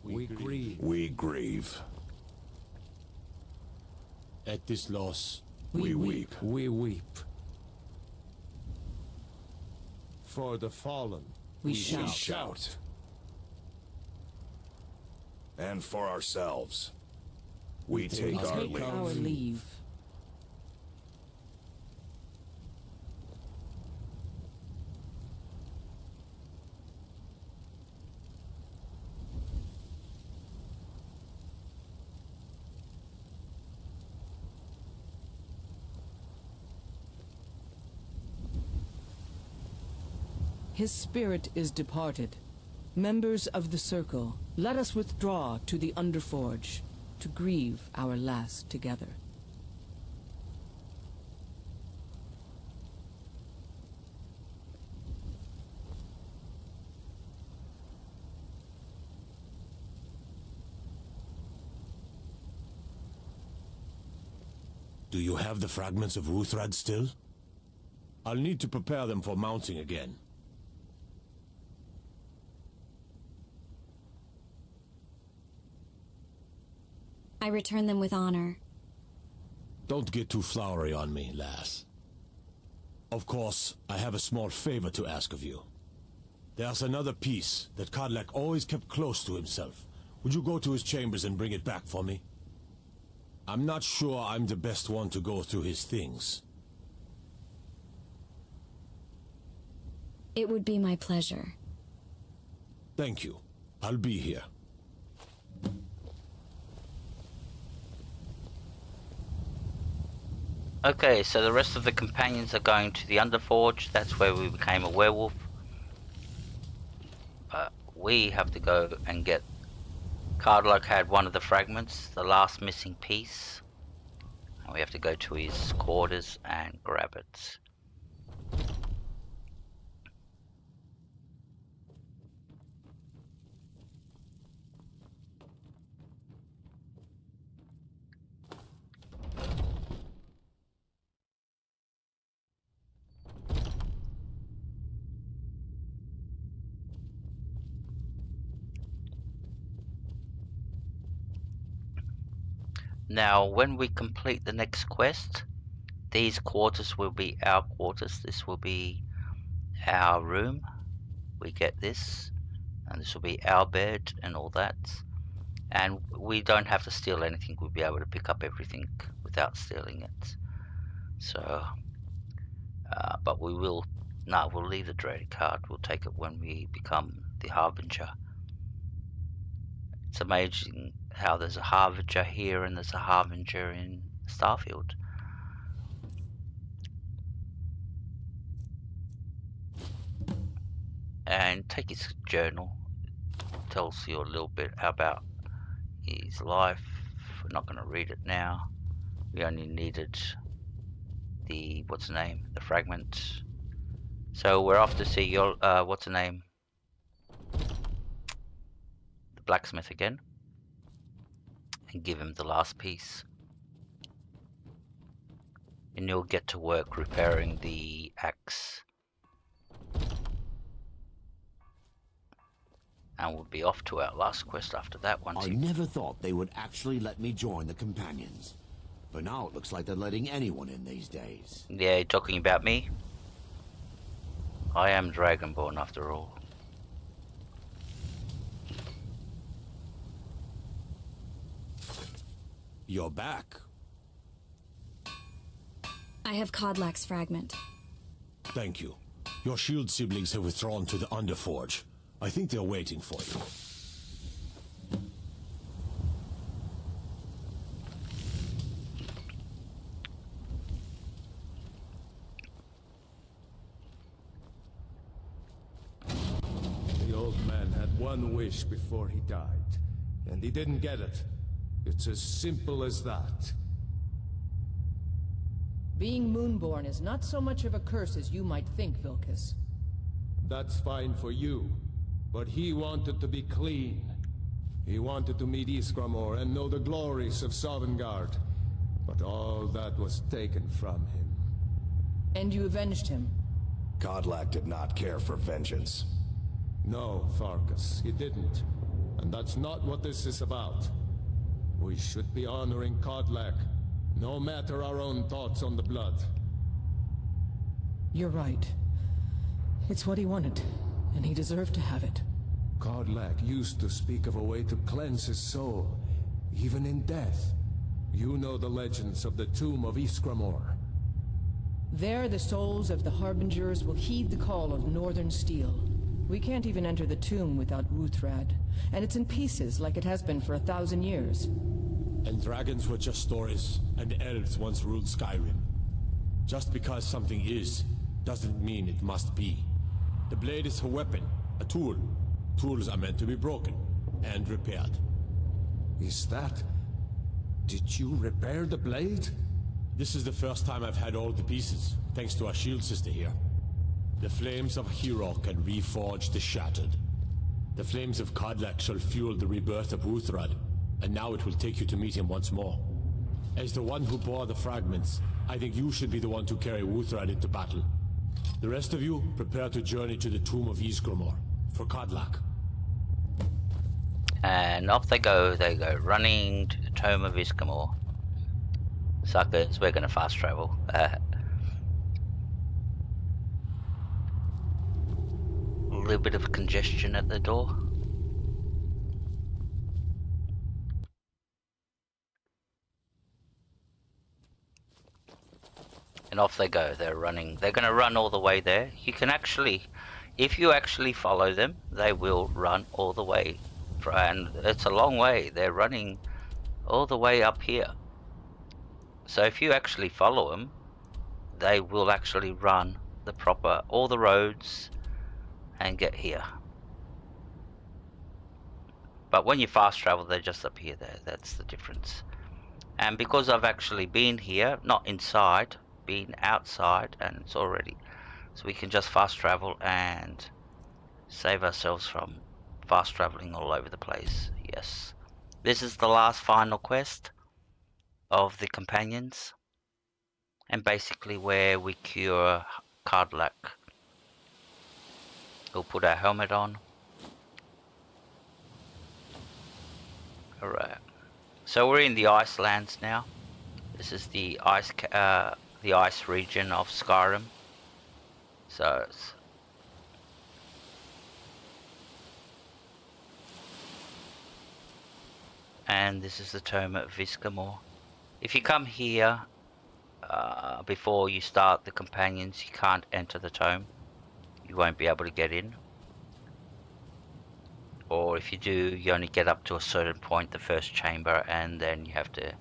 We grieve. We grieve. At this loss, We weep. We weep. For the fallen, We We shout. shout. And for ourselves, we take our Take our leave. leave. His spirit is departed. Members of the Circle, let us withdraw to the Underforge to grieve our last together. do you have the fragments of Wuthrad still? I'll need to prepare them for mounting again. I return them with honor. Don't get too flowery on me, lass. Of course, I have a small favor to ask of you. There's another piece that Kodlak always kept close to himself. Would you go to his chambers and bring it back for me? I'm not sure I'm the best one to go through his things. It would be my pleasure. Thank you. I'll be here. Okay, so the rest of the companions are going to the Underforge. That's where we became a werewolf. We have to go and get... Cardlock had one of the fragments, the last missing piece. And we have to go to his quarters and grab it. Now, when we complete the next quest, these quarters will be our quarters. This will be our room. We get this, and this will be our bed and all that. And we don't have to steal anything. We'll be able to pick up everything without stealing it. So, but we will, no, we'll leave the dreaded card. We'll take it when we become the Harbinger. It's amazing how there's a Harbinger here and there's a Harbinger in Starfield. And take his journal. It tells you a little bit about his life. We're not going to read it now. We only needed the, what's the name? The fragment. So we're off to see your, what's the name? The blacksmith again. And give him the last piece. And you'll get to work repairing the axe. And we'll be off to our last quest after that one. I never thought they would actually let me join the Companions. But now it looks like they're letting anyone in these days. Yeah, you're talking about me? I am Dragonborn after all. You're back. I have Kodlak's fragment. Thank you. Your shield siblings have withdrawn to the Underforge. I think they're waiting for you. The old man had one wish before he died, and he didn't get it. It's as simple as that. Being Moonborn is not so much of a curse as you might think, Vilkas. That's fine for you, but he wanted to be clean. He wanted to meet Iskramor and know the glories of Sovngarde, but all that was taken from him. And you avenged him? Kodlak did not care for vengeance. No, Farkas, he didn't. And that's not what this is about. We should be honoring Kodlak, no matter our own thoughts on the blood. You're right. It's what he wanted, and he deserved to have it. Kodlak used to speak of a way to cleanse his soul, even in death. You know the legends of the tomb of Iskramor. There, the souls of the Harbingers will heed the call of Northern Steel. We can't even enter the tomb without Wuthrad, and it's in pieces like it has been for 1,000 years. And dragons were just stories, and elves once ruled Skyrim. Just because something is, doesn't mean it must be. The blade is a weapon, a tool. Tools are meant to be broken, and repaired. Is that... Did you repair the blade? This is the first time I've had all the pieces, thanks to our shield sister here. The flames of Hero can reforge the shattered. The flames of Kodlak shall fuel the rebirth of Wuthrad, and now it will take you to meet him once more. As the one who bore the fragments, I think you should be the one to carry Wuthrad into battle. The rest of you, prepare to journey to the tomb of Iskramor, for Kodlak. And off they go running to the tomb of Iskramor. Suckers, we're gonna fast travel. A little bit of congestion at the door. And off they go, they're running. They're gonna run all the way there. You can actually, if you actually follow them, they will run all the way. And it's a long way. They're running all the way up here. So if you actually follow them, they will actually run the proper, all the roads and get here. But when you fast travel, they're just up here there. That's the difference. And because I've actually been here, not inside, been outside, and it's already, so we can just fast travel and save ourselves from fast traveling all over the place. Yes. This is the last final quest of the companions, and basically where we cure Kodlak. We'll put our helmet on. Alright. So we're in the Icelands now. This is the ice region of Skyrim. So it's and this is the tomb at Iskramor. If you come here before you start the companions, you can't enter the tomb. You won't be able to get in. Or if you do, you only get up to a certain point, the first chamber, and then you have to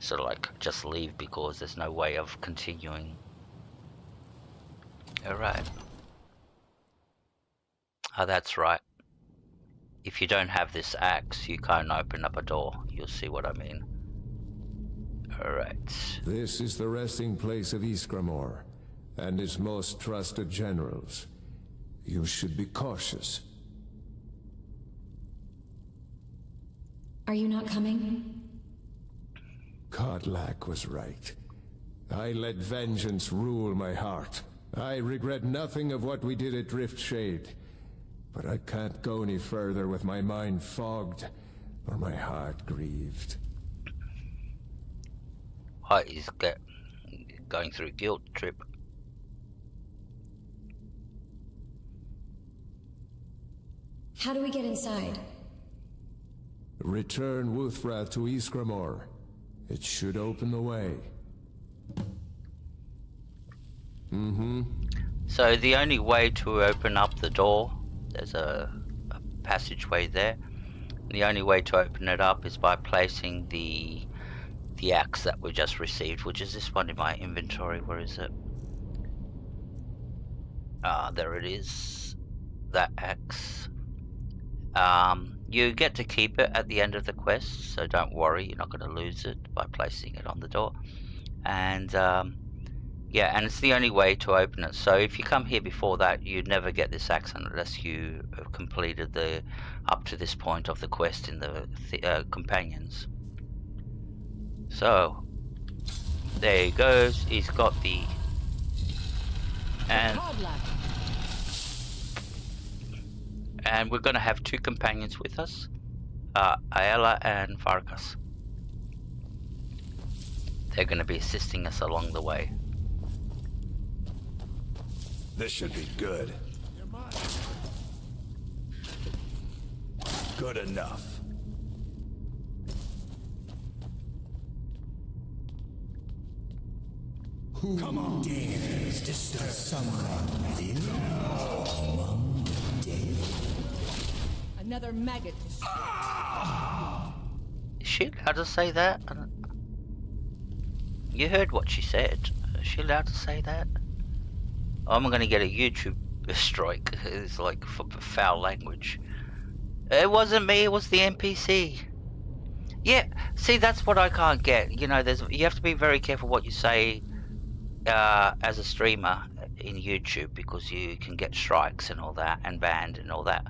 sort of like just leave because there's no way of continuing. Alright. Oh, that's right. If you don't have this axe, you can't open up a door. You'll see what I mean. Alright. This is the resting place of Iskramor, and his most trusted generals. You should be cautious. Are you not coming? Kodlak was right. I let vengeance rule my heart. I regret nothing of what we did at Driftshade. But I can't go any further with my mind fogged, or my heart grieved. What is going through guilt trip? How do we get inside? Return Wuthrad to Iskramor. It should open the way. Mm-hmm. So the only way to open up the door, there's a passageway there. The only way to open it up is by placing the axe that we just received, which is this one in my inventory. Where is it? There it is. That axe. You get to keep it at the end of the quest, so don't worry, you're not going to lose it by placing it on the door. And yeah, and it's the only way to open it. So if you come here before that, you'd never get this axe unless you have completed the up to this point of the quest in the companions. So there he goes. He's got the and we're going to have two companions with us, Ayala and Farkas. They're going to be assisting us along the way. This should be good. Good enough. Who Come on. Dares disturb someone within? Among the dead? Another maggot. Is she allowed to say that? You heard what she said. Is she allowed to say that? I'm gonna get a YouTube strike. It's like for foul language. It wasn't me, it was the NPC. Yeah, see, that's what I can't get. You know, you have to be very careful what you say as a streamer in YouTube, because you can get strikes and all that, and banned and all that.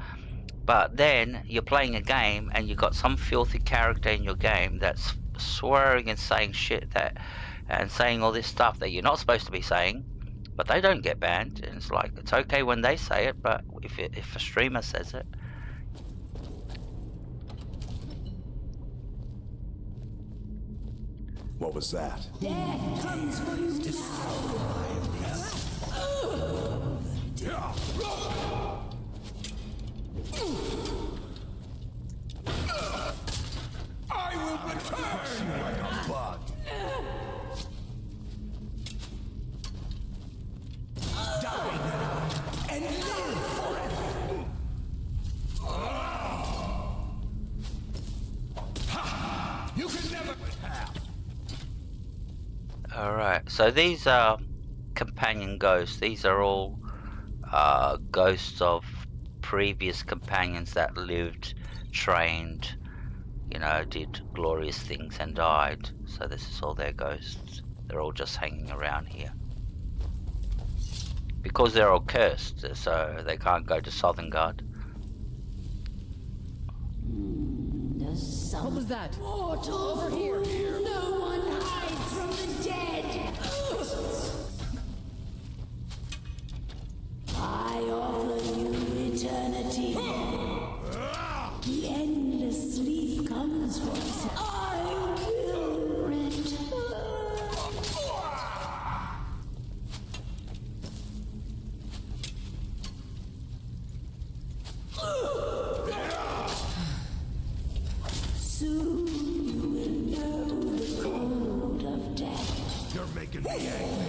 But then you're playing a game and you've got some filthy character in your game that's swearing and saying shit and saying all this stuff that you're not supposed to be saying, but they don't get banned. And it's like, it's okay when they say it, but if a streamer says it. What was that? Death comes for you I will return you like a bug. Die now and live forever. You can never have. Alright, so these are companion ghosts. These are all ghosts of previous companions that lived, trained, you know, did glorious things and died. So this is all their ghosts. They're all just hanging around here. Because they're all cursed, so they can't go to Southern What was that? Mortal Over here. No one hides from the dead. I offer you eternity. The endless sleep comes for us. I will return. Soon you will know the cold of death. You're making me angry.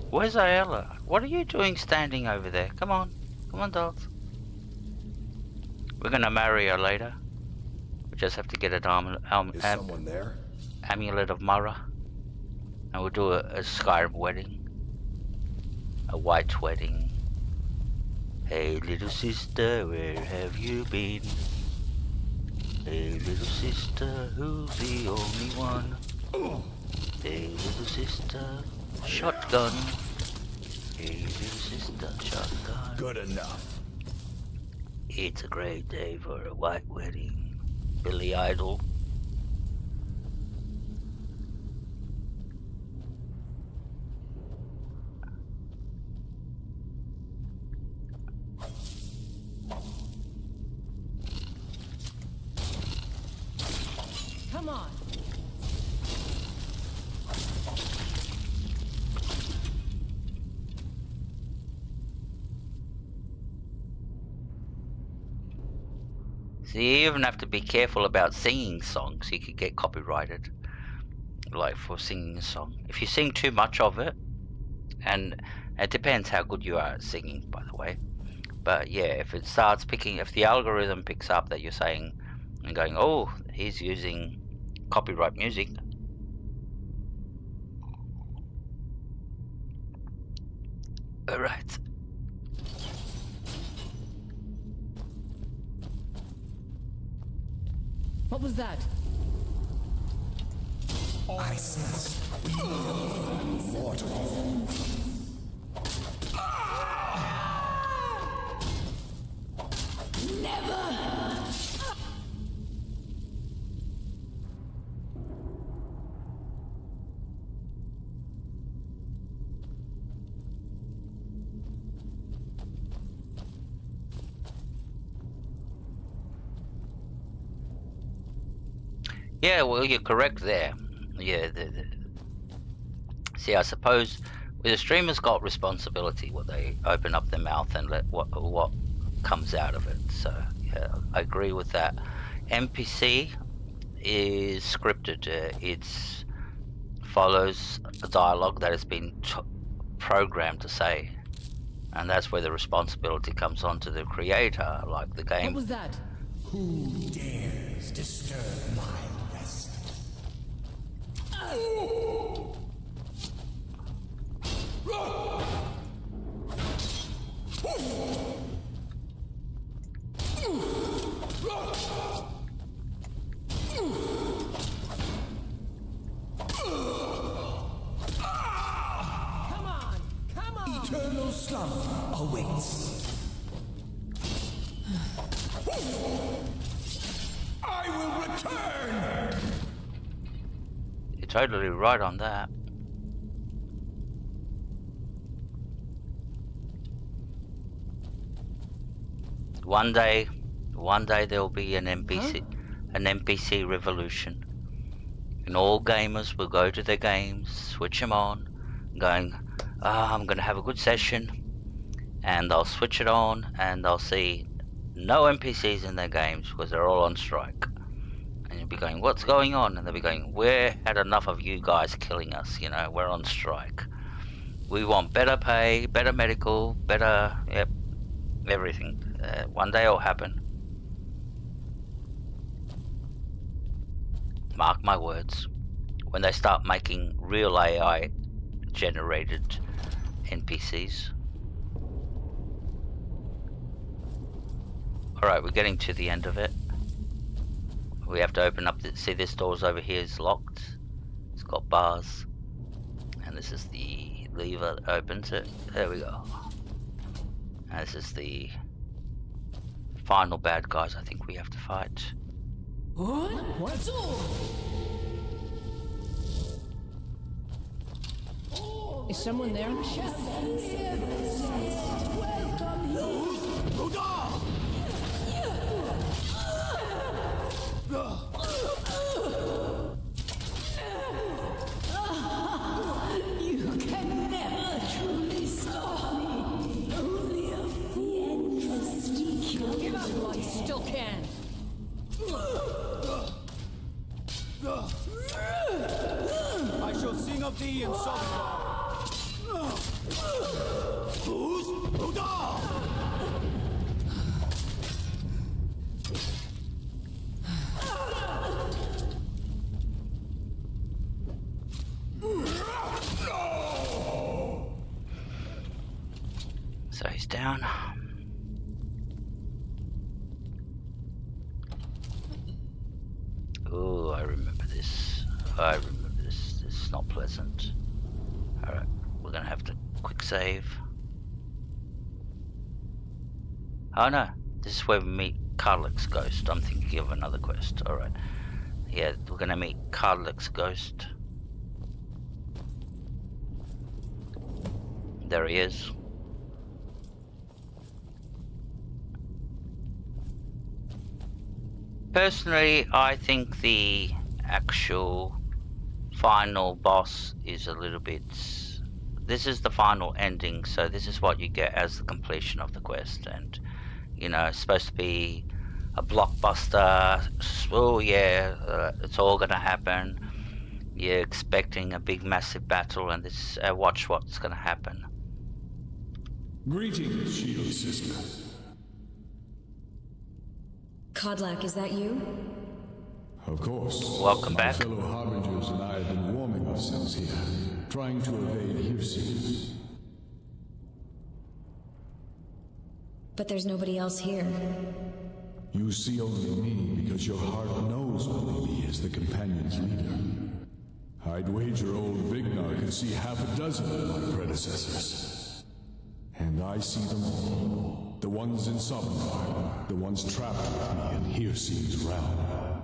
Where's Ayala? What are you doing standing over there? Come on. Come on, dolls. We're gonna marry her later. We just have to get an Is someone there? amulet of Mara. And we'll do a Skyrim wedding. A white wedding. Hey little sister, where have you been? Hey little sister, who's the only one? Hey little sister, shotgun. Hey little sister, shotgun. Good enough. It's a great day for a white wedding. Billy Idol. Come on. So you even have to be careful about singing songs. You could get copyrighted, like for singing a song. If you sing too much of it, and it depends how good you are at singing, by the way. But yeah, if it starts picking, if the algorithm picks up that you're saying and going, oh, he's using copyright music. All right. What was that? I sense mortal. Yeah, well, you're correct there. Yeah, see, I suppose the streamers got responsibility when they open up their mouth and let what comes out of it. So yeah, I agree with that. NPC is scripted. It follows a dialogue that has been programmed to say, and that's where the responsibility comes onto the creator, like the game. What was that? Who dares disturb my rest? Eternal slumber awaits. I will return! You're totally right on that. One day there'll be an NPC revolution. And all gamers will go to their games, switch them on, going, I'm gonna have a good session, and they'll switch it on and they'll see no NPCs in their games because they're all on strike. And you'll be going, what's going on? And they'll be going, we've had enough of you guys killing us, you know, we're on strike. We want better pay, better medical, better, yep, everything. One day it'll happen. Mark my words. When they start making real AI generated NPCs. Alright, we're getting to the end of it. We have to open up see this door's over here is locked. It's got bars. And this is the lever that opens it. There we go. And this is the final bad guys I think we have to fight. What's Is someone there? You can never truly stop me. Only a fool can sneak you. Give up while you still can. I shall sing of thee in song. Who's Buddha? So he's down. Oh, I remember this. I remember this. This is not pleasant. Alright, we're gonna have to quick save. Oh no, this is where we meet Karlik's ghost. I'm thinking of another quest. Alright. Yeah, we're gonna meet Karlik's ghost. There he is. Personally, I think the actual final boss is a little bit... This is the final ending, so this is what you get as the completion of the quest. And, you know, it's supposed to be a blockbuster. Oh yeah, it's all gonna happen. You're expecting a big, massive battle, and this watch what's gonna happen. Greetings, Shield Sister. Kodlak, is that you? Of course. Welcome My back. fellow Harbingers and I have been warming ourselves here, trying to evade Hircine. But there's nobody else here. You see only me because your heart knows only me as the Companion's leader. I'd wager old Vignar could see half a dozen of my predecessors. And I see them all. The ones in Sovngarde, the ones trapped with me in Hircine's realm.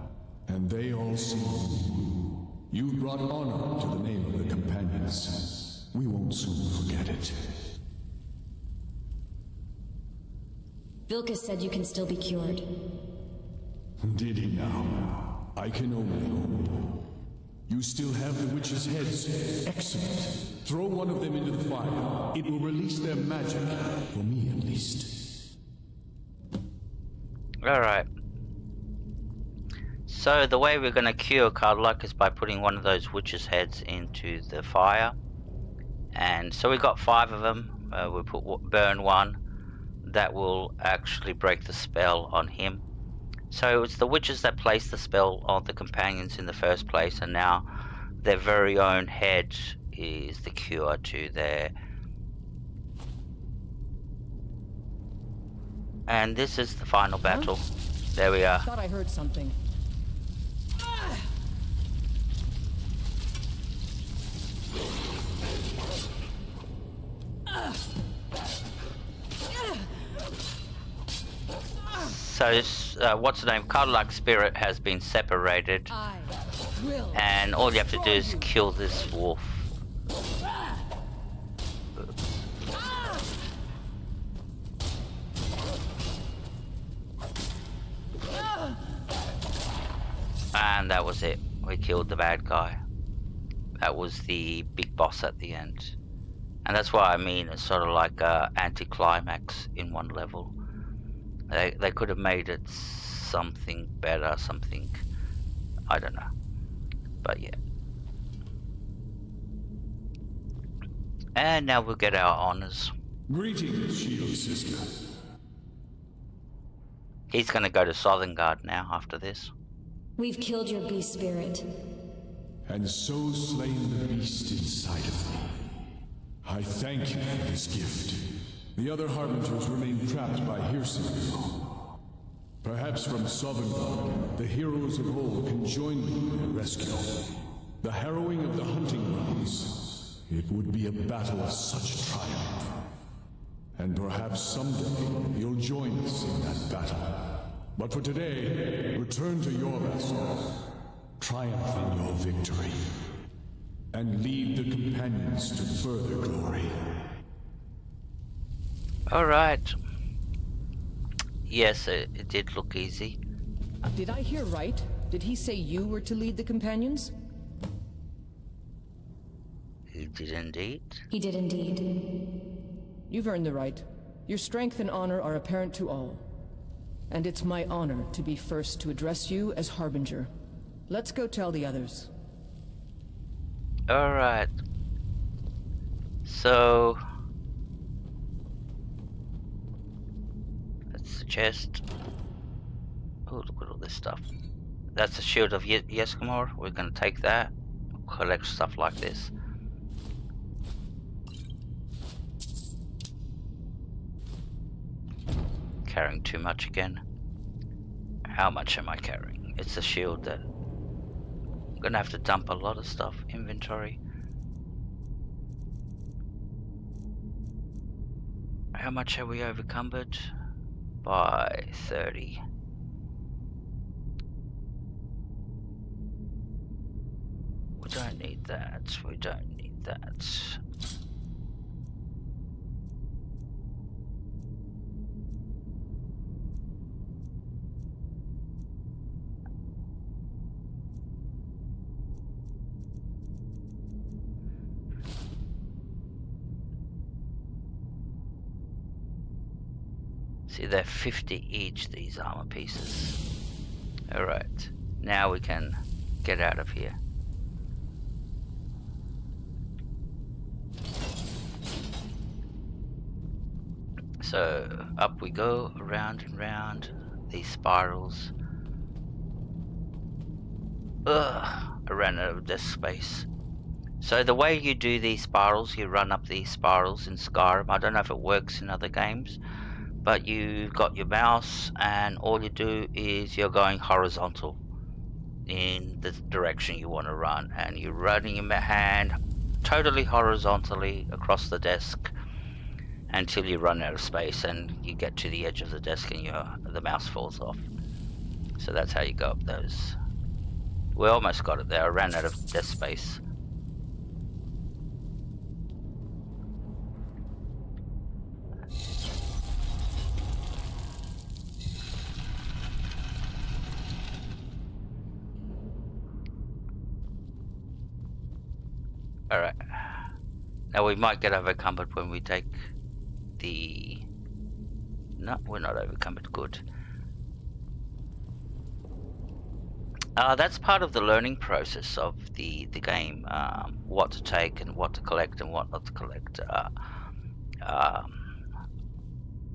And they all see you. You brought honor to the name of the Companions. We won't soon forget it. Vilkas said you can still be cured. Did he now? I can only hope. You still have the witches' heads. Excellent. Throw one of them into the fire. It will release their magic. For me, at least. Alright. So the way we're going to cure Kodlak is by putting one of those witches' heads into the fire. And so we got 5 of them. We put burn one. That will actually break the spell on him. So it's the witches that placed the spell on the companions in the first place, and now their very own head is the cure to their... And this is the final battle. There we are. I thought I heard something. So, what's the name? Kodlak's spirit has been separated, and all you have to do is kill this wolf. And that was it. We killed the bad guy. That was the big boss at the end. And that's what I mean, it's sort of like an anticlimax in one level. They could have made it something better, something, I don't know, but yeah. And now we'll get our honors. Greetings, Shield Sister. He's gonna go to Sovngarde now after this. We've killed your beast spirit. And so slain the beast inside of me. I thank you for this gift. The other Harbingers remain trapped by Hircine. Perhaps from Sovngarde, the heroes of old can join me in their rescue. The harrowing of the hunting grounds. It would be a battle of such triumph. And perhaps someday you'll join us in that battle. But for today, return to your vessel. Triumph in your victory. And lead the companions to further glory. Alright. Yes, it did look easy. Did I hear right? Did he say you were to lead the companions? He did indeed. He did indeed. You've earned the right. Your strength and honor are apparent to all. And it's my honor to be first to address you as Harbinger. Let's go tell the others. Alright. So... that's the chest. Oh, look at all this stuff. That's the shield of Yeskimor. We're gonna take that. Collect stuff like this. Carrying too much again. How much am I carrying? It's a shield that... I'm gonna have to dump a lot of stuff. Inventory. How much have we overcumbered? By 30. We don't need that. We don't need that. See, they're 50 each, these armor pieces. Alright, now we can get out of here. So, up we go, around and round, these spirals. Ugh, I ran out of desk space. So the way you do these spirals, you run up these spirals in Skyrim. I don't know if it works in other games, but you've got your mouse and all you do is you're going horizontal in the direction you want to run, and you're running your hand totally horizontally across the desk until you run out of space and you get to the edge of the desk and the mouse falls off. So that's how you go up those. We almost got it there. I ran out of desk space. Alright. Now we might get overcumbered when we take the... No, we're not overcumbered. Good. That's part of the learning process of the game. What to take and what to collect and what not to collect.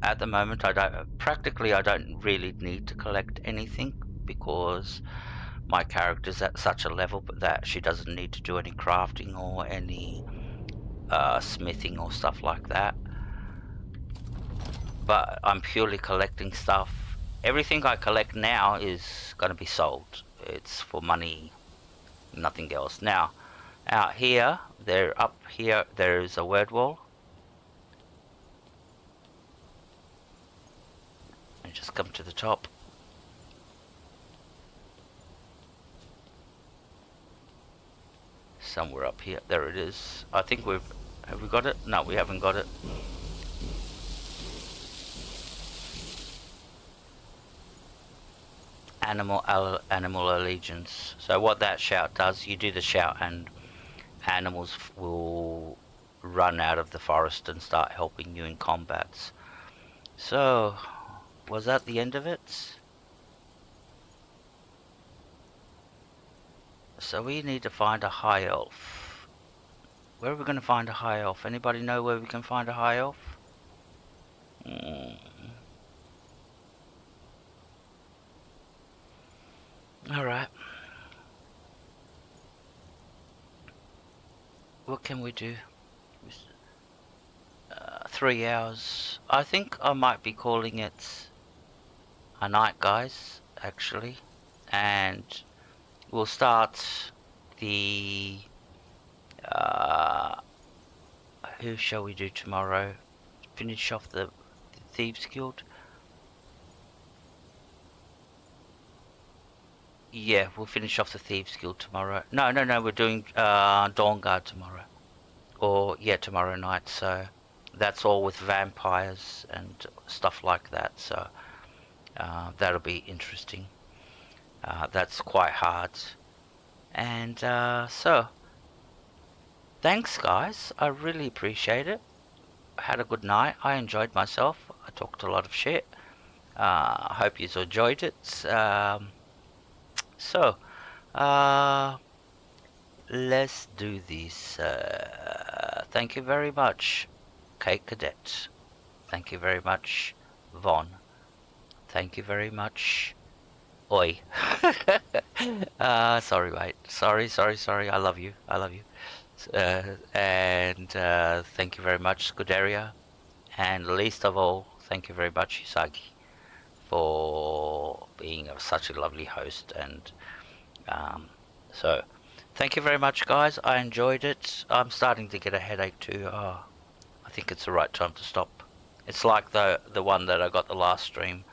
At the moment, I don't really need to collect anything because my character's at such a level that she doesn't need to do any crafting or any smithing or stuff like that. But I'm purely collecting stuff. Everything I collect now is going to be sold. It's for money, nothing else. Now, out here, up here, there is a word wall. And just come to the top. Somewhere up here. There it is. I think have we got it? No, we haven't got it. Animal allegiance. So what that shout does, you do the shout and animals will run out of the forest and start helping you in combats. So, was that the end of it? So we need to find a high elf. Where are we going to find a high elf? Anybody know where we can find a high elf? Alright. What can we do? 3 hours. I think I might be calling it a night, guys, actually. And we'll start the... who shall we do tomorrow? Finish off the Thieves Guild. Yeah, we'll finish off the Thieves Guild tomorrow. No, we're doing Dawn Guard tomorrow. Or, yeah, tomorrow night, so that's all with vampires and stuff like that, so that'll be interesting. That's quite hard. And so, thanks guys, I really appreciate it. I had a good night, I enjoyed myself, I talked a lot of shit. I hope you enjoyed it. So, let's do this. Thank you very much, Kate Cadet. Thank you very much, Vaughn. Thank you very much, Oi. Sorry, mate. Sorry. I love you. And thank you very much, Scuderia. And least of all, thank you very much, Usagi, for being such a lovely host. And so thank you very much, guys. I enjoyed it. I'm starting to get a headache too. I think it's the right time to stop. It's like the one that I got the last stream.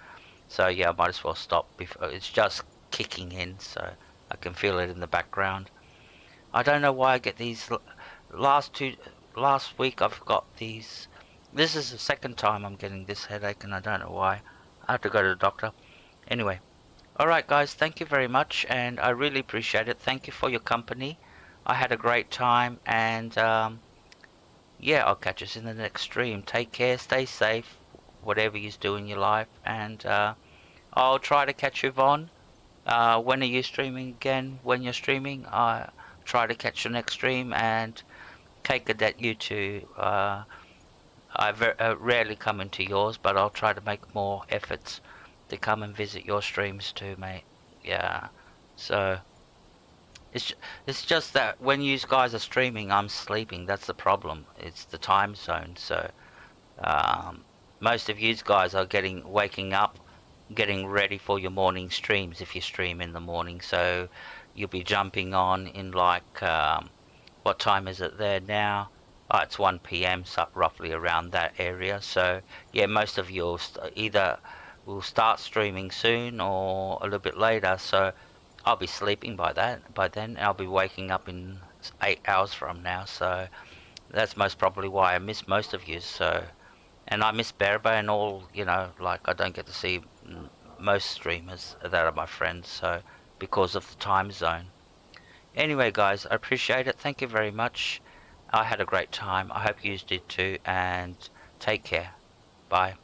So yeah, I might as well stop before it's just kicking in, so I can feel it in the background. I don't know why I get these last week I've got these. This is the second time I'm getting this headache and I don't know why. I have to go to the doctor. Anyway, alright guys, thank you very much and I really appreciate it. Thank you for your company. I had a great time and yeah, I'll catch us in the next stream. Take care, stay safe. whatever you do in your life, and I'll try to catch you on. When are you streaming again? When you're streaming, I try to catch your next stream, and take it that you two. I rarely come into yours, but I'll try to make more efforts to come and visit your streams too, mate. Yeah. So it's just that when you guys are streaming, I'm sleeping. That's the problem. It's the time zone. So most of you guys are waking up, getting ready for your morning streams if you stream in the morning. So you'll be jumping on in like what time is it there now? Oh, it's 1 p.m. so roughly around that area. So yeah, most of you either will start streaming soon or a little bit later. So I'll be sleeping by then. I'll be waking up in 8 hours from now. So that's most probably why I miss most of you. So, and I miss Berba and all. You know, like I don't get to see most streamers that are my friends. So because of the time zone. Anyway, guys, I appreciate it. Thank you very much. I had a great time. I hope you did too, and take care. Bye.